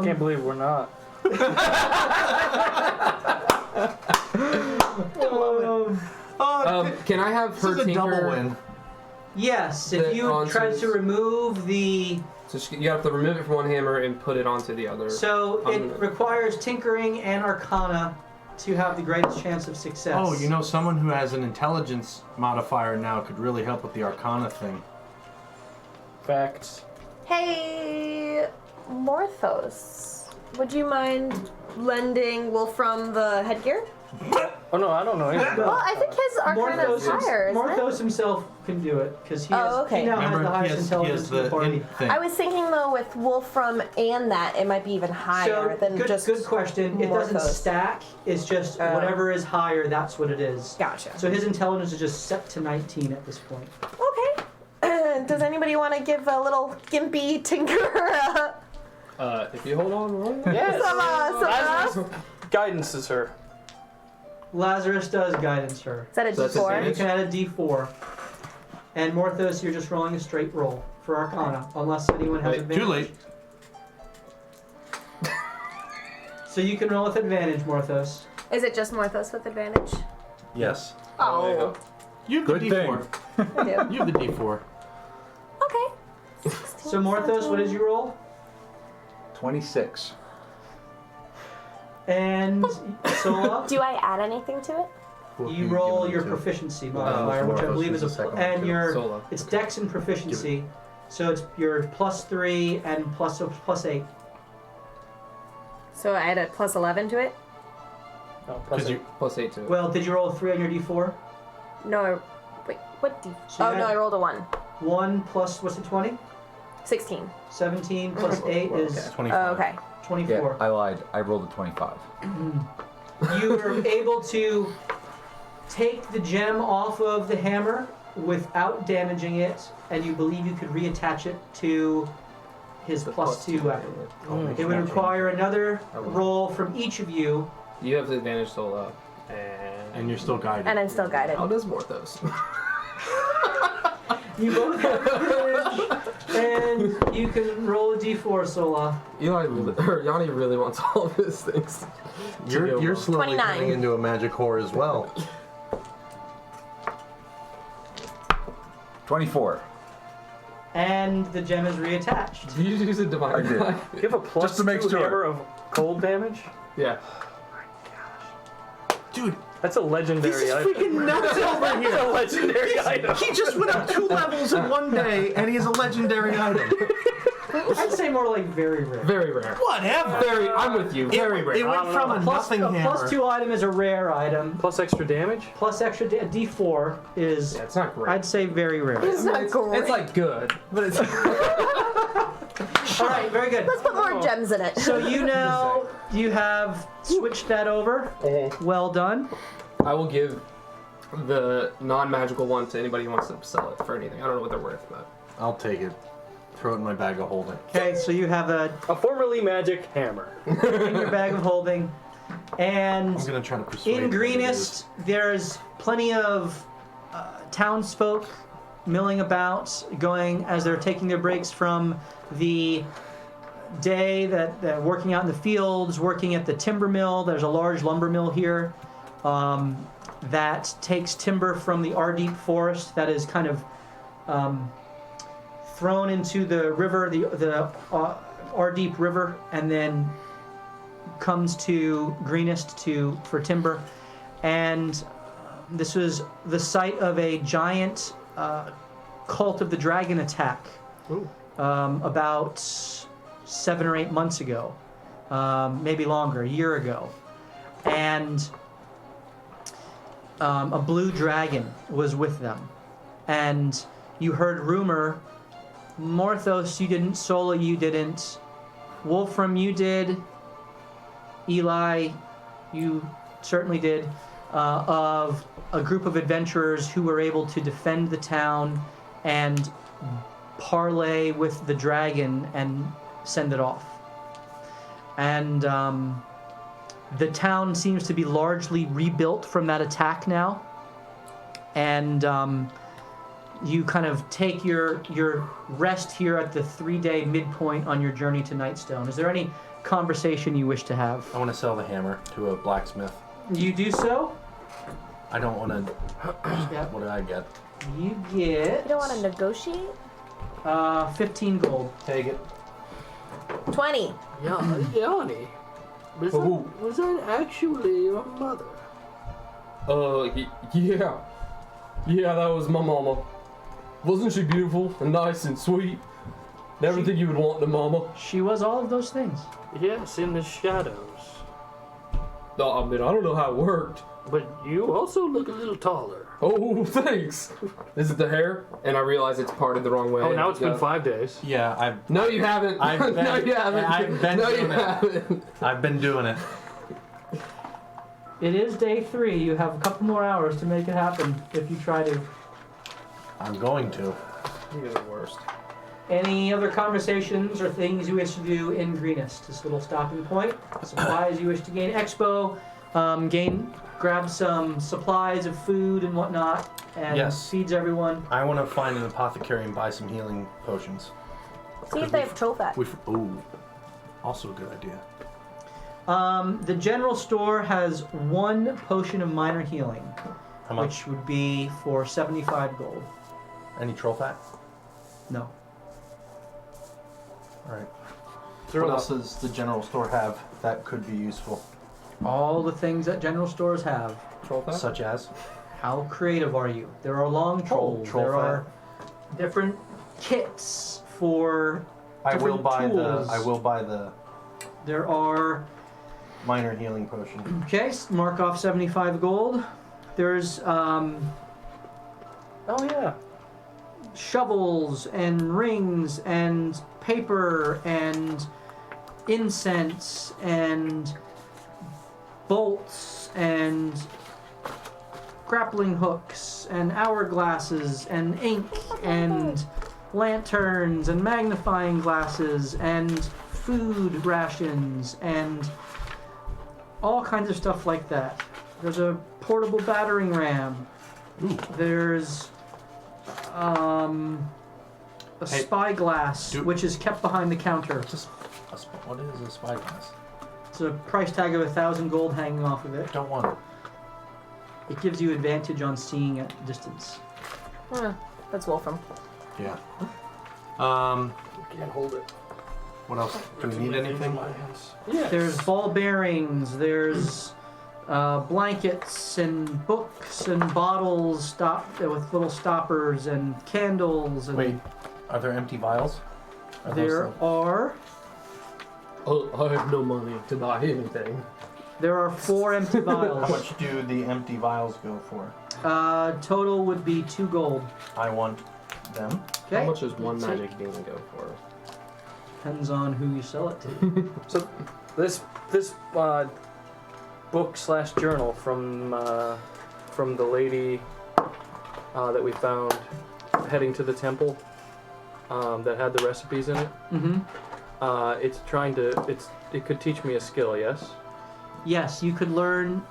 Can't believe we're not. Can I have her This is a double tinker? win. Yes, if The you try ontos. to remove the. So you have to remove it from one hammer and put it onto the other. So it requires tinkering and arcana to have the greatest chance of success. Oh, you know, someone who has an intelligence modifier now could really help with the arcana thing. Facts. Hey, Morthos, would you mind lending Wolfram the headgear? Oh no, I don't know anything. Well, I think his arcana is higher, isn't it? Morthos himself can do it because he, Oh, okay. he now has the Remember, highest he intelligence has in the party. thing. I was thinking though, with Wolfram and that, it might be even higher So than good, just. good question. It doesn't Morthos. stack. It's just whatever is higher, that's what it is. Gotcha. So his intelligence is just set to 19 at this point. Okay. Does anybody want to give a little gimpy tinker? If you hold on, right? Yes. Some, Guidance is her. Lazarus does guidance her. Is that a So that's D4? You can add a D4. And Morthos, you're just rolling a straight roll for Arcana, unless anyone has Wait, advantage. Too late. So you can roll with advantage, Morthos. Is it just Morthos with advantage? Yes. Oh. You have the Good D4. I do. You have the D4. Okay. So Morthos, what did you roll? 26. And Sola, Do I add anything to it? you roll your proficiency modifier, which I Morthos believe is is the a second and one. your Solo. it's Dex and proficiency, so it's your +3 and +8. So I add a plus 11 to it? No, plus Because you Plus 8 to it. Well, did you roll a 3 on your D4? No. Wait, what D? So you Oh, no, had I rolled a 1. 1 plus what's it? 20? 16. 17 plus 8 is 25. Oh, okay. 24. Yeah, I lied. I rolled a 25. You were able to take the gem off of the hammer without damaging it, and you believe you could reattach it to his +2 weapon. It would require another roll from each of you. You have the advantage solo. And you're still guided. And I'm still guided. How does Morthos? You both have advantage, and you can roll a d4, Sola. Eli really, or Yanni really wants all of his things. You're slowly 29. turning into a magic whore as well. 24. And the gem is reattached. Did you use a I divine did. guy? You have a plus Just to make 2 sure. hammer of cold damage? Yeah. Dude, That's a legendary This is item. freaking nuts over That's a here. legendary item. He just went up 2 levels in one day, and he's a legendary item. I'd say more like very rare. Very rare. Whatever. Very. I'm with you. Very rare. It went from a nothing A hammer. +2 item is a rare item. Plus extra damage? Plus extra d4 is, Yeah, it's not great. I'd say, very rare. It's not great. It's like good, but it's. All right, very good. Let's put more gems in it. So you have switched that over. Well done. I will give the non-magical one to anybody who wants to sell it for anything. I don't know what they're worth, but I'll take it. Throw it in my bag of holding. Okay, so you have a A formerly magic hammer. in your bag of holding, and I'm gonna try to persuade in them to Greenest there's plenty of townsfolk milling about, going as they're taking their breaks from the day that they're working out in the fields, working at the timber mill. There's a large lumber mill here that takes timber from the Ardeep forest that is kind of thrown into the river, the Ardeep River, and then comes to Greenest for timber. And this was the site of a giant Cult of the Dragon attack about 7 or 8 months ago, maybe longer, a year ago. And a blue dragon was with them. And you heard rumor, Morthos, you didn't, Sola, you didn't, Wolfram, you did, Eli, you certainly did, of a group of adventurers who were able to defend the town and parlay with the dragon and send it off. And the town seems to be largely rebuilt from that attack now. And you kind of take your rest here at the 3-day midpoint on your journey to Nightstone. Is there any conversation you wish to have? I want to sell the hammer to a blacksmith. You do so? I don't want to. Yep. What did I get? You get You don't want to negotiate? 15 gold. Take it. 20. Yanni, was that actually your mother? Yeah. Yeah, that was my mama. Wasn't she beautiful and nice and sweet? And everything you would want in a mama. She was all of those things. Yes, in the shadows. I mean, I don't know how it worked. But you also look a little taller. Oh, thanks. Is it the hair? And I realize it's parted the wrong way. Oh, now it's been 5 days. Yeah, No, you haven't. I've been- no, you haven't. I've been no, you doing it. haven't. I've been doing it. It is day 3. You have a couple more hours to make it happen if you try to. I'm going to. You're the worst. Any other conversations or things you wish to do in Greenest? This little stopping point. Supplies you wish to gain. Expo. Grab some supplies of food and whatnot, and Yes. feeds everyone. I want to find an apothecary and buy some healing potions. See if they have Trophat. Ooh, also a good idea. The general store has 1 potion of minor healing, How much? which would be for 75 gold. Any troll fat? No. All right. What else does the general store have that could be useful? All the things that general stores have. Troll fat? Such as? How creative are you? There are long poles. troll There fat. are different kits for I will different buy tools. the There are. minor healing potion. Okay, mark off 75 gold. There's Oh, yeah. shovels and rings and paper and incense and bolts and grappling hooks and hourglasses and ink and lanterns and magnifying glasses and food rations and all kinds of stuff like that. There's a portable battering ram. There's a Hey, spyglass, which is kept behind the counter. What is a spyglass? It's a price tag of 1,000 gold hanging off of it. Don't want it. It gives you advantage on seeing at distance. That's Wolfram. Yeah. Can't hold it. What else? Do we need anything? Yes. There's ball bearings. There's blankets and books and bottles with little stoppers and candles. And Wait, are there empty vials? Are those there the- are Oh, I have no money to buy anything. 4 empty How vials. much do the empty vials go for? Total would be 2 gold. I want them. Okay. How much does one Take- magic bean go for? Depends on who you sell it to. So this book/journal from the lady that we found heading to the temple that had the recipes in it. Mm-hmm. It could teach me a skill, yes? Yes, you could learn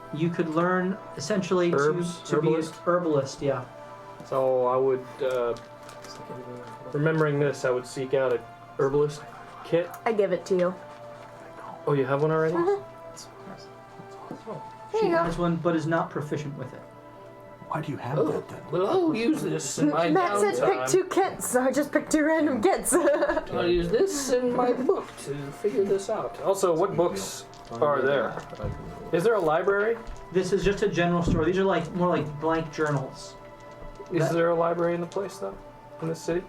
essentially Herbs? to be an Herbalist? herbalist. Yeah. So I would, remembering this, I would seek out a herbalist kit. I give it to you. Oh, you have one already? There She you go. has one, but is not proficient with it. Why do you have Oh, that then? well, I'll use this in my Matt said pick downtime. 2 kits, so I just picked 2 random kits. I'll use this in my book to figure this out. Also, what books are there? Is there a library? This is just a general store. These are more like blank journals. Is there a library in the place, though? In the city?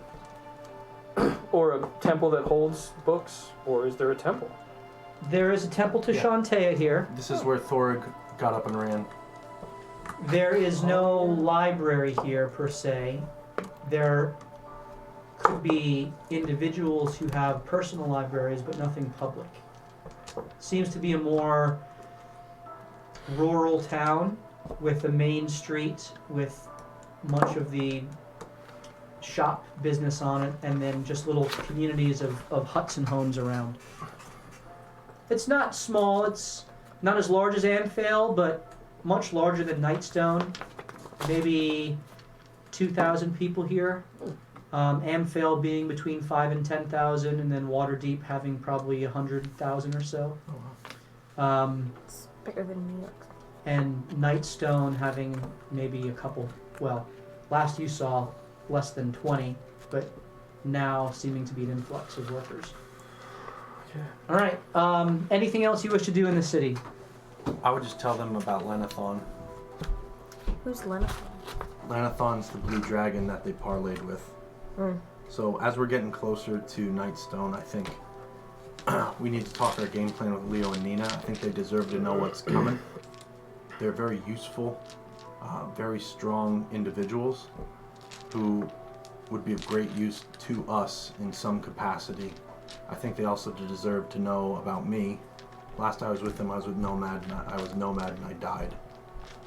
Or a temple that holds books? Or is there a temple? There is a temple to Shantea here. This is where Thorig got up and ran. There is no library here per se. There could be individuals who have personal libraries, but nothing public. Seems to be a more rural town with a main street with much of the shop business on it, and then just little communities of huts and homes around. It's not small. It's not as large as Anfale, but much larger than Nightstone. Maybe 2,000 people here. Amphale being between 5 and 10,000, and then Waterdeep having probably 100,000 or so. It's bigger than New York. And Nightstone having maybe a couple. Well, last you saw less than 20, but now seeming to be an influx of workers. Okay. All right. Anything else you wish to do in the city? I would just tell them about Lanathon. Who's Lena? Lanathon's the blue dragon that they parlayed with. Mm. So as we're getting closer to Nightstone, I think we need to talk our game plan with Leo and Nina. I think they deserve to know what's coming. They're very useful, very strong individuals who would be of great use to us in some capacity. I think they also deserve to know about me. Last I was with them, I was with Nomad, and I was Nomad and I died.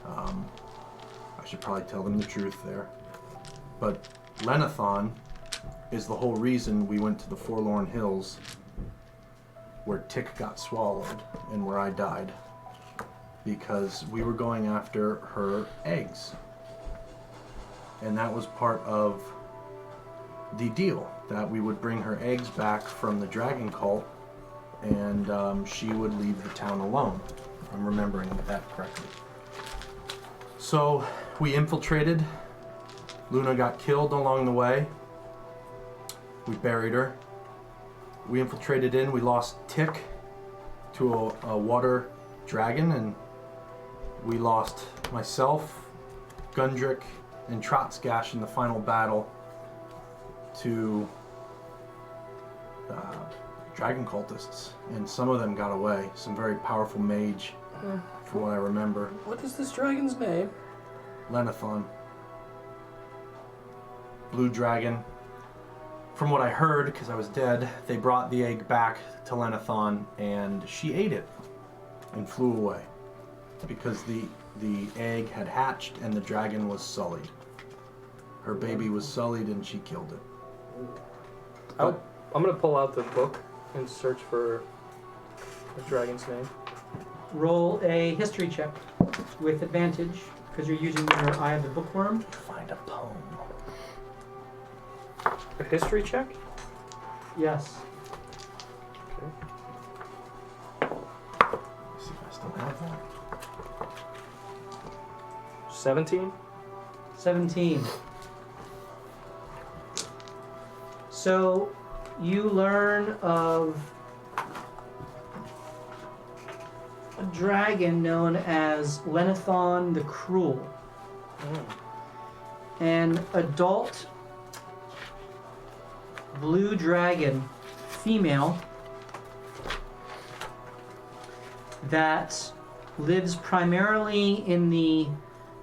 I should probably tell them the truth there. But Lenathon is the whole reason we went to the Forlorn Hills, where Tick got swallowed and where I died. Because we were going after her eggs. And that was part of the deal, that we would bring her eggs back from the dragon cult, and she would leave the town alone. If I'm remembering that correctly. So we infiltrated. Luna got killed along the way. We buried her. We infiltrated in. We lost Tick to a water dragon, and we lost myself, Gundrick, and Trotskash in the final battle to dragon cultists, and some of them got away. Some very powerful mage, from what I remember. What is this dragon's name? Lenathon. Blue dragon. From what I heard, because I was dead, they brought the egg back to Lenathon, and she ate it and flew away because the egg had hatched and the dragon was sullied. Her baby was sullied and she killed it. I'm gonna pull out the book and search for the dragon's name. Roll a history check with advantage because you're using your Eye of the Bookworm. Find a poem. A history check? Yes. Okay. Let's see if I still have that. 17? 17. So you learn of a dragon known as Lenathon the Cruel. An adult blue dragon, female, that lives primarily in the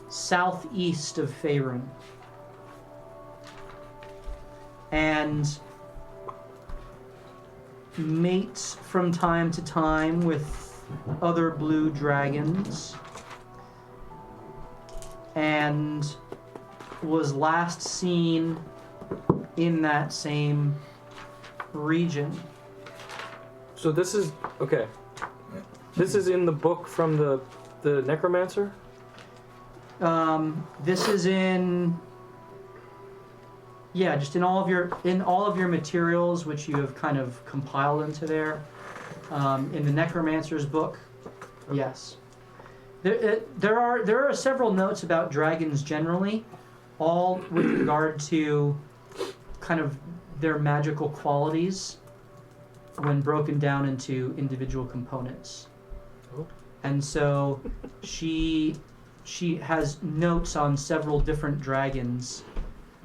southeast of Faerun. And mates from time to time with other blue dragons, and was last seen in that same region. So this is, okay. This is in the book from the necromancer? This is in, yeah, just in all of your materials, which you have kind of compiled into there. In the necromancer's book, yes. There are several notes about dragons generally, all with regard to kind of their magical qualities when broken down into individual components. And so she has notes on several different dragons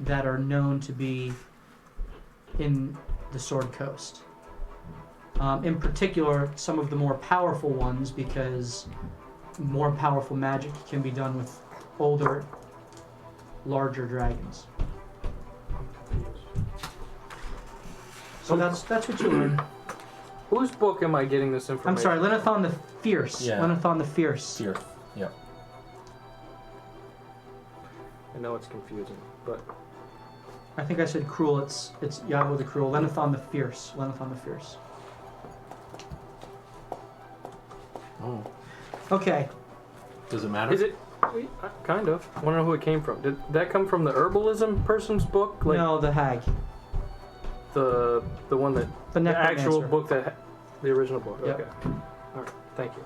that are known to be in the Sword Coast. In particular, some of the more powerful ones, because more powerful magic can be done with older, larger dragons. So that's what you learn. Whose book am I getting this information? I'm sorry, Lenathon the Fierce. Yeah. Lenathon the Fierce. Here. Yep. I know it's confusing, but I think I said cruel. It's Yahweh the Cruel. Lenathon the Fierce. Lenathon the Fierce. Oh. Okay. Does it matter? is it kind of? I want to know who it came from. Did that come from the herbalism person's book? Like No, the hag. the one that The actual necromancer. book that the original book. Yep. Okay. All right. Thank you.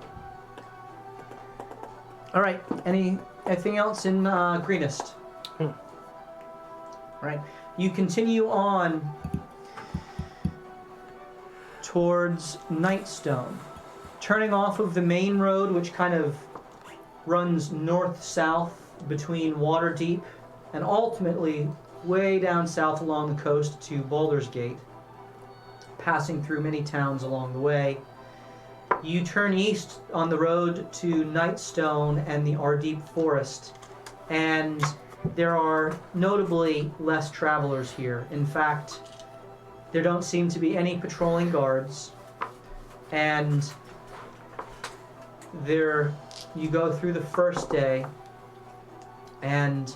All right. Anything else in Greenest? All right. You continue on towards Nightstone, turning off of the main road, which kind of runs north-south between Waterdeep and ultimately way down south along the coast to Baldur's Gate. passing through many towns along the way. You turn east on the road to Nightstone and the Ardeep Forest, and there are notably less travelers here. In fact, there don't seem to be any patrolling guards, and you go through the first day, and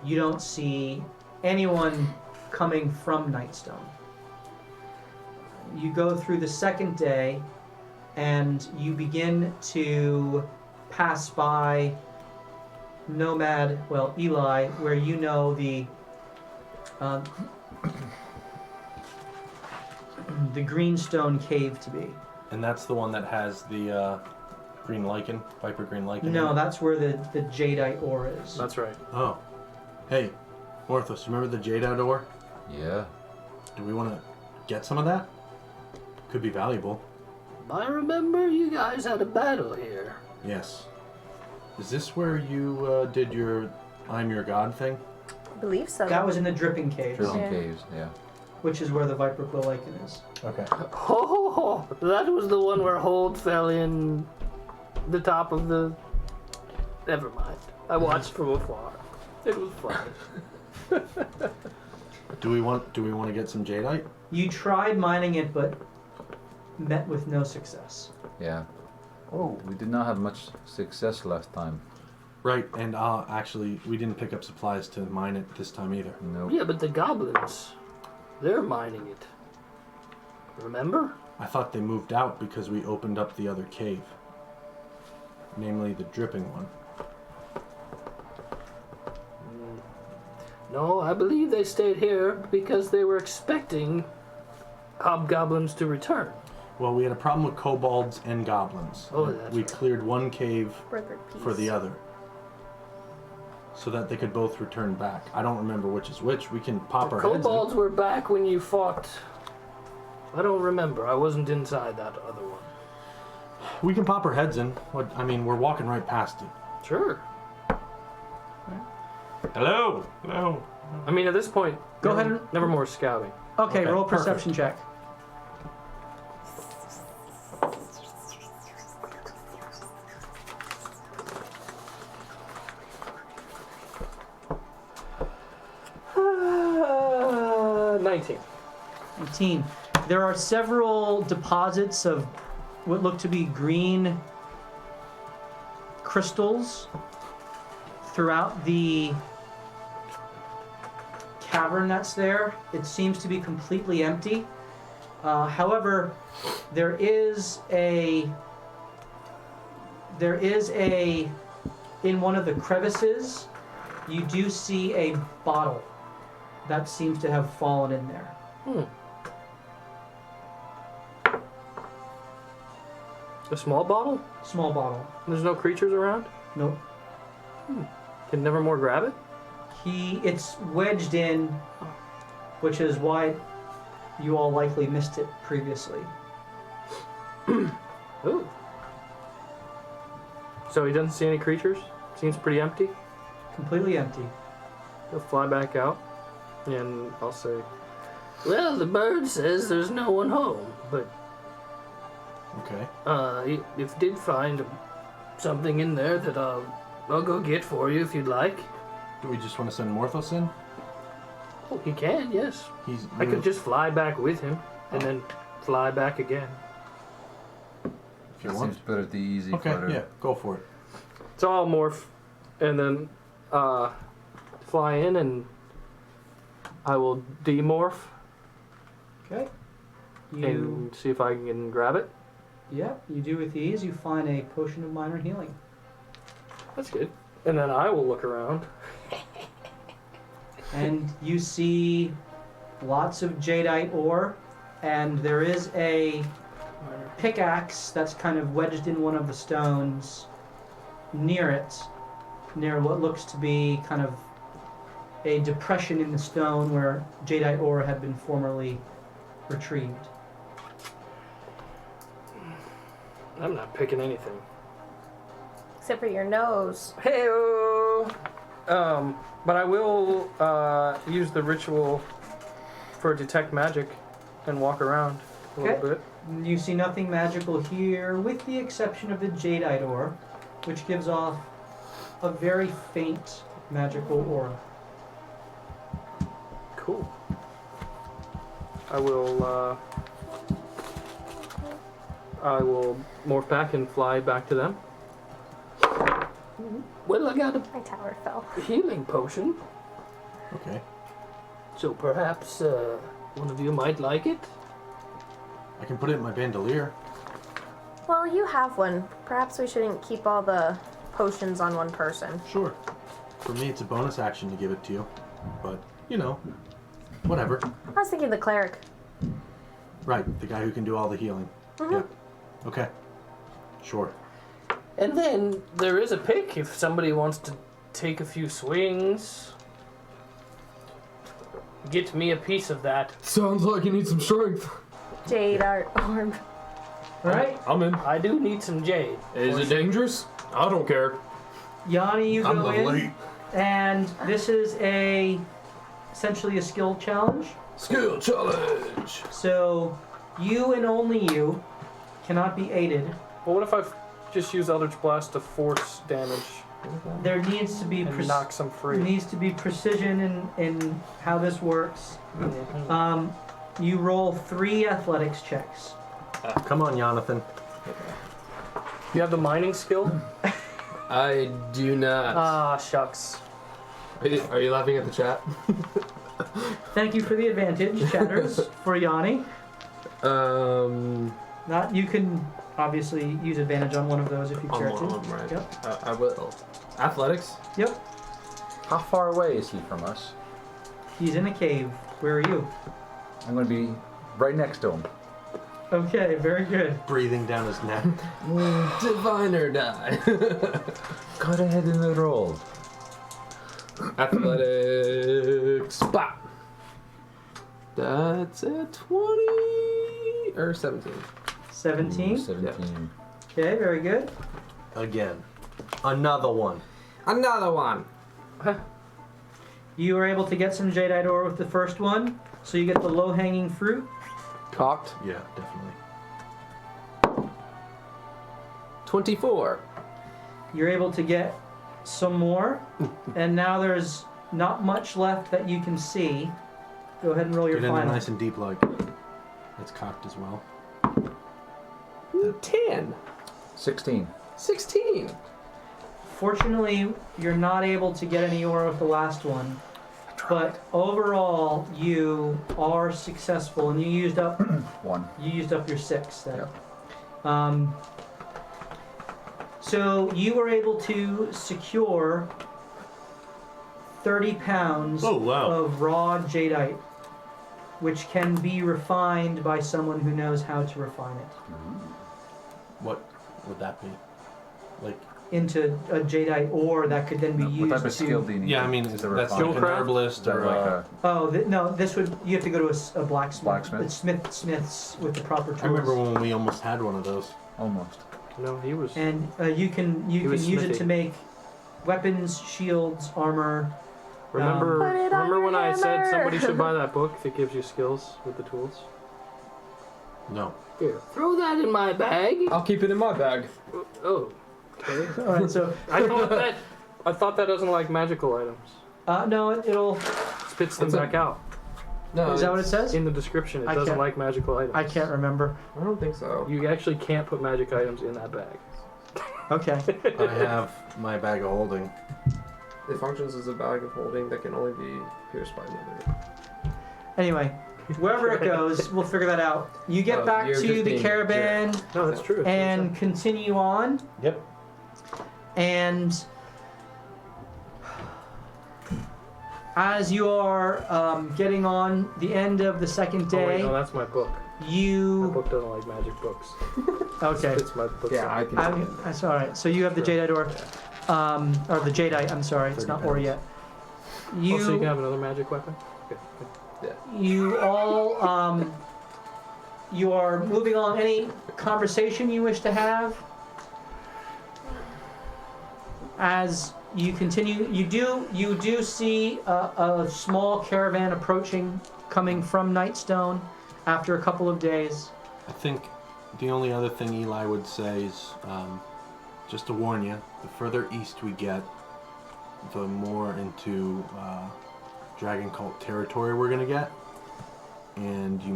you don't see anyone coming from Nightstone. You go through the second day, and you begin to pass by Eli, where you know the Greenstone Cave to be. And that's the one that has the green lichen, viper green lichen. No, that's where the jadeite ore is. That's right. Oh. Hey, Morthos, remember the jadeite ore? Yeah. Do we want to get some of that? Could be valuable. I remember you guys had a battle here. Yes. Is this where you did your I'm your god thing? I believe so. That was in the Dripping Caves, Dripping Yeah. caves, yeah. which is where the viper quill lichen is. Okay. Oh, that was the one where Hold fell in the top of the... Never mind. I watched from afar. It was fun. Do we want to get some jadeite? You tried mining it, but met with no success. Yeah. Oh, we did not have much success last time. Right, and actually, we didn't pick up supplies to mine it this time either. Nope. Yeah, but the goblins, they're mining it. Remember? I thought they moved out because we opened up the other cave. Namely, the dripping one. No, I believe they stayed here because they were expecting hobgoblins to return. Well, we had a problem with kobolds and goblins. Oh, that's we right. cleared one cave Burger piece. for the other. So that they could both return back. I don't remember which is which. We can pop our heads in. Kobolds were back when you fought. I don't remember. I wasn't inside that other one. We can pop our heads in. I mean, we're walking right past it. Sure. Hello. Hello. I mean, at this point, Go ahead and- never more scouting. Okay, Okay, roll a perfect. perception check. Uh, 19. 18. There are several deposits of what look to be green crystals throughout the cavern that's there. It seems to be completely empty. However, there is a in one of the crevices, you do see a bottle that seems to have fallen in there. A small bottle? Small bottle. There's no creatures around? Nope. Can Nevermore grab it? It's wedged in, which is why you all likely missed it previously. Ooh. So he doesn't see any creatures? Seems pretty empty? Completely empty. He'll fly back out, and I'll say, Well, the bird says there's no one home, but Okay. if you did find something in there that I'll go get for you if you'd like. Do we just want to send Morthos in? Oh, he can, yes. I could just fly back with him, and then fly back again. If you That want. seems pretty easy Okay, for yeah, go for it. So I'll morph, and then fly in, and I will demorph Okay. You and see if I can grab it. you do with ease. You find a potion of minor healing. That's good. And then I will look around. And you see lots of jadeite ore, and there is a pickaxe that's kind of wedged in one of the stones near it, near what looks to be kind of a depression in the stone where jadeite ore had been formerly retrieved. I'm not picking anything. Except for your nose. Hey-o! But I will use the ritual for detect magic and walk around. a little bit. You see nothing magical here, with the exception of the jadeite ore, which gives off a very faint magical aura. Cool. I will morph back and fly back to them. Well, I got a My tower fell. healing potion, Okay. so perhaps one of you might like it. I can put it in my bandolier. Well, you have one. Perhaps we shouldn't keep all the potions on one person. Sure. For me, it's a bonus action to give it to you. But, you know, whatever. I was thinking the cleric. Right, the guy who can do all the healing. Yeah. Okay. Sure. And then there is a pick if somebody wants to take a few swings. Get me a piece of that. Sounds like you need some strength. Jade art orb. Alright, I'm in. I do need some jade. Is it dangerous? I don't care. Yanni, you I'm go the in, late. and this is essentially a skill challenge. Skill challenge. So, you and only you cannot be aided. Well, what if I just use Eldritch Blast to force damage There needs to be and knock some free? needs to be precision in how this works. You roll 3 athletics checks. Come on, Jonathan. You have the mining skill? I do not. Ah, shucks. Are you laughing at the chat? Thank you for the advantage, chatters, for Yanni. Not you can obviously use advantage on one of those if you On care one to. of them, right? Yep. I will. Athletics? Yep. How far away is he from us? He's in a cave. Where are you? I'm going to be right next to him. Okay, very good. Breathing down his neck. Diviner die. Go ahead and roll. Athletics. Bop. That's a 20 or 17. 17. 17. Okay, very good. Again. Another one. Another one. You were able to get some jadeite ore with the first one, so you get the low-hanging fruit. Cocked. Yeah, definitely. 24. You're able to get some more, and now there's not much left that you can see. Go ahead and roll your Get in there final. nice and deep like. It's cocked as well. 10. 16. 16. Fortunately, you're not able to get any ore with the last one, but overall you are successful, and you used up 1. your 6 then. So you were able to secure 30 pounds Oh, wow. of raw jadeite, which can be refined by someone who knows how to refine it What would that be? Like, into a jadeite ore that could then be What used type of skill to. do you need? yeah, I mean, to that's refine? like an herbalist Is that or like a... Oh, no, this would, you have to go to a blacksmith. Blacksmith? It's smiths with the proper tools. I remember when we almost had one of those. Almost. No, he was. And you can was use it smithing. to make weapons, shields, armor. Remember, Put it on remember your when I said hammer. somebody should buy that book that gives you skills with the tools? No. Here, throw that in my bag. I'll keep it in my bag. Oh, okay. All right, so I thought that doesn't like magical items. no, it'll. Spits them What's back out. No, Is that what it says? In the description, it I doesn't can't- like magical items. I can't remember. I don't think so. You actually can't put magic items in that bag. Okay. I have my bag of holding. It functions as a bag of holding that can only be pierced by another. Anyway, wherever it goes, we'll figure that out. You get Oh, back you're to just the being a caravan No, that's true. and continue on. Yep. And as you are getting on the end of the second Oh, wait, day, no, that's my book. My you book doesn't like magic books. okay. It's my book. Yeah, I can. That's all right. So you have the jadeite ore, or the jadeite. I'm sorry, it's not ore yet. Oh, so you can You have another magic weapon? Okay. you all you are moving on. Any conversation you wish to have? As you continue, you do see a small caravan approaching, coming from Nightstone after a couple of days. I think the only other thing Eli would say is, just to warn you, the further east we get, the more into Dragon Cult territory we're gonna get, and you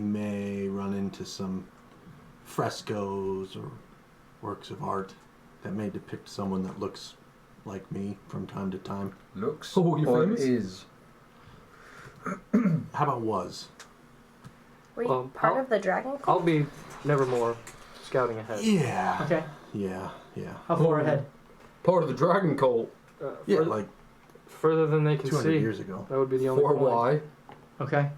may run into some frescoes or works of art that may depict someone that looks like me from time to time. Looks Oh, you're or famous? is. How about was? Were you Well, part I'll- of the dragon I'll cult? be nevermore scouting ahead. Yeah. Okay. Yeah. How far ahead? Part of the Dragon Cult. Yeah, Further, like further than they can 200 see. years ago. That would be the only For point. why? Okay.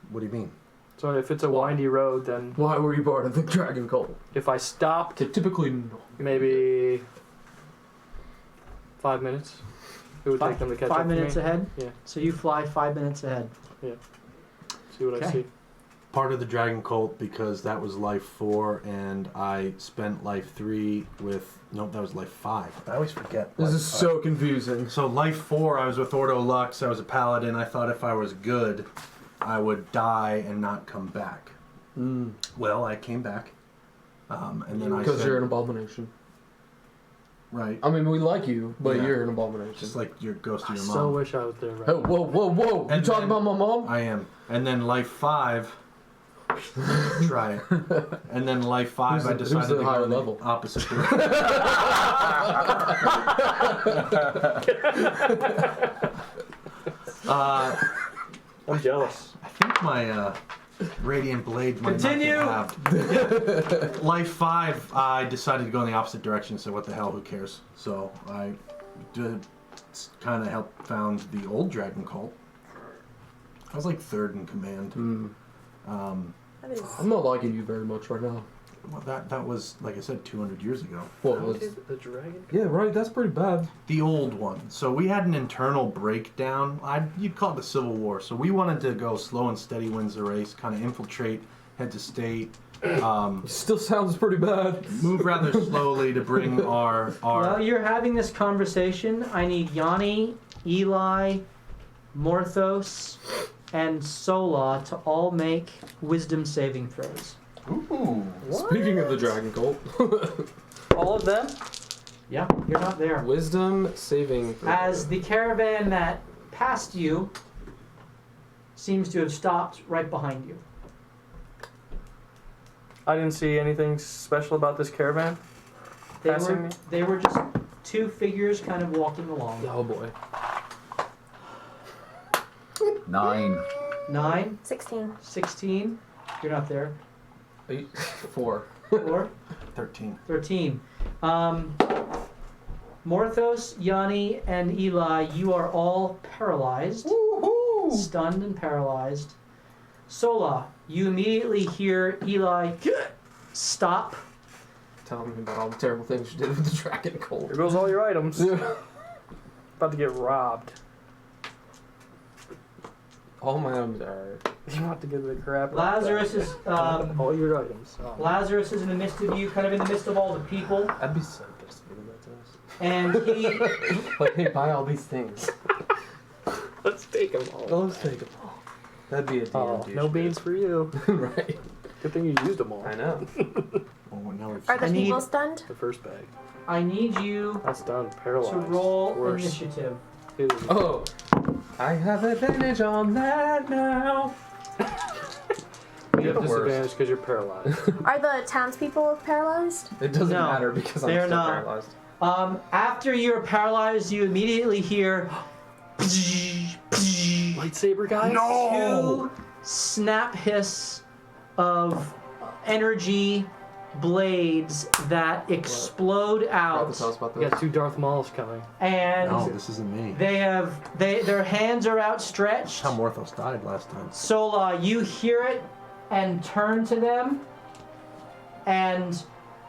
What do you mean? So if it's a windy road, then Why were you part of the Dragon Cult? if I stopped, Typically, no. maybe 5 minutes, it would take them to catch up 5 minutes to me. ahead? Yeah. So you fly 5 minutes ahead. See what I Okay. see. Part of the Dragon Cult because that was life 4 and I spent life 3 with... Nope, that was life 5. I always forget. This life is 5. so confusing. So life 4, I was with Ordo Lux. I was a paladin. I thought if I was good, I would die and not come back. Well, I came back. And then I Because said... you're an abomination. Right. I mean, we like you, but Yeah. you're an abomination. Just like your ghost I of your mom. so wish I was there right Hey, whoa, whoa, whoa! You And talking then- about my mom? I am. And then life 5... Try it. And then life 5, I Who's decided the to higher go in the level? opposite direction. I'm jealous. I think my radiant blade might Continue. not get halved. Life 5, I decided to go in the opposite direction. So what the hell? Who cares? So I did kind of help found the old Dragon Cult. I was like 3rd in command. That is. I'm not liking you very much right now. Well, that was, like I said, 200 years ago. What How was? is the dragon? Yeah, right. That's pretty bad. The old one. So we had an internal breakdown. You'd call it the Civil War. So we wanted to go slow and steady wins the race, kind of infiltrate, head to state, Still sounds pretty bad. move rather slowly to bring our While you're having this conversation, I need Yanni, Eli, Morthos, and Sola to all make wisdom saving throws. Ooh. Speaking of the Dragon Cult, All of them? Yeah, you're not there. wisdom saving throw. As the caravan that passed you seems to have stopped right behind you. I didn't see anything special about this caravan. Passing me? They were just two figures kind of walking along. Oh boy. 9. 9, 16. 16, you're not there. 8, 4. 4, 13. 13. Morthos, Yanni, and Eli, you are all paralyzed. Stunned and paralyzed. Sola, you immediately hear Eli stop. Tell me about all the terrible things you did with the Dragon Cult. Here goes all your items. About to get robbed. All my items are. You want to get the crap. Lazarus is all your items. Oh. Lazarus is in the midst of you, kind of in the midst of all the people, I'd be so pissed if you did that to us. and he Like, hey, buy all these things. Let's take them all. Let's take them all. That'd be a damn Oh, no beans for you. Right. Good thing you used them all. I know. Oh, now we've Are the I need- people stunned? The first bag. I need you That's done. Paralyzed. to roll Worse. initiative. It is- Oh, I have advantage on that now. You have the worst. disadvantage because you're paralyzed. Are the townspeople paralyzed? It doesn't No, matter because I'm they're still not. paralyzed. After you're paralyzed, you immediately hear Lightsaber guys? two snap hiss of energy blades that explode out, Tell us about You this. got 2 Darth Mauls coming. and No, this isn't me. their hands are outstretched. That's how Morthos died last time. Sola, you hear it and turn to them, and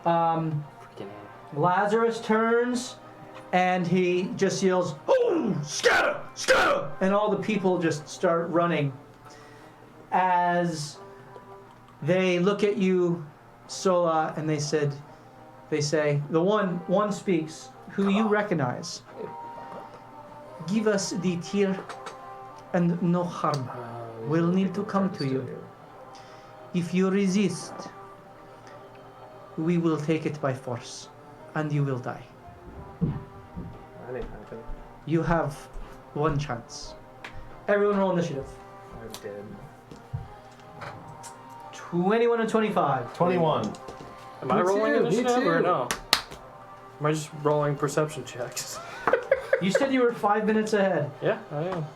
Freaking Lazarus turns and he just yells, "Oh, scatter! Scatter!" And all the people just start running. As they look at you, Sola, and they say, the one speaks, who you recognize. Give us the tear and no harm. We'll need to come to you. If you resist, we will take it by force, and you will die. That ain't happening. You have one chance. Everyone roll initiative. I'm dead. 21 and 25. 21. Am I Me rolling too, me initiative or too. no? Am I just rolling perception checks? You said you were 5 minutes ahead. Yeah, I am.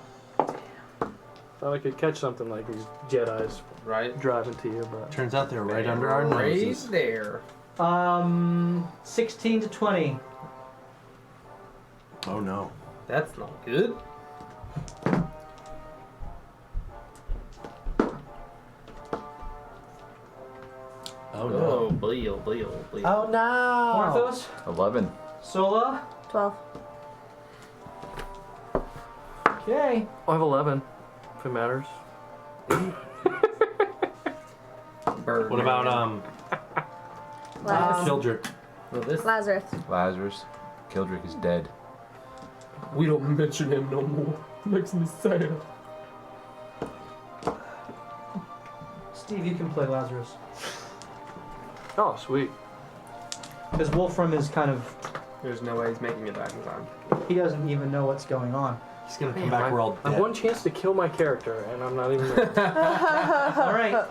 Thought I could catch something like these Jedis Right? driving to you, but Turns out they're right under our Right noses. there. 16 to 20. Oh no. That's not good. Oh no. Oh, boy, oh, boy, oh, boy. Oh no. Porthos, 11. Sola. 12. Okay. I have 11, if it matters. Bird. What about Lazarus. Children? Well, this Lazarus. Lazarus. Kildrick is dead. We don't mention him no more. Makes me sad. Steve, you can play Lazarus. Oh, sweet. Because Wolfram is kind of, There's no way he's making it back in time. he doesn't even know what's going on. He's gonna come back. We're all I have dead. one chance to kill my character, and I'm not even there. All right.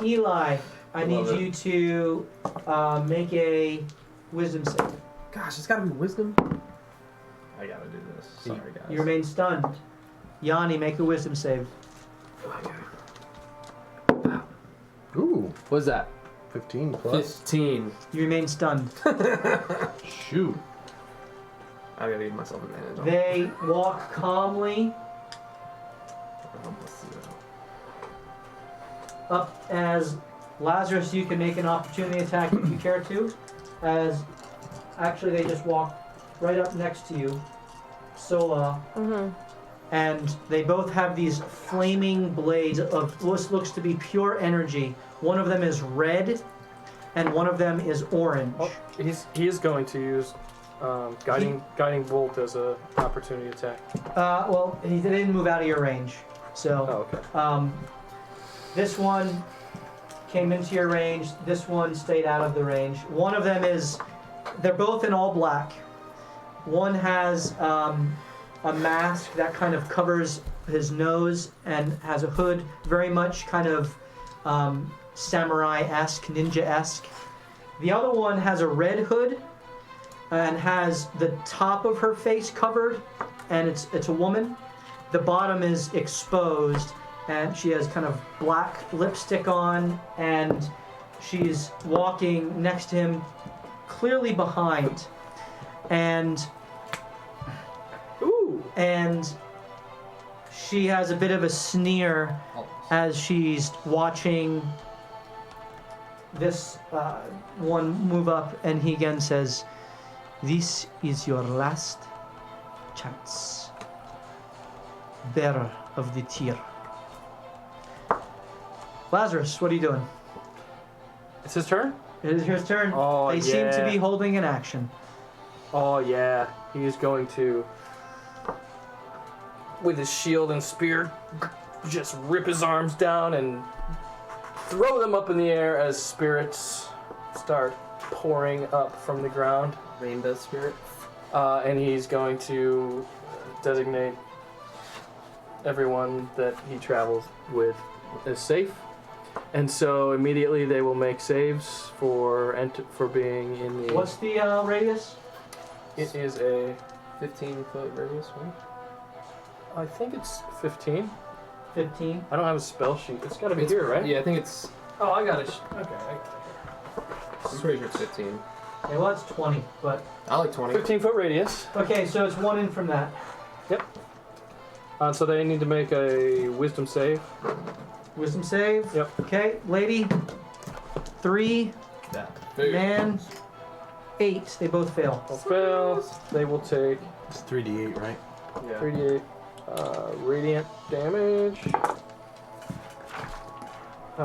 Eli, I need Love it. you to make a wisdom save. Gosh, it's gotta be wisdom. I gotta do this. Sorry, guys. You remain stunned. Yanni, make a wisdom save. Ooh, what's that? 15 plus. 15. You remain stunned. Shoot. I gotta give myself advantage. They walk calmly up as Lazarus. You can make an opportunity attack if you care to. As actually, they just walk right up next to you, Sola. And they both have these flaming blades of what looks to be pure energy. One of them is red, and one of them is orange. Oh, he is going to use guiding bolt as a opportunity attack. Well, they didn't move out of your range, so. Oh, okay. This one came into your range. This one stayed out of the range. One of them is, they're both in all black. One has a mask that kind of covers his nose and has a hood, very much kind of samurai-esque, ninja-esque. The other one has a red hood and has the top of her face covered, and it's a woman. The bottom is exposed, and she has kind of black lipstick on, and she's walking next to him, clearly behind. And she has a bit of a sneer as she's watching this one move up, and he again says, "This is your last chance, bearer of the tear." Lazarus, what are you doing? It's his turn? It is his turn. Oh, They seem to yeah. be holding an action. Oh, yeah. He is going to, with his shield and spear, just rip his arms down and throw them up in the air as spirits start pouring up from the ground. Rainbow spirit. And he's going to designate everyone that he travels with as safe. And so immediately they will make saves for being in the... What's the radius? It is a... 15-foot radius, right? I think it's 15. 15. I don't have a spell sheet. It's got to be here, right? Yeah, I think it's. Oh, I got it. Okay, I got it. I'm pretty sure it's 15. It was 20, but... I like 20. 15-foot radius. Okay, so it's one in from that. Yep. So they need to make a wisdom save. Wisdom save. Yep. Okay, lady. 3. Man. 8. They both fail. All fail. They will take It's 3d8, right? Yeah. 38 radiant damage.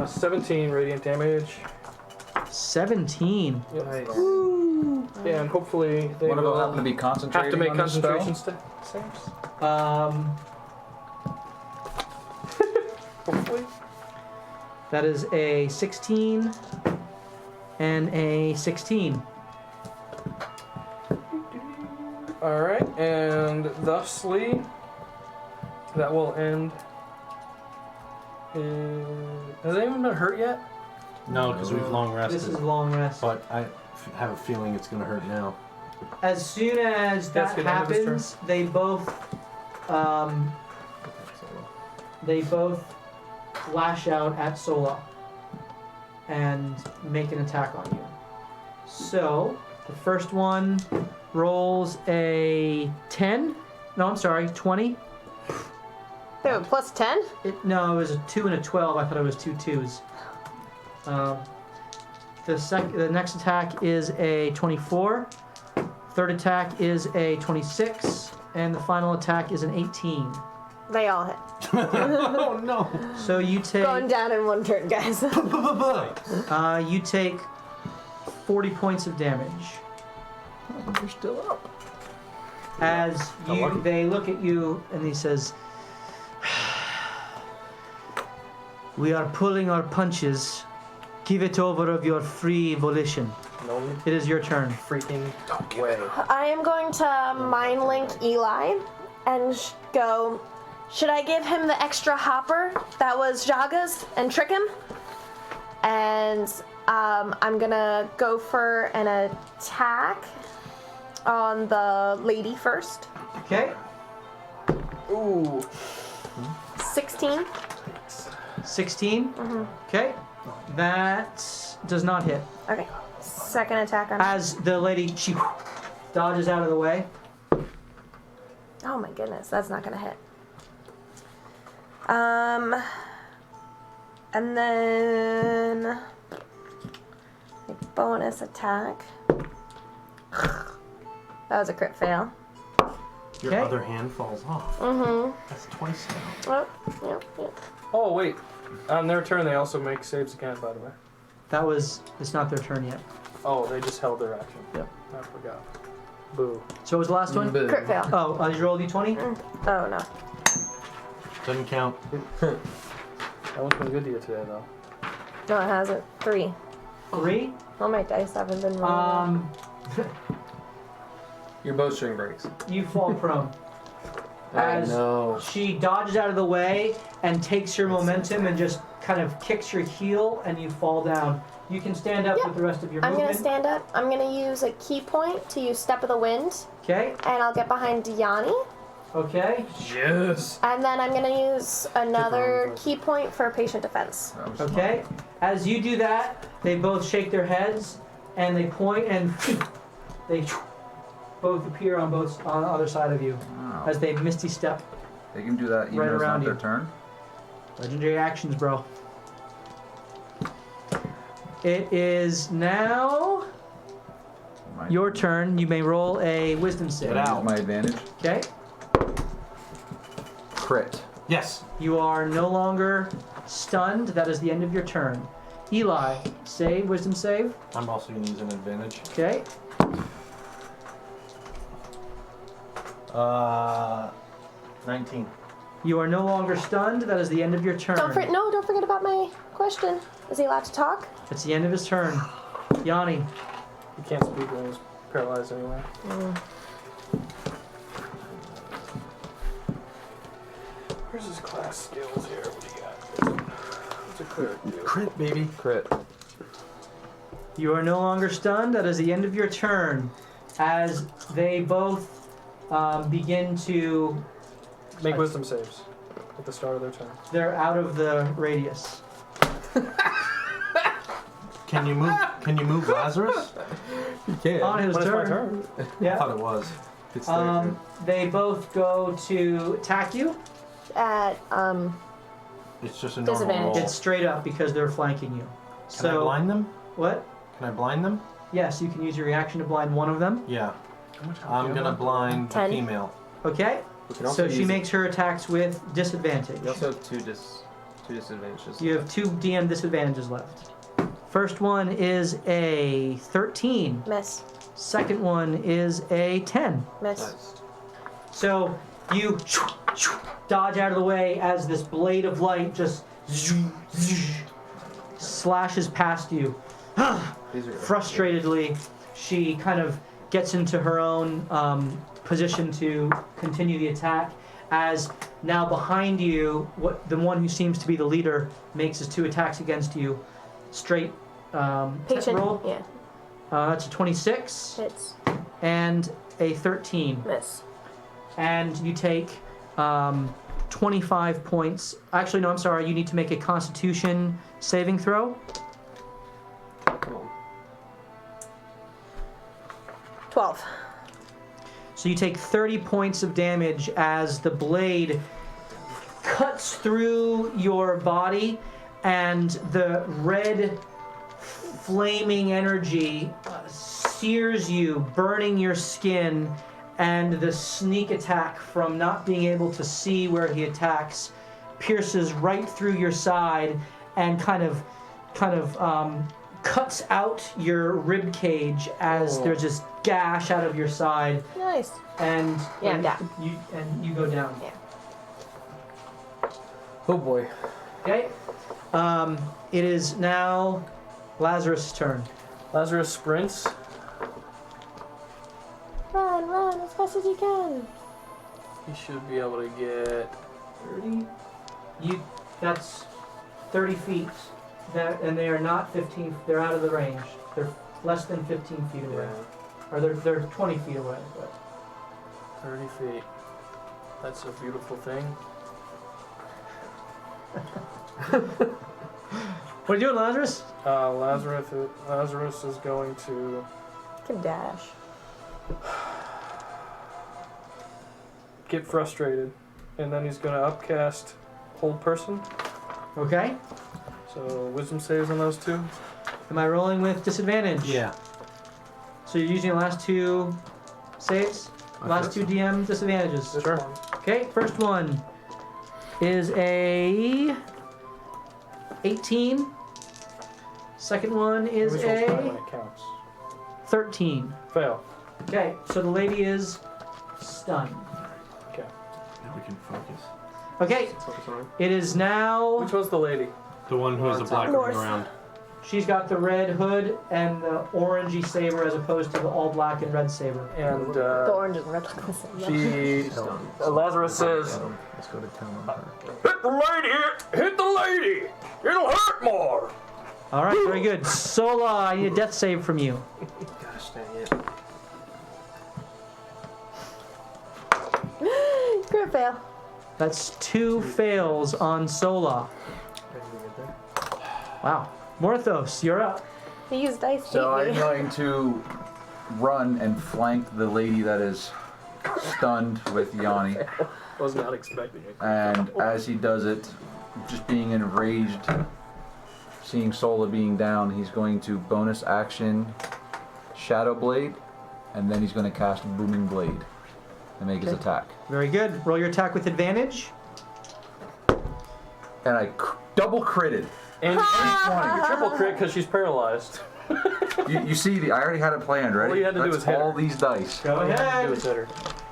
17 radiant damage. 17. Yep. Nice. Yeah, and hopefully they One of them will happen to be concentrating have to make on this spell? concentration saves. Hopefully. That is a 16 and a 16. Alright, and thusly, that will end. Has anyone been hurt yet? No, because we've long rested. This is long rest. But I have a feeling it's going to hurt now. As soon as that That's the end of his happens, they both lash out at Sola and make an attack on you. So the first one rolls a 10. No, I'm sorry, 20. They have a plus 10? No, it was a 2 and a 12. I thought it was 2 2s. The next attack is a 24. Third attack is a 26, and the final attack is an 18. They all hit. Oh no! So you take Going down in one turn, guys. you take 40 points of damage. You're still up. As they look at you, and he says, "We are pulling our punches. Give it over of your free volition." No It is your turn. freaking way. I am going to mind link Eli and go, should I give him the extra hopper that was Jaga's and trick him? And I'm gonna go for an attack on the lady first. Okay. Ooh. 16. 16. Okay. That does not hit. Okay. Second attack on. As the lady, she dodges out of the way. Oh my goodness, that's not gonna hit. And then a bonus attack. That was a crit fail. Your Okay. other hand falls off. Mm-hmm. That's twice now. Oh, yep, yep. Oh, wait. On their turn, they also make saves again, by the way. It's not their turn yet. Oh, they just held their action. Yep. I forgot. Boo. So what was the last one? Crit fail. Oh, did you roll d20? Oh no. Doesn't count. That one's been good to you today, though. No, it hasn't. 3. 3. All my dice haven't been rolling. Your bowstring breaks. You fall prone. I As know. she dodges out of the way and takes your momentum and just kind of kicks your heel and you fall down. You can stand up Yep. with the rest of your I'm gonna movement. stand up. I'm gonna use a key point to use Step of the Wind, Okay. and I'll get behind Yanni. Okay. Yes! And then I'm gonna use another key point for patient defense. Okay. As you do that, they both shake their heads and they point and they both appear on the other side of you Wow. as they misty step. They can do that even Right though it's around not their you. turn. Legendary actions, bro. It is now your turn. You may roll a wisdom save. Get out. Use my advantage. Okay. Crit. Yes. You are no longer stunned. That is the end of your turn. Eli, save, wisdom save. I'm also going to use an advantage. Okay. 19. You are no longer stunned. That is the end of your turn. Don't forget about my question. Is he allowed to talk? It's the end of his turn. Yanni. He can't speak when he's paralyzed anyway. Where's his class skills here? What do you got? What's a cleric do? Crit, baby. Crit. You are no longer stunned. That is the end of your turn. As they both begin to... Make wisdom saves at the start of their turn. They're out of the radius. Can you move? Can you move Lazarus? You can't. On his When it's my turn. turn. I Yeah. thought it was. It's their turn. They both go to attack you. At It's just a normal Disadvantage. roll. It's straight up because they're flanking you. Can I blind them? What? Can I blind them? Yes, you can use your reaction to blind one of them. Yeah. I'm gonna blind the 10. female. Okay. You can also So she use makes her attacks with disadvantage. You also have two disadvantages. You have 2 DM disadvantages left. First one is a 13. miss, Second one is a 10. miss. Nice. So you dodge out of the way as this blade of light just slashes past you. Frustratedly, she kind of gets into her own position to continue the attack, as now behind you, the one who seems to be the leader makes his 2 attacks against you. Straight Patient. roll. Yeah. That's a 26 Hits. and a 13. Miss. And you take 25 points. Actually, no, I'm sorry. You need to make a Constitution saving throw. 12. So you take 30 points of damage as the blade cuts through your body, and the red flaming energy sears you, burning your skin, and the sneak attack from not being able to see where he attacks pierces right through your side and kind of cuts out your rib cage as there's this gash out of your side, Nice. and Yeah, I'm down. you go down. Yeah. Oh boy. Okay. It is now Lazarus' turn. Lazarus sprints. Run as fast as you can. He should be able to get 30. That's 30 feet. And they are not 15. They're out of the range. They're less than 15 feet away. Or they're 20 feet away. But 30 feet. That's a beautiful thing. what are you doing, Lazarus? Lazarus is going to Can dash. get frustrated, and then he's going to upcast Hold Person. Okay. So wisdom saves on those 2. Am I rolling with disadvantage? Yeah. So you're using the last 2 saves? Last 2 DM disadvantages. Sure. Okay, first one is a 18. Second one is When it a counts. 13. Fail. Okay, so the lady is stunned. Okay. Now we can focus. Okay, Focus on it. it is now. Which one's the lady? The one who has the black North. ring around. She's got the red hood and the orangey saber as opposed to the all black and red saber. And The orange and red look the same. she. Lazarus says, Let's go to town on her. "Hit the lady! Hit the lady! It'll hurt more." All right, very good. Sola, I need a death save from you. Gosh dang it. Crit fail. That's 2 fails on Sola. Wow. Morthos, you're up. He used dice. So I'm didn't he? going to run and flank the lady that is stunned with Yanni. Was not expecting it. And as he does it, just being enraged, seeing Sola being down, he's going to bonus action Shadow Blade, and then he's going to cast Booming Blade and make his attack. Very good. Roll your attack with advantage. And I double critted. And Twenty. triple crit because she's paralyzed. You see, I already had it planned, right? All you had to do was hit all her. these dice. Go All you had to do ahead. was hit her.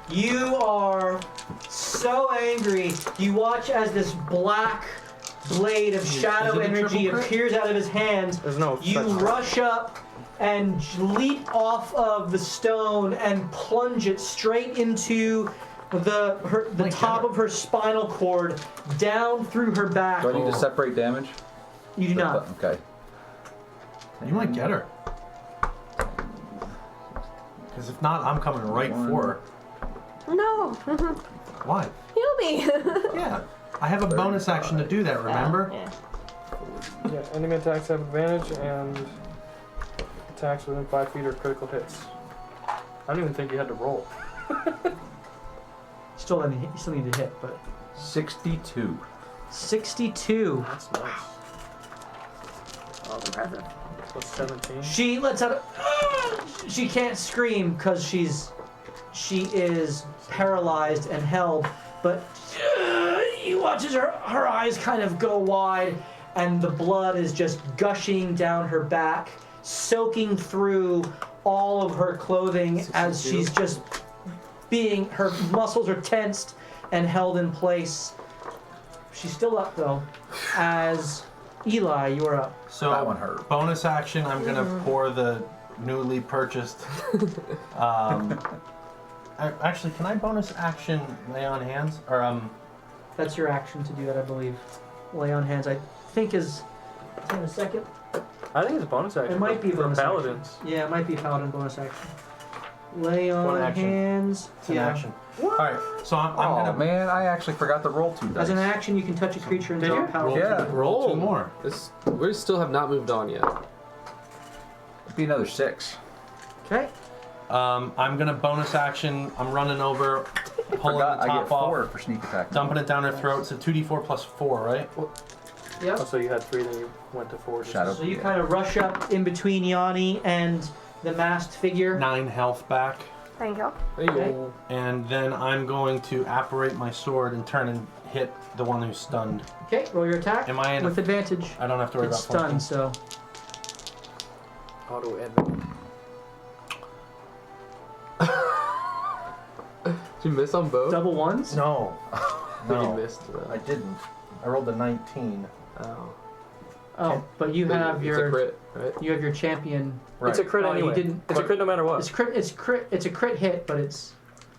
You are so angry. You watch as this black blade of shadow it a energy triple crit? appears out of his hands. There's no You such thing. rush up and leap off of the stone and plunge it straight into the top of her spinal cord, down through her back. Do I need to separate damage? You do not. Okay. You might get her. Because if not, I'm coming right for her. No. Why? Heal me. Yeah. I have a bonus action to do that, remember? Yeah. Yeah, enemy attacks have advantage, and attacks within 5 feet are critical hits. I don't even think you had to roll. You still need to hit, but 62. 62. That's nice. That was impressive. Plus 17. She lets out a. She can't scream because she is paralyzed and held, but you watch as her eyes kind of go wide, and the blood is just gushing down her back, soaking through all of her clothing as she's just her muscles are tensed and held in place. She's still up though. As Eli, you're up. So That one hurt. bonus action, I'm gonna pour the newly purchased. Actually, can I bonus action lay on hands or That's your action to do that, I believe. Lay on hands, I think is in a second. I think it's a bonus action. It might be for bonus paladins. action. Yeah, it might be paladin bonus action. Lay One on action. hands. It's an Yeah. action. All right, so I'm Oh gonna man, I actually forgot to roll 2 dice. As an action, you can touch a creature and Did draw you? a powerful. Yeah. roll 2 more. We still have not moved on yet. It'd be another 6. Okay. I'm gonna bonus action. I'm running over, pulling Forgot the I top get 4 off, for sneak attack. dumping it down her throat. So 2d4 plus 4, right? Yep. Oh, so you had 3, then you went to 4. just- Shadow. So you kind of rush up in between Yanni and the masked figure. 9 health back, Thank you. Hey, Okay. and then I'm going to apparate my sword and turn and hit the one who's stunned. Okay, roll your attack Am I in? with advantage. I don't have to worry It's about flanking. stunned, so Auto advantage. Did you miss on both? double ones. No, You no, missed. I didn't. I rolled a 19. Oh. Oh, but you have It's your a crit, right? you have your champion. Right. It's a crit Oh, you anyway. didn't- It's a crit no matter what. It's a crit hit, but it's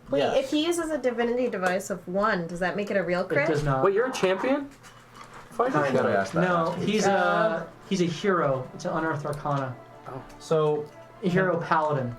Wait, Yes. if he uses a divinity device of 1, does that make it a real it crit? does not. Wait, you're a champion? Fighter? I gotta ask that No, last week. he's a hero. It's an unearthed arcana. So A hero paladin.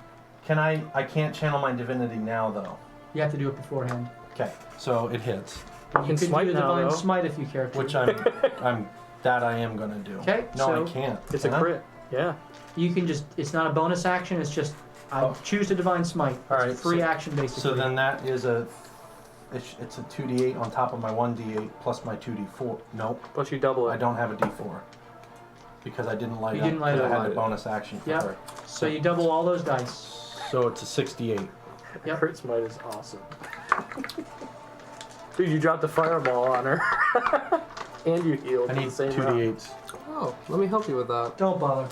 can I can't channel my divinity now though. You have to do it beforehand. Okay, so it hits, You can could smite do now, divine though. smite if you care to. which I'm I am gonna do. Okay, No, so I can't. It's a Can I? crit. Yeah. you can just. It's not a bonus action. It's just I Oh. choose to divine smite. All It's right, free so- action basically. So then that is it's a 2d8 on top of my 1d8 plus my 2d4. Nope, Plus you double it. I don't have a d4 because I didn't light You up. didn't light 'cause up. I had the bonus action for Yep. her. So you double all those dice. So it's a 68. Yep. Crit smite is awesome. Dude, you dropped the fireball on her. And you healed. I in need the same 2d8s. Oh, let me help you with that. Don't bother.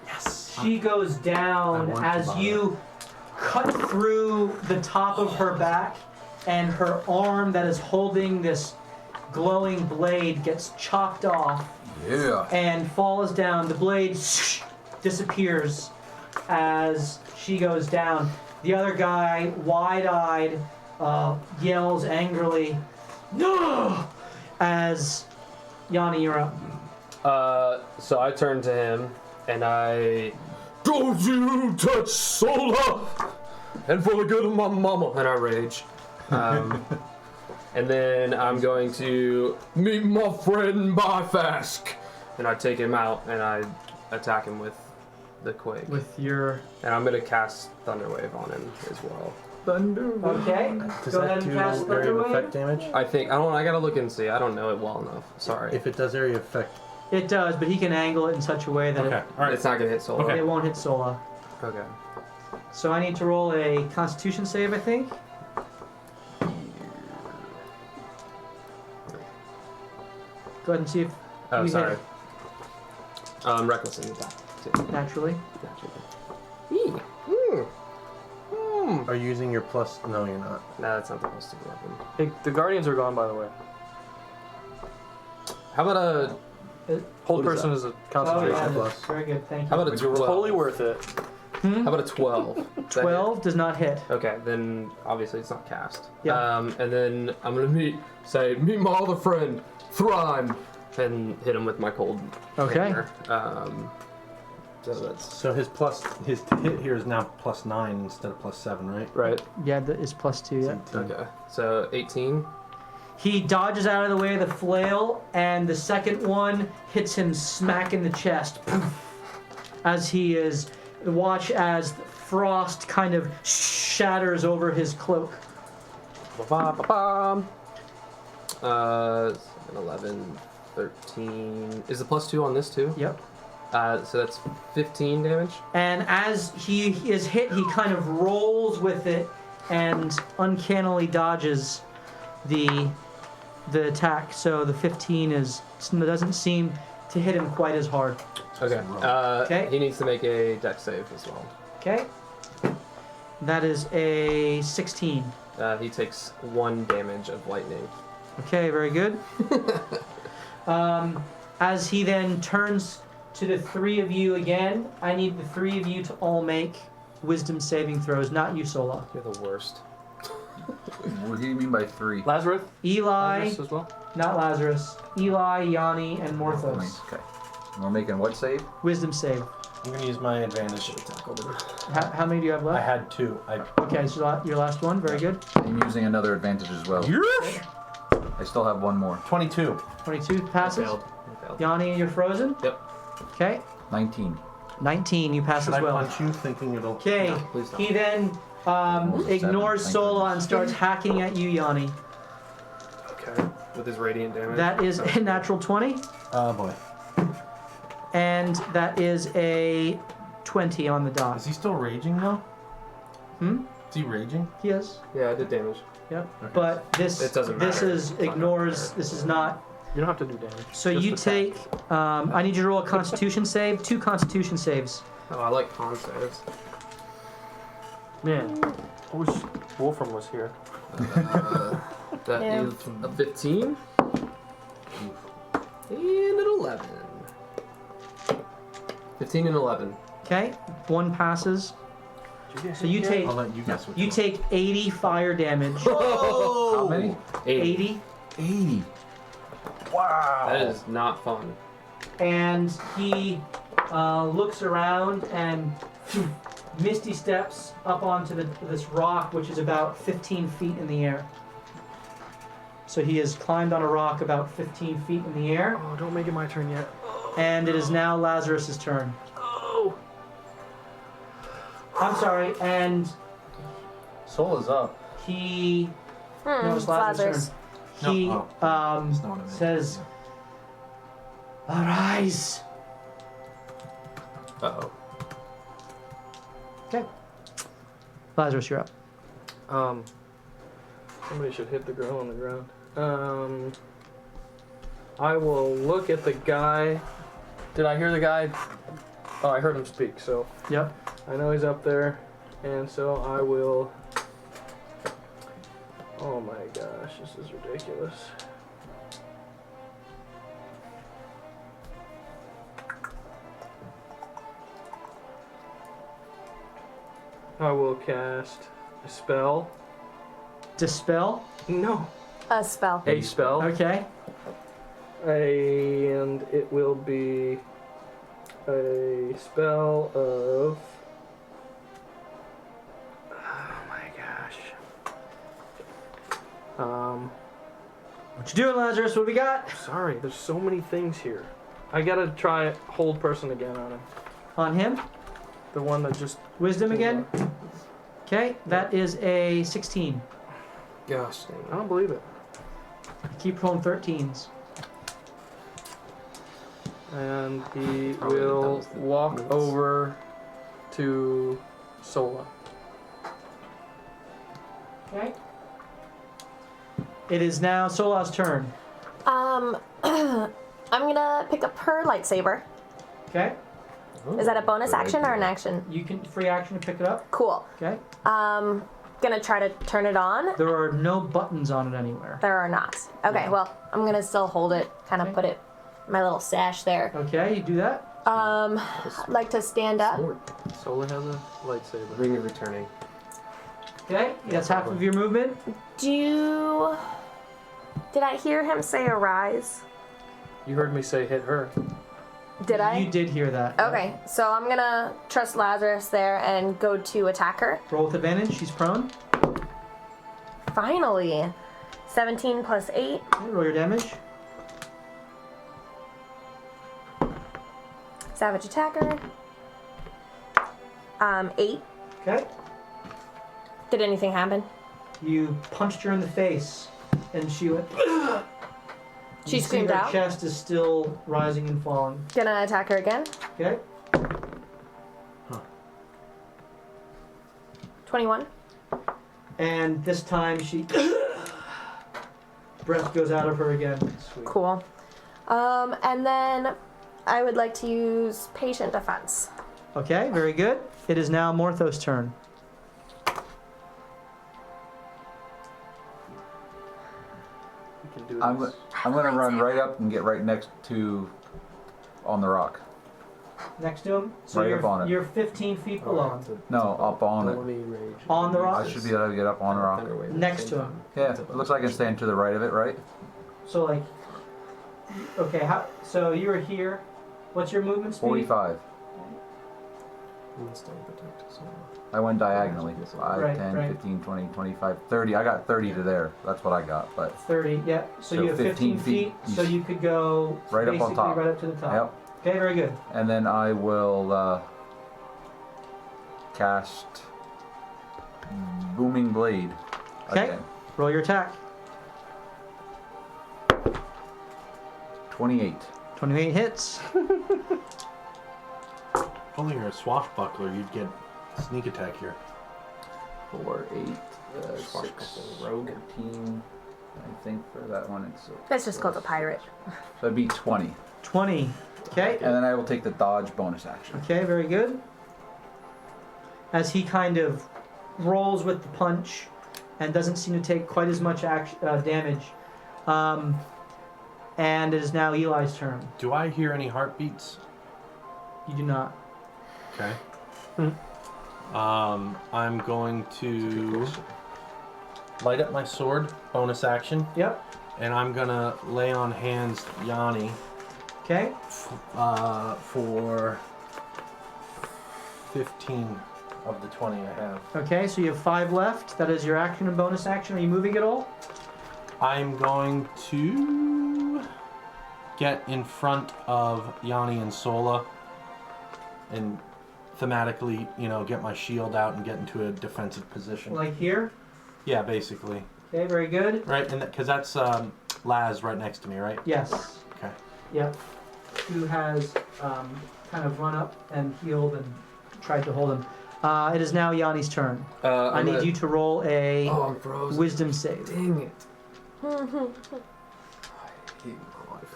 Yes. She goes I down want to as bother. you cut through the top of her back, and her arm that is holding this glowing blade gets chopped off Yeah. and falls down. The blade disappears as she goes down. The other guy, wide-eyed, yells angrily, "No!" as Yanni, you're up. So I turn to him and I. Don't you touch Sola! And for the good of my mama! And I rage. And then I'm going to meet my friend Byfask. And I take him out and I attack him with the Quake. With your And I'm going to cast Thunderwave on him as well. okay, Does go that ahead and do cast area of Thunderwave. effect damage? I gotta look and see. I don't know it well enough. Sorry. If it does area of effect. It does, but he can angle it in such a way that Okay. All right. It's not gonna hit Sola. Okay. it won't hit Sola. Okay. So I need to roll a Constitution save, I think. Go ahead and see if Oh, you sorry. hit Reckless in attack. Too. naturally. Naturally. Are you using your plus? No, you're not. No, that's not the most of weapon. Hey, the guardians are gone, by the way. How about a Hold What is person that? is a Oh concentration yeah, plus. very good. Thank you. how about a 12? Totally worth it. How about a 12? Does that hit? 12 does not hit. Okay, then obviously it's not cast. Yeah. And then I'm gonna meet my other friend, Thrime, and hit him with my cold. Okay. Hammer. So that's So his to hit here is now +9 instead of +7, right? right. Yeah, that is +2. Yeah. Okay. So 18. He dodges out of the way of the flail, and the second one hits him smack in the chest. As he is, watch as frost kind of shatters over his cloak. 11, 13. Is the +2 on this too? Yep. So that's 15 damage. And as he is hit, he kind of rolls with it and uncannily dodges the attack. So the 15 doesn't seem to hit him quite as hard. Okay. Okay. He needs to make a dex save as well. Okay. That is a 16. He takes 1 damage of lightning. Okay, very good. As he then turns to the three of you again, I need the three of you to all make wisdom saving throws, not you, Sola. You're the worst. What do you mean by 3? Lazarus? Eli, Lazarus as well? not Lazarus. Eli, Yanni, and Morthos. Okay. We're making what save? Wisdom save. I'm going to use my advantage. How many do you have I left? had 2. Okay, so your last one. Very good. I'm using another advantage as well. I still have one more. 22. 22 passes. I failed. Yanni, you're frozen? Yep. Okay. 19. 19, you pass Should as I well. punch you thinking it'll... Okay, No, please don't. he then ignores Thank Sola goodness. and starts hacking at you, Yanni. Okay. With his radiant damage. That is a natural 20, Oh boy. and that is a 20 on the Is dot. he still raging though? Is he raging? He is. Yeah, I did damage. Yep. Okay. But this It doesn't this matter. is It's not ignores. gonna This is not. You don't have to do damage. So Just you attack. take. I need you to roll a Constitution save. 2 Constitution saves. Oh, I like con saves. Man, I wish Wolfram was here. That Yeah. is a 15. And an 11. 15 and 11. Okay. 1 passes. So you take I'll let you guess what you take 80 fire damage. How many? 80. 80. Wow. That is not fun. And he looks around and misty steps up onto this rock, which is about 15 feet in the air. So he has climbed on a rock about 15 feet in the air, Oh, don't make it my turn yet. and it is now Lazarus's turn. Oh! I'm sorry, and Sola's up. he no, it's Lazarus' turn. He No, not what I meant. says, "Arise." Uh-oh. Okay. Lazarus, you're up. Somebody should hit the girl on the ground. I will look at the guy. Did I hear the guy? Oh, I heard him speak, so Yep. I know he's up there, and so I will. Oh my gosh, this is ridiculous. I will cast a spell. Dispel. No, A spell. a spell. Okay. And it will be a spell of. Oh my gosh. What you doing, Lazarus? What we got? Sorry, there's so many things here. I gotta try hold person again on him. On him. The one that just. Wisdom again. Okay. That is a 16. Gosh dang. I don't believe it. Keep rolling 13s. And he Probably the will dumbest thing. walk over to Sola. Okay. It is now Sola's turn. I'm gonna pick up her lightsaber. Okay. Is that a bonus action or an action? You can free action to pick it up. Cool. Okay. Gonna try to turn it on. There are no buttons on it anywhere. There are not. Okay, well, I'm gonna still hold it, kind of Okay. put it in my little sash there. Okay, you do that. I'd like to stand up. Sword. Sola has a lightsaber. Ring of returning. Okay, that's half of your movement. Did I hear him say arise? You heard me say hit her. Did I? You did hear that. Okay, so I'm gonna trust Lazarus there and go to attack her. Roll with advantage. She's prone. Finally. 17 plus 8. Okay, roll your damage. Savage attacker. 8. Okay. Did anything happen? You punched her in the face, and she went. She You see screamed her out. chest is still rising and falling. Gonna attack her again. Okay. 21. And this time she. Breath goes out of her again. Sweet. Cool. And then I would like to use patient defense. Okay, very good. It is now Morthos' turn. can do I'm this. gonna run right up and get right next to on the rock. Next to him. So Right you're, up on it. you're 15 feet below. No, up on it. On the I rock? should be able to get up on the rock. Next to him. Yeah, it looks like I stand to the right of it, right? So like, okay, so you were here. What's your movement speed? 45. I went diagonally. 5, Right, 10, right. 15, 20, 25, 30. I got 30 to there. That's what I got. But 30, yeah. So So you have 15 feet, so you could go Right up on basically top. right up to the top. Yep. Okay, very good. And then I will cast Booming Blade. Okay. Again. Roll your attack. 28. 28 hits. If only you're a swashbuckler, you'd get sneak attack here. 4, 8, 6, rogue, 13. I think for that one it's. That's just called a pirate. So it'd be 20. 20. Okay. And then I will take the dodge bonus action. Okay, very good. As he kind of rolls with the punch and doesn't seem to take quite as much damage. And it is now Eli's turn. Do I hear any heartbeats? You do not. Okay. I'm going to light up my sword, bonus action, Yep. and I'm gonna lay on hands Yanni Okay. for 15 of the 20 I have. Okay, so you have 5 left. That is your action and bonus action. Are you moving at all? I'm going to get in front of Yanni and Sola and thematically, get my shield out and get into a defensive position. Like here? Yeah, basically. Okay, very good. Right, and because that's Laz right next to me, right? Yes. Okay. Yep. Who has kind of run up and healed and tried to hold him. It is now Yanni's turn. I need you to roll a I'm frozen. wisdom save. Dang it. I hate my life.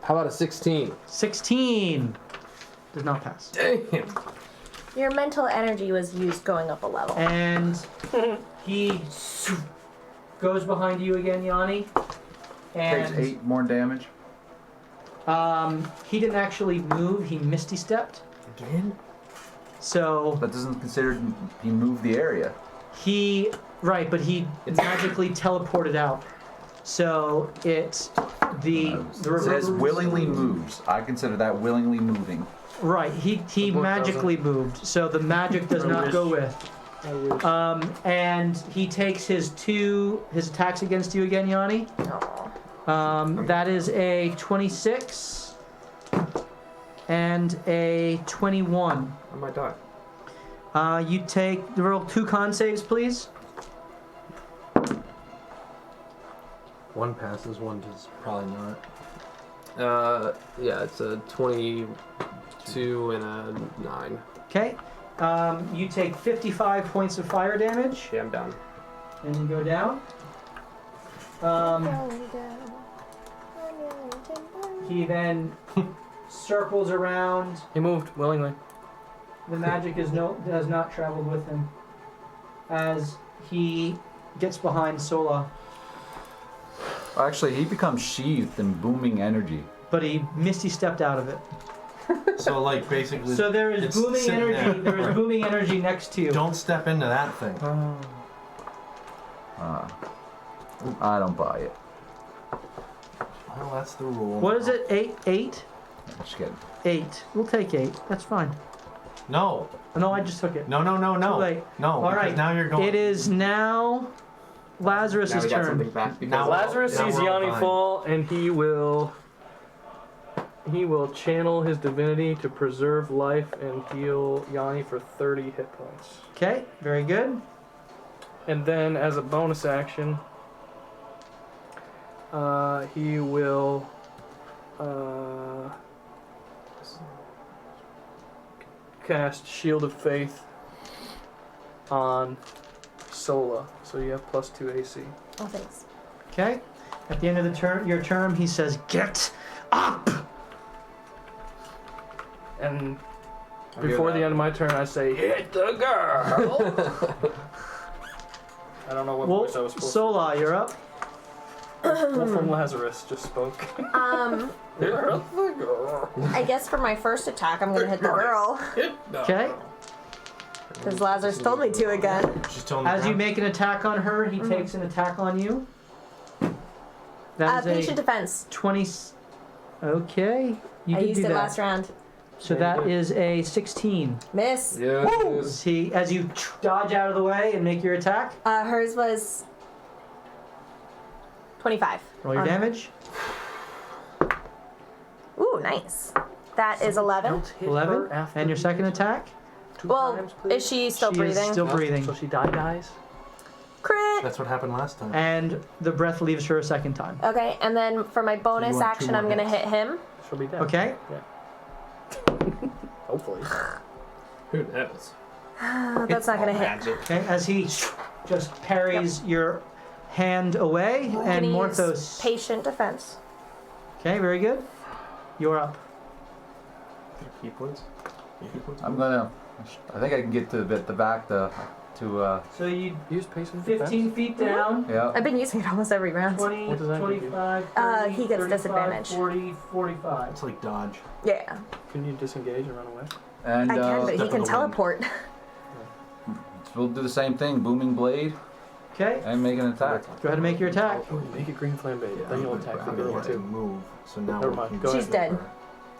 How about a 16? 16 does not pass. Damn. Your mental energy was used going up a level. And he goes behind you again, Yanni. Takes And 8 more damage. he didn't actually move, he misty stepped. Again? So That doesn't consider he moved the area. he magically teleported out. So it the It says willingly moves. I consider that willingly moving. Right, he book magically moved, so the magic does not go with. I wish. And he takes his attacks against you again, Yanni. That is a 26 and a 21. I might die. You roll 2 con saves, please. One passes, one does probably not. Yeah, it's a 22 and a 9. Okay. You take 55 points of fire damage, Yeah, I'm down. and you go down. He then circles around. He moved willingly. The magic has not traveled with him. As he gets behind Sola, Actually, he becomes sheathed in booming energy. but he misty stepped out of it. So, basically. So there is it's booming sitting energy. there. There is booming energy next to you. Don't step into that thing. I don't buy it. Well, that's the rule. What is it? 8? Just kidding. 8. We'll take 8. That's fine. No. No, I just took it. No. Too late. No, All because right. now you're going. It is now Lazarus' Now we got turn. something back because Now- Lazarus now sees we're all Yanni fine. fall, and he will channel his divinity to preserve life and heal Yanni for 30 hit points. Okay, very good. And then, as a bonus action, he will cast Shield of Faith on Sola, so you have +2 AC. Oh, thanks. Okay. At the end of your term, he says, "Get up!" And before the end of my turn, I say, "Hit the girl!" I don't know what Well, voice I was supposed Sola, you're up. to. Wolf from Lazarus just spoke. I guess for my first attack, I'm gonna hit the girl. Okay. Because Lazarus told me to again. She's still on the As you ground? make an attack on her, he takes an attack on you. That is Patient a defense. 20. Okay. You I did used do it that. last round. So that is a 16. Miss. Yeah. See, as you dodge out of the way and make your attack, Hers was 25. roll your damage. Ooh, nice. That is 11. 11. And your second attack? Well, is she still She breathing? is still breathing. So she dies? Crit. That's what happened last time. And the breath leaves her a second time. Okay, and then for my bonus want two action, more I'm gonna hits. hit him. She'll be dead. Okay. Hopefully. Who knows? That's not gonna hit. Okay. As he just parries your hand away, I'm and gonna use Morthos. patient defense. Okay, very good. You're up. Keep points. I'm gonna. I think I can get to the back to. So you Use patient 15 feet down. Yeah. I've been using it almost every round. 20, What does that give you? 25, Uh, 30, he gets 35, disadvantage. 40, 45. It's like dodge. Yeah, Can you disengage and run away? And I can, but he Step can of the teleport. we'll do the same thing. Booming blade Okay, and make an attack. go ahead and make your attack. Oh, make it green flame bait. Then you'll attack the I'm girl gonna too. move. So now Never we mind, can go She's ahead. dead.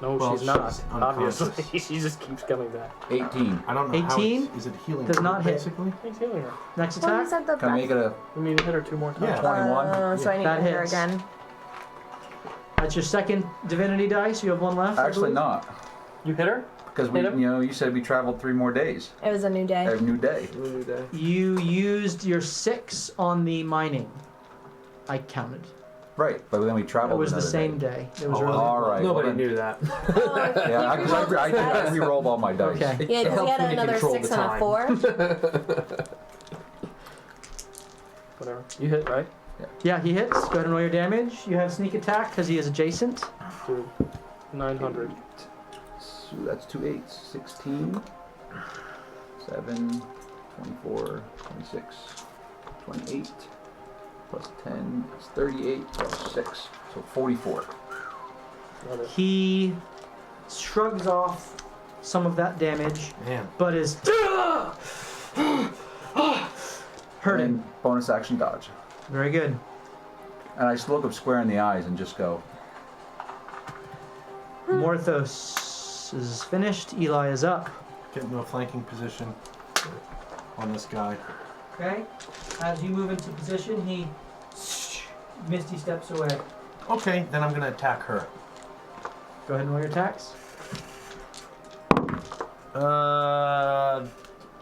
No, Well, she's not. she's Obviously, unconscious. she just keeps coming back. 18. I don't know 18 how is it healing? does her, not hit. basically. He's healing her. Next Well, you attack. said the Can I make it a You mean to hit her 2 more times? Yeah. 21? So I need That to hit her hits. again. That's your second divinity dice. You have one left. I Actually, believe? not. You hit her? Because we, Hit him? you said we traveled 3 more days. It was a new day. A new day. New day. You used your 6 on the mining. I counted. Right, but then we It traveled. was the another same day. day. It was Oh, early. All right. Nobody well, knew that. Yeah, I re-rolled all my dice. Okay. Yeah, because he helps had when you another control 6 the and a time. 4. Whatever. You hit, right? Yeah, he hits. Go ahead and roll your damage. You have sneak attack because he is adjacent. Dude. 900. So that's 2 8s. 16, 7, 24, 26, 28, plus 10 is 38, plus 6, so 44. Love it. He shrugs off some of that damage, Man, but is hurting. And bonus action dodge. Very good. And I just look him square in the eyes and just go, Morthos is finished. Eli is up. get into a flanking position on this guy. Okay. As you move into position, he misty steps away. Okay, then I'm gonna attack her. Go ahead and roll your attacks.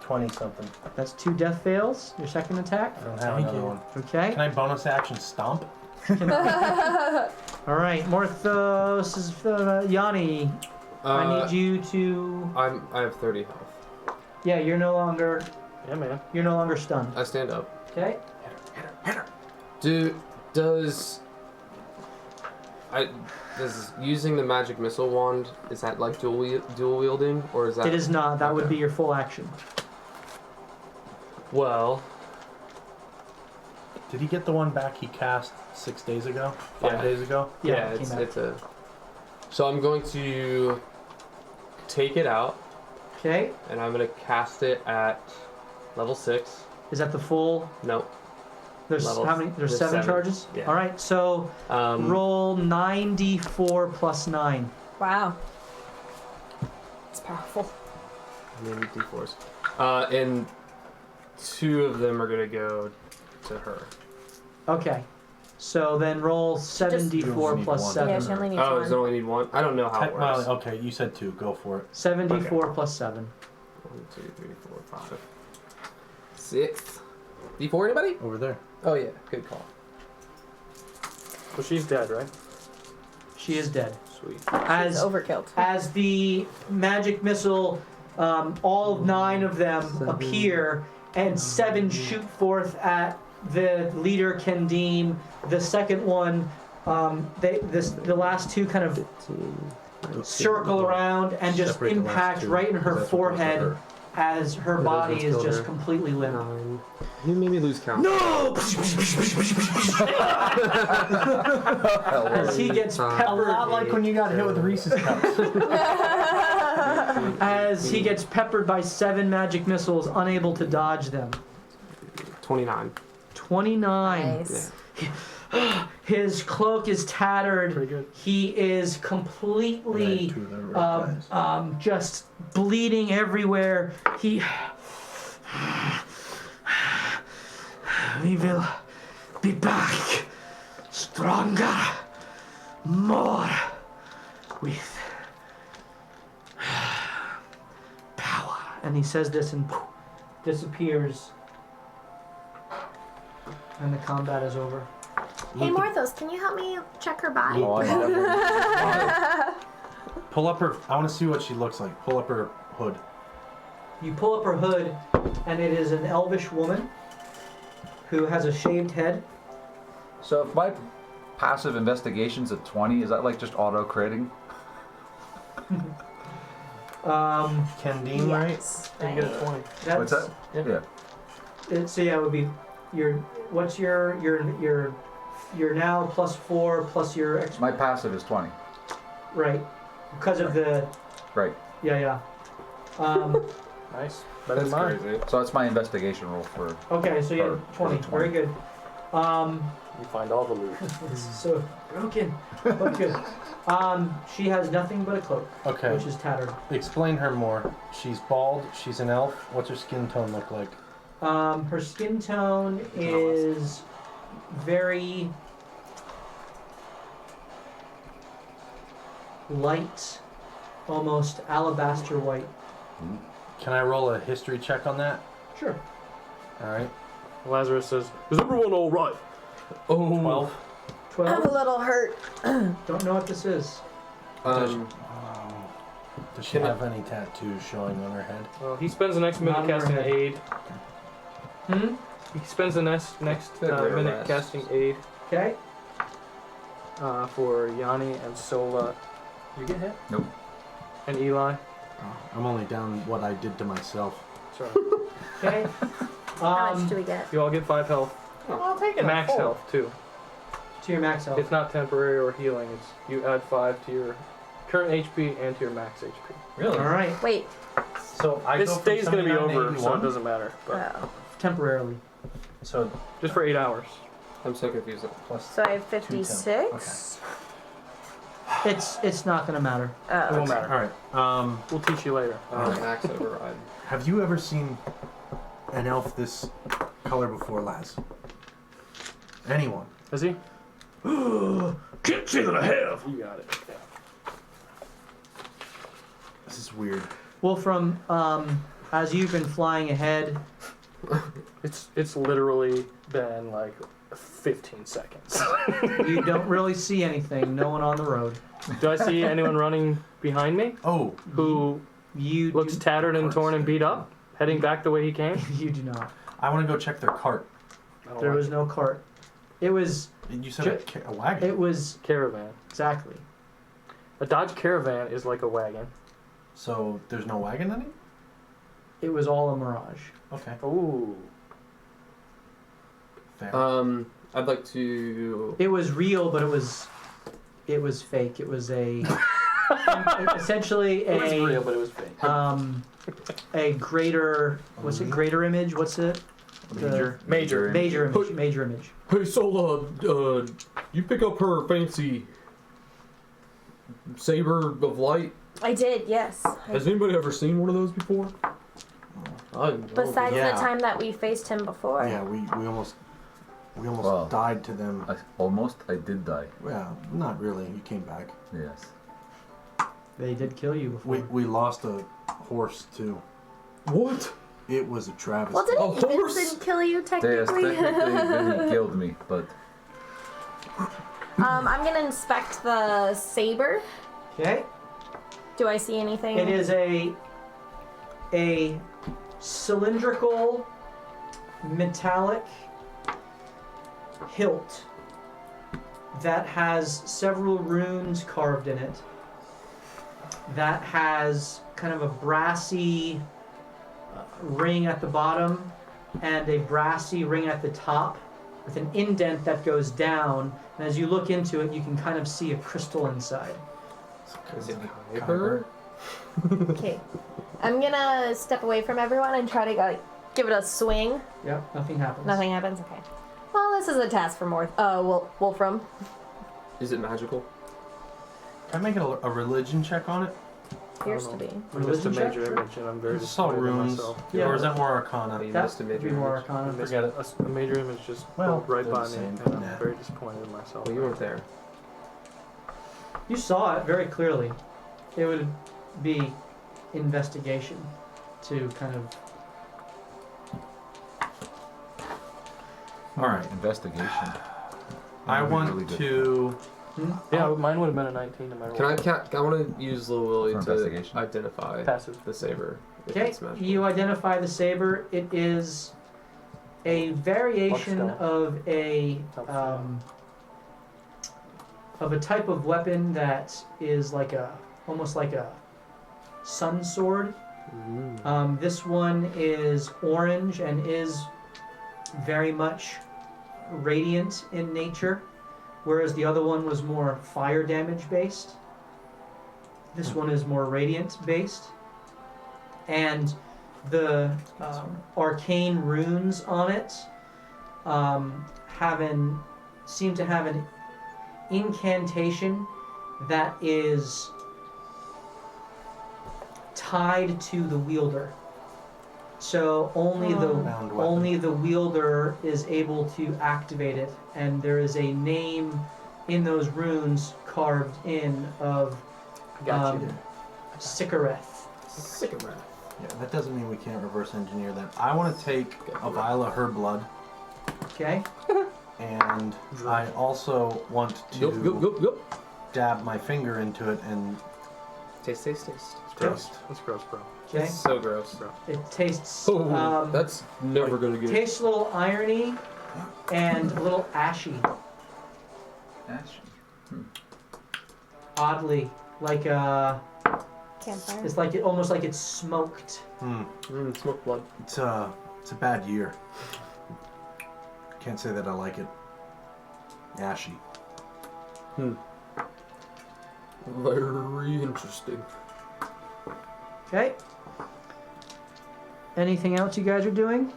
20 something. That's 2 death fails. Your second attack. I don't have another one. Okay. Can I bonus action stomp? All right. Morthos is Yanni. I need you to. I have 30 health. Yeah, you're no longer Yeah, man. stunned. I stand up. Okay. Does using the magic missile wand, is that like dual wielding, or is that? It is not. That would Okay. be your full action. Well, Did he get the one back he cast 6 days ago? 5 Yeah. days ago? Yeah, it it's came out. it's a. So I'm going to take it out, Okay. and I'm gonna cast it at level 6. Is that the full? Nope. There's Level- how many? There's there's 7 7. charges. Yeah. All right. So roll 9d4 plus 9. Wow. It's powerful. Maybe D4s. And 2 of them are gonna go to her. Okay. So then roll 7d4 need plus one. 7. Yeah, she only needs Oh, does it one. only need one? I don't know how it Well, works. okay, you said 2. Go for it. 7d4 plus 7. 1, 2, 3, 4, 5, 6. D4, anybody? Over there. Oh yeah, good call. So she's dead, right? She is dead. Sweet. She's As overkilled. as the magic missile, all 9 of them appear, and 7 shoot forth at the leader Kendim. The second one, the last 2 kind of circle around and just Separate the last impact 2, right in her because that's what goes to forehead, her. as her That body doesn't is kill just her. completely limp. 9. You made me lose count. No! As he gets A peppered, lot like when you got hit with Reese's Cups. as he gets peppered by 7 magic missiles, unable to dodge them. 29. 29. Nice. His cloak is tattered. Pretty good. He is completely Two of them are guys. just bleeding everywhere. We will be back stronger, more with power. And he says this and disappears. And the combat is over. Hey, Morthos, can you help me check her body? Oh, I have Pull up her. I want to see what she looks like. Pull up her hood. You pull up her hood, and it is an elvish woman who has a shaved head. So if my passive investigation's at 20, is that like just auto-critting? Candine, right? Yes. You get a 20. That's, What's that? Yeah. So yeah, it would be what's your now +4 plus your extra, My passive is 20. right? Because of the Right. yeah. Nice. Better than mine. crazy. So that's my investigation roll for... Okay, so you Or- have 20. or 20. Very good. You find all the loot. This is so broken, but good. She has nothing but a cloak, Okay. which is tattered. Explain her more. She's bald. She's an elf. What's her skin tone look like? Her skin tone is very light, almost alabaster white. Can I roll a history check on that? Sure. All right. Lazarus says, "Is everyone all right?" Oh. 12. I'm a 12. little hurt. Don't know what this is. Does she Can I- have any tattoos showing on her head? Well, he spends the next minute Not casting overhead. aid. Hmm. He spends the next Figure minute rest. casting aid Okay. for Yanni and Sola. You get hit? Nope. And Eli. I'm only down what I did to myself. Sorry. Okay. How much do we get? You all get 5 health. I'll take it. Max health too. To your max health. It's not temporary or healing. It's you add 5 to your current HP and to your max HP. Really? All right. Wait. So I This go from day's gonna be 79 to over, so it 81? doesn't matter. But Oh. Temporarily. So just for 8 hours. I'm so confused. plus. So I have 56. It's not gonna matter. It Oh. won't matter. All right. We'll teach you later. Max override. Have you ever seen an elf this color before, Laz? Anyone? Is he? Can't say that I have. You got it. This is weird. Well, from as you've been flying ahead, It's literally been like 15 seconds. you don't really see anything. No one on the road. Do I see anyone running behind me Oh, who You looks do, tattered and torn and beat up, heading back the way he came? you do not. I want to go check their cart. I don't There like was no cart. It was. You said a wagon. It was caravan. exactly. A Dodge Caravan is like a wagon. So there's no wagon in it? It was all a mirage. Okay. Ooh. Fair. I'd like to. It was real, but it was fake. It was a essentially It was real, a but it was fake. a greater. What's it? Greater image. What's it? Major. Major. Major image. Major image. Hey, Sola, you pick up her fancy saber of light? I did, yes. Has anybody ever seen one of those before? I know. Besides Yeah. the time that we faced him before. Yeah, we almost Wow. died to them. I did die. Well, not really. You came back. Yes. They did kill you before. We lost a horse too. What? It was a travesty. Well, A didn't horse? Vincent kill you Yes, technically? technically Vinny killed me, but I'm gonna inspect the saber. Okay. Do I see anything? It is a cylindrical metallic hilt that has several runes carved in it. That has kind of a brassy ring at the bottom and a brassy ring at the top with an indent that goes down. And as you look into it, you can kind of see a crystal inside. Is it Kyber? Okay. I'm gonna step away from everyone and try to like give it a swing. Yep, nothing happens. Nothing happens. Okay. Well, this is a task for Wolfram. Is it magical? Can I make a religion check on it? Appears to be. I'm just a Religion check? major image, and I'm very I just saw disappointed in runes. myself. Yeah. Or is that more arcana? You That missed a would major be more image. arcana. Forget it. A major image just Well, right they're by the me, same. and I'm Yeah. very disappointed in myself. Well, you weren't there. You saw it very clearly. It would be investigation to kind of. All right. Investigation. I That'd be want really good. to. Yeah, mine would have been a 19 no matter what. I want to use Little Willie For to investigation? identify Passive. the saber. If Okay, it's magical. you identify the saber. It is a variation Buckstone. of a type of weapon that is like almost like a sun sword. This one is orange and is very much radiant in nature, whereas the other one was more fire damage based. This one is more radiant based. And the arcane runes on it seem to have an incantation that is tied to the wielder. So only Bound weapon. only the wielder is able to activate it, and there is a name in those runes carved in of Got you. Sikareth. Sycamore. Yeah, that doesn't mean we can't reverse engineer that. I want to take a vial of her blood, Okay. and I also want to Go. dab my finger into it and Taste. taste. That's gross, bro. Okay. It's so gross. It tastes. Oh, that's never gonna get. Tastes a little irony and a little ashy. Ash. Oddly, like Campfire. it's like almost like it's smoked. Smoke blood. It's a bad year. Can't say that I like it. Ashy. Very interesting. Okay. Anything else you guys are doing?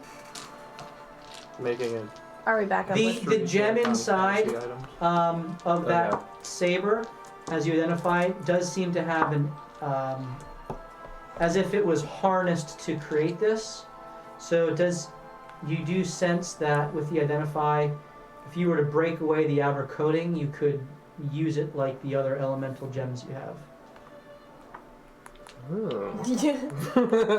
Making it. Are we back up with The gem inside Fancy items. of that yeah. saber, as you identify, does seem to have an as if it was harnessed to create this. So it does. You do sense that with the identify, if you were to break away the outer coating, you could use it like the other elemental gems you have. Oh.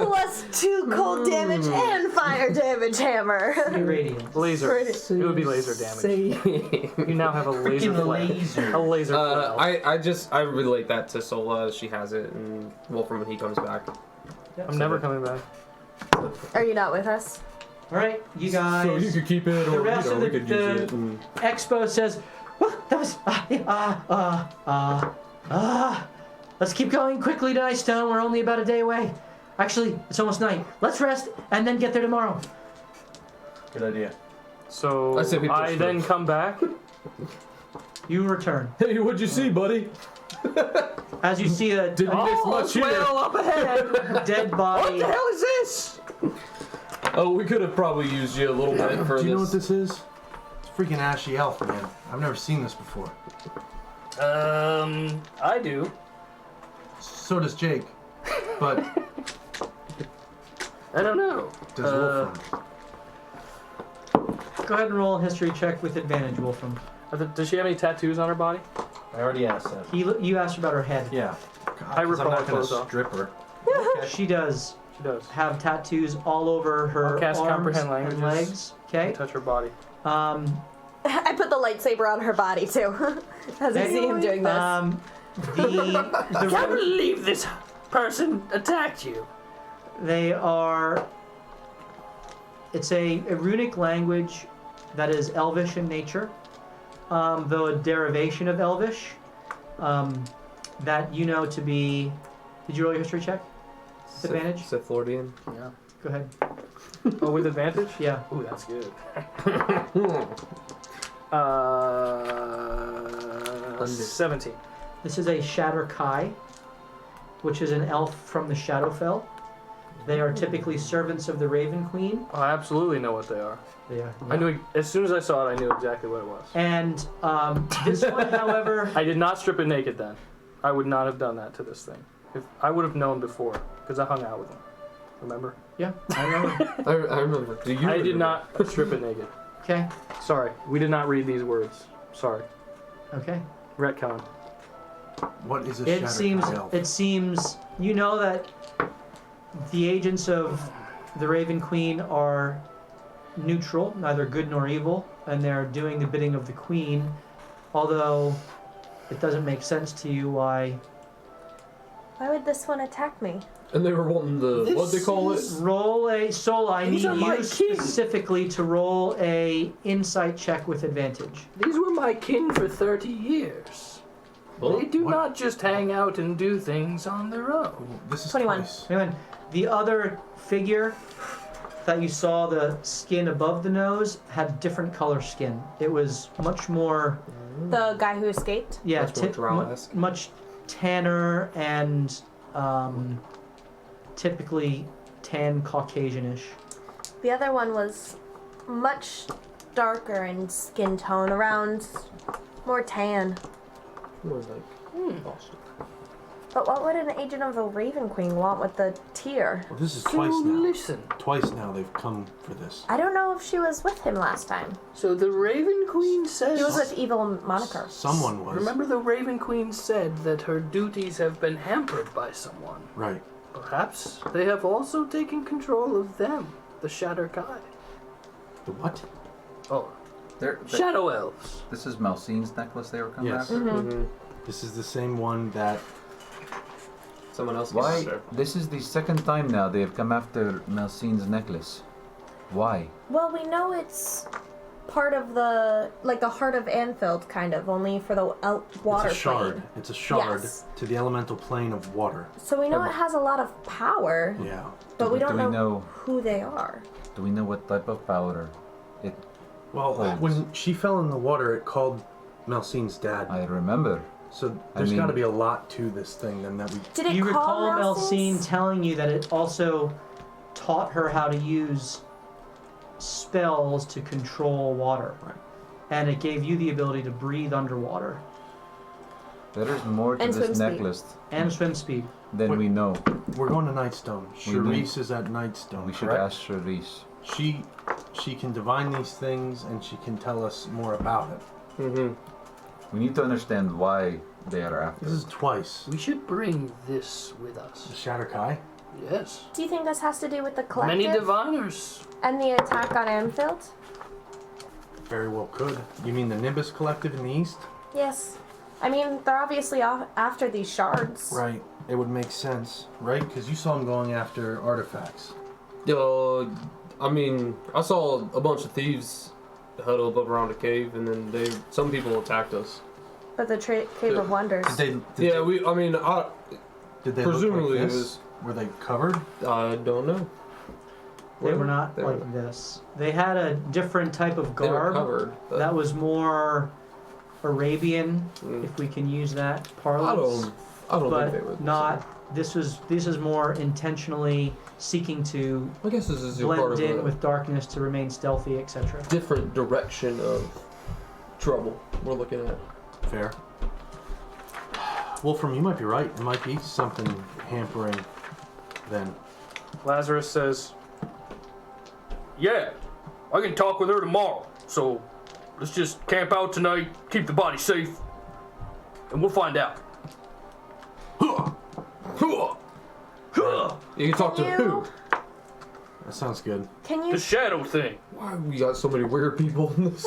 Plus 2 cold damage and fire damage hammer. Be radiant. Laser. It would be laser damage. You now have a laser flare. A laser flare. I relate that to Sola. She has it, and Wolfram when he comes back. Yep. I'm never coming back. Are you not with us? All right, you guys. So you could keep it, The or rest of we the- could use it. And Expo says, well, that was, let's keep going quickly to Icestone. We're only about a day away. Actually, it's almost night. Let's rest and then get there tomorrow. Good idea. So I say we push I then through. come back. You return. hey, what'd you see, buddy? As you see a Didn't miss much here. Whale up ahead. dead body. What the hell is this? Oh, we could have probably used you a little bit for Do you know this. what this is? It's freaking ashy elf, man. I've never seen this before. I do. So does Jake. But I don't know. does Wolfram. Go ahead and roll a history check with advantage, Wolfram. Does she have any tattoos on her body? I already asked that. You asked about her head. Yeah. I rip I'm all not her gonna clothes off. strip her. She does She does. have tattoos all over her I'll cast arms comprehend and languages. legs. Okay. Touch her body. I put the lightsaber on her body too. As I see him doing this. I can't believe this person attacked you. They are. It's a runic language that is Elvish in nature, though a derivation of Elvish. That you know to be. Did you roll your history check? Advantage? Sith Lordian. Yeah. Go ahead. Oh, with advantage? Yeah. Ooh, that's good. 17. This is a Shatter Kai, which is an elf from the Shadowfell. They are typically servants of the Raven Queen. Oh, I absolutely know what they are. They are. I knew as soon as I saw it, I knew exactly what it was. And this one, however, I did not strip it naked then. I would not have done that to this thing. If I would have known before, because I hung out with him. Remember? yeah, I remember. I remember. Do you I did remember? not strip it naked. Okay, Sorry, we did not read these words. Sorry. okay. Retcon. What is a It Shatter seems. Kai elf? It seems. You know that the agents of the Raven Queen are neutral, neither good nor evil, and they're doing the bidding of the Queen. Although it doesn't make sense to you why. Why would this one attack me? And they were wanting the what they call it? Roll a Sola. I These need are my you kids. specifically to roll a insight check with advantage. These were my kin for 30 years. They do What? not just hang out and do things on their own. This is 21. twice. Anyway, the other figure that you saw, the skin above the nose, had different color skin. It was much more, The guy who escaped? yeah, Much more Drow-esque. much tanner and typically tan Caucasianish. The other one was much darker in skin tone, around more tan. More like awesome. But what would an agent of the Raven Queen want with the tear? Well, this is So twice now. listen. Twice now they've come for this. I don't know if she was with him last time. So the Raven Queen says. She was with evil Moniker. Someone was. Remember, the Raven Queen said that her duties have been hampered by someone. Right. Perhaps they have also taken control of them, the Shatter Kai. The what? Oh, They're, Shadow Elves. this is Malcine's necklace they were coming Yes. after? This is the same one that. Someone else. Why? Gets This is the second time now they have come after Malcine's necklace. Why? Well, we know it's part of the, like the heart of Anfield, kind of, only for the water It's a shard. plane. It's a shard Yes. to the elemental plane of water. So we know it has a lot of power, Yeah. but we don't do we know know? who they are. Do we know what type of powder it? Well, Holds. when she fell in the water, it called Malcine's dad. I remember. So there's mean- got to be a lot to this thing then that we. Did it You call recall Melcine Malcine? telling you that it also taught her how to use spells to control water. Right. And it gave you the ability to breathe underwater There is more to And this swim speed. necklace and swim speed. than Wait. we know. We're going to Nightstone. We do. Charisse is at Nightstone. We should correct? ask Charisse. She can divine these things and she can tell us more about it. Mm-hmm. We need to understand why they are after. This is twice. We should bring this with The us. Shatter Kai. Yes. Do you think this has to do with the collective Many diviners. and the attack on Anfield? Very well could. You mean the Nimbus Collective in the east? Yes. I mean, they're obviously after these shards. Right. It would make sense, right? Because you saw them going after artifacts. I mean, I saw a bunch of thieves huddled up around a cave, and then some people attacked us. But the Cave of Wonders. Did Yeah, they, did they presumably look like it this? was- Were they covered? I don't know. They were not They were- like this. They had a different type of They were garb covered. But that was more Arabian, Mm. if we can use that I parlance. don't but think they would. not. This is more intentionally seeking to I guess this is part blend of in a with darkness to remain stealthy, etc. different direction of trouble we're looking at. Fair. Wolfram, you might be right. It might be something hampering then. Lazarus says, "Yeah, I can talk with her tomorrow. So let's just camp out tonight, keep the body safe, and we'll find out." You can talk to You- who? That sounds good. Can you The shadow thing. Why we got so many weird people in this?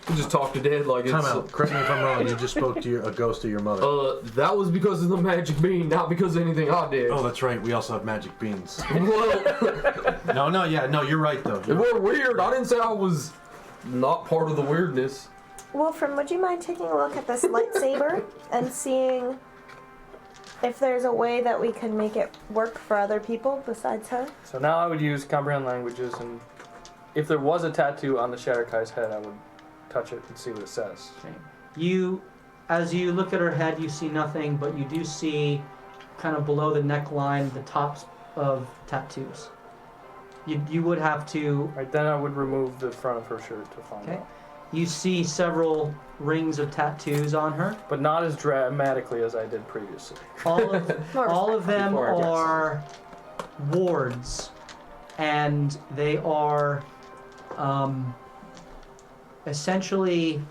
We just talk to dead like it's. Time out. Correct me if I'm wrong. You just spoke to a ghost of your mother. That was because of the magic bean, not because of anything I did. Oh, that's right. We also have magic beans. Well, No, you're right though. if we're weird, I didn't say I was not part of the weirdness. Wolfram, would you mind taking a look at this lightsaber and seeing if there's a way that we can make it work for other people besides her. So now I would use comprehend languages, and if there was a tattoo on the Shatterkai's head, I would touch it and see what it says. Okay. As you look at her head, you see nothing, but you do see, kind of below the neckline, the tops of tattoos. You would have to. Right, then I would remove the front of her shirt to find Okay. out. You see several rings of tattoos on her. But not as dramatically as I did previously. All of them are wards, and they are essentially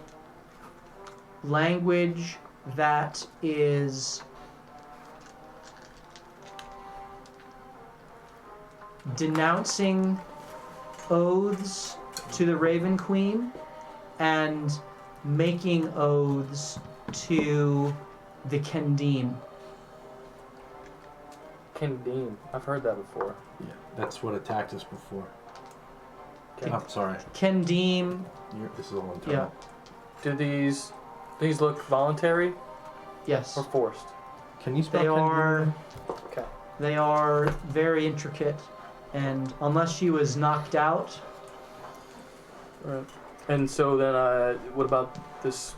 language that is denouncing oaths to the Raven Queen and making oaths to the Kendim. Kendim. I've heard that before. Yeah, that's what attacked us before. Okay. Oh, sorry. Kendim, This is all internal. Do these look voluntary yes. or forced? Can you spell They Kendim? are Okay. They are very intricate, and unless she was knocked out, Right. And so then, what about this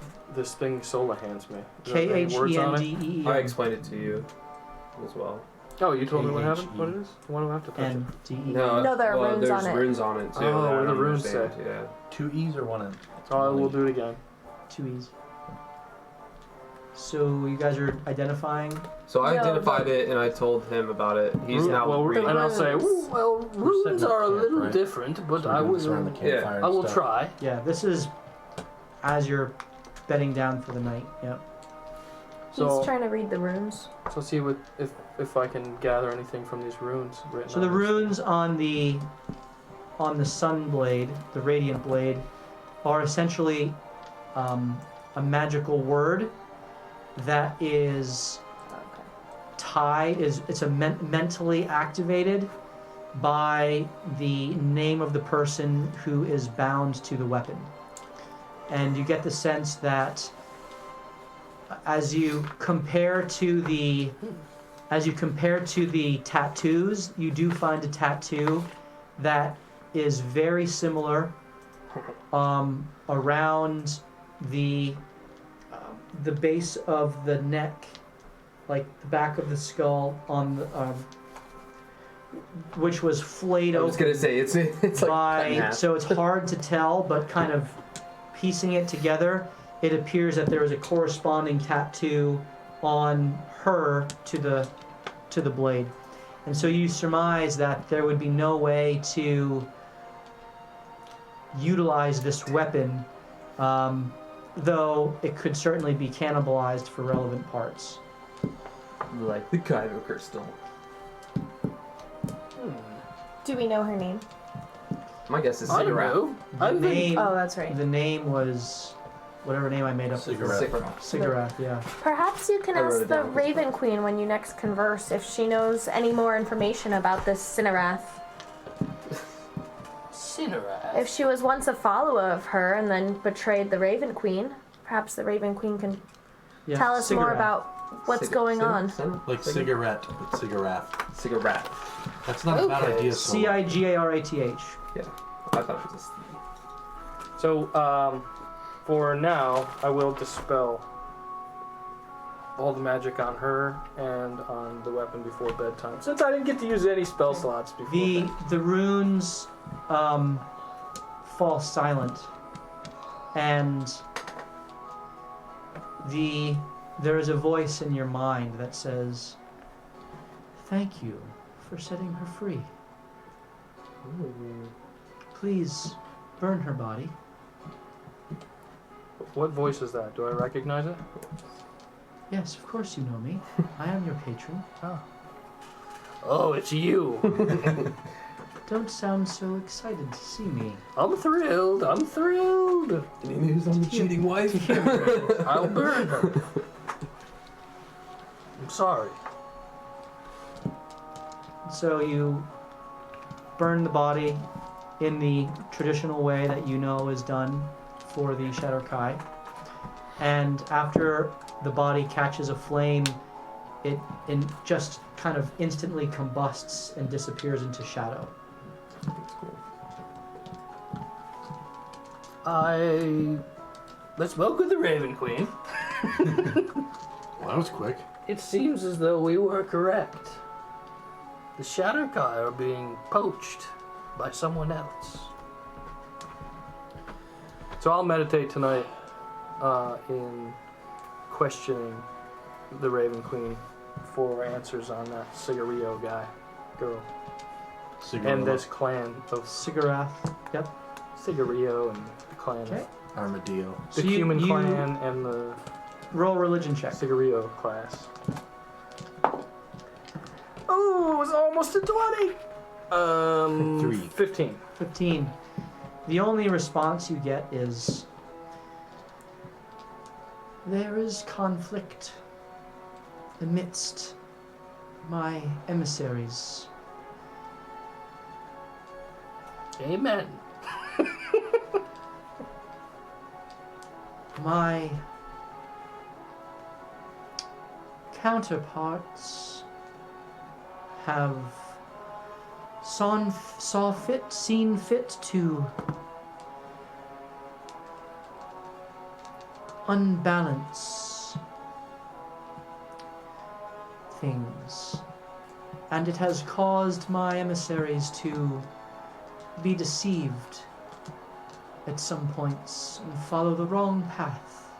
thing Sola hands me? Does that have any words on it? Khendee I explained it to you as well. Oh, you told me what happened? What it is? Why do I have to touch it? NDE. No, there are runes there's on it. runes on it too. Oh, that I what do the don't runes understand, say? Yeah. 2 E's or 1 N? So I will do it again. 2 E's. So you guys are identifying. So I No, identified it and I told him about it. He's now well, reading. and I'll say, Ooh, well, runes setting up are a camp, little right? different, but So I we're gonna surround the will. campfire and I will stuff. try. Yeah, this is as you're bedding down for the night. Yep. So He's trying to read the runes. so see what if I can gather anything from these runes written. So the on this. runes on the sun blade, the radiant blade, are essentially a magical word that is tied. It's mentally activated by the name of the person who is bound to the weapon, and you get the sense that as you compare to the tattoos, you do find a tattoo that is very similar around the base of the neck, like the back of the skull on the which was flayed I open was gonna say it's like cut in by, half. so it's hard to tell, but kind of piecing it together, it appears that there is a corresponding tattoo on her to the blade. And so you surmise that there would be no way to utilize this weapon, though it could certainly be cannibalized for relevant parts. Like the Kyber crystal. Do we know her name? My guess is I don't cigarette. know. The I've been. name, Oh, that's right. the name was whatever name I made up. Cigarette. Cigarette. Cigarette, yeah. Perhaps you can I wrote ask it the down. Raven Queen when you next converse if she knows any more information about this Cinerath. Cinerath. If she was once a follower of her and then betrayed the Raven Queen, perhaps the Raven Queen can Yeah, tell us more cigarette. about what's going on. Like cigarette, but cigarette. Cigarette. That's not a bad Okay. idea, Soul. Cigarath. Yeah. I thought it was a So for now, I will dispel all the magic on her and on the weapon before bedtime, since I didn't get to use any spell slots before. The runes fall silent, and there is a voice in your mind that says, "Thank you for setting her free. Please burn her body." What voice is that? Do I recognize it? Yes, of course you know me. I am your patron. Oh, it's you. Don't sound so excited to see me. I'm thrilled. I'm thrilled. Any news on the cheating wife? I'll burn her. I'm sorry. So you burn the body in the traditional way that you know is done for the Shatterkai. And after the body catches a flame, it just kind of instantly combusts and disappears into shadow. That's cool. Let's smoke with the Raven Queen. Well, that was quick. It seems as though we were correct. The Shatterkai are being poached by someone else. So I'll meditate tonight in questioning the Raven Queen for answers on that Cigarillo girl, and this clan of Sigarath. Yep. Cigarillo and the clan Okay. of Armadillo. the So you- human you- clan and the Roll religion check. Cigarillo class. Oh, it was almost a 20. 15. 15. The only response you get is, there is conflict amidst my emissaries. Amen. My counterparts have seen fit to unbalance things, and it has caused my emissaries to be deceived at some points and follow the wrong path.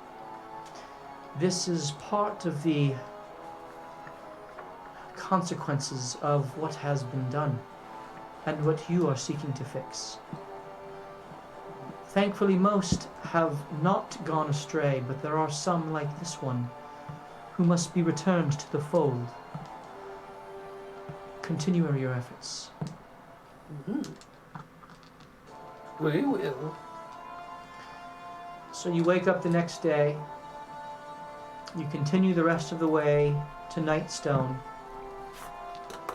This is part of the consequences of what has been done and what you are seeking to fix. Thankfully, most have not gone astray, but there are some like this one who must be returned to the fold. Continue your efforts. We will. So you wake up the next day. You continue the rest of the way to Nightstone,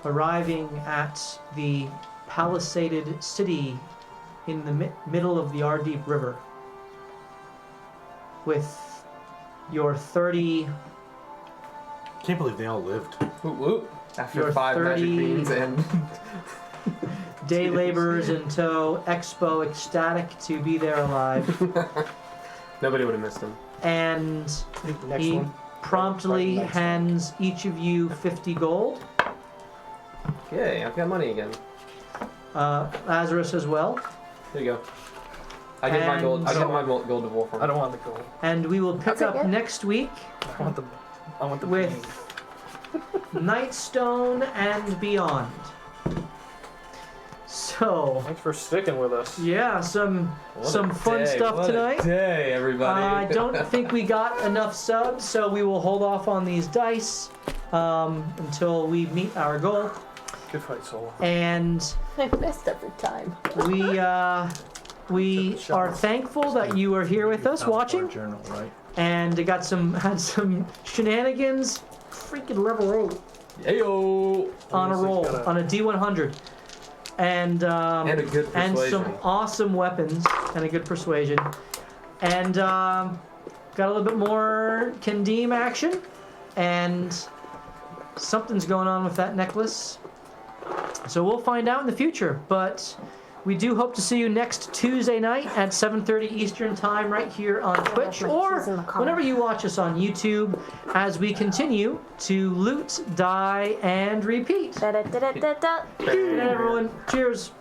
arriving at the palisaded city in the middle of the Ardeep River with your 30... Can't believe they all lived. Whoop, whoop. After Your 5 magic 30 beans and day laborers in tow, Expo ecstatic to be there alive, nobody would have missed him. and Next he one. promptly Next one. hands each of you 50 gold. Yay, I've got money again. Lazarus as well. Here you go. I get my gold. I And- got my gold to Wolfram. I don't want the gold. And we will pick I'll take up it. next week I want the with green. Nightstone and beyond. So, Thanks for sticking with us. yeah, some What some a fun day, stuff what a tonight. day, everybody. I don't think we got enough subs, so we will hold off on these dice until we meet our goal. Good fight, Soul. And I missed every time. we are thankful that you are here with us watching, Journal, right? and had some shenanigans. Freaking level 8 Ayo! on a Music's roll gotta- on a D100, and And a good and persuasion. some awesome weapons and a good persuasion, and got a little bit more Kandeem action, and something's going on with that necklace. So we'll find out in the future, but we do hope to see you next Tuesday night at 7:30 Eastern Time right here on Twitch, my or keys in the car. whenever you watch us on YouTube, as we continue to loot, die, and repeat. Da-da-da-da-da-da. Good night, everyone. Cheers.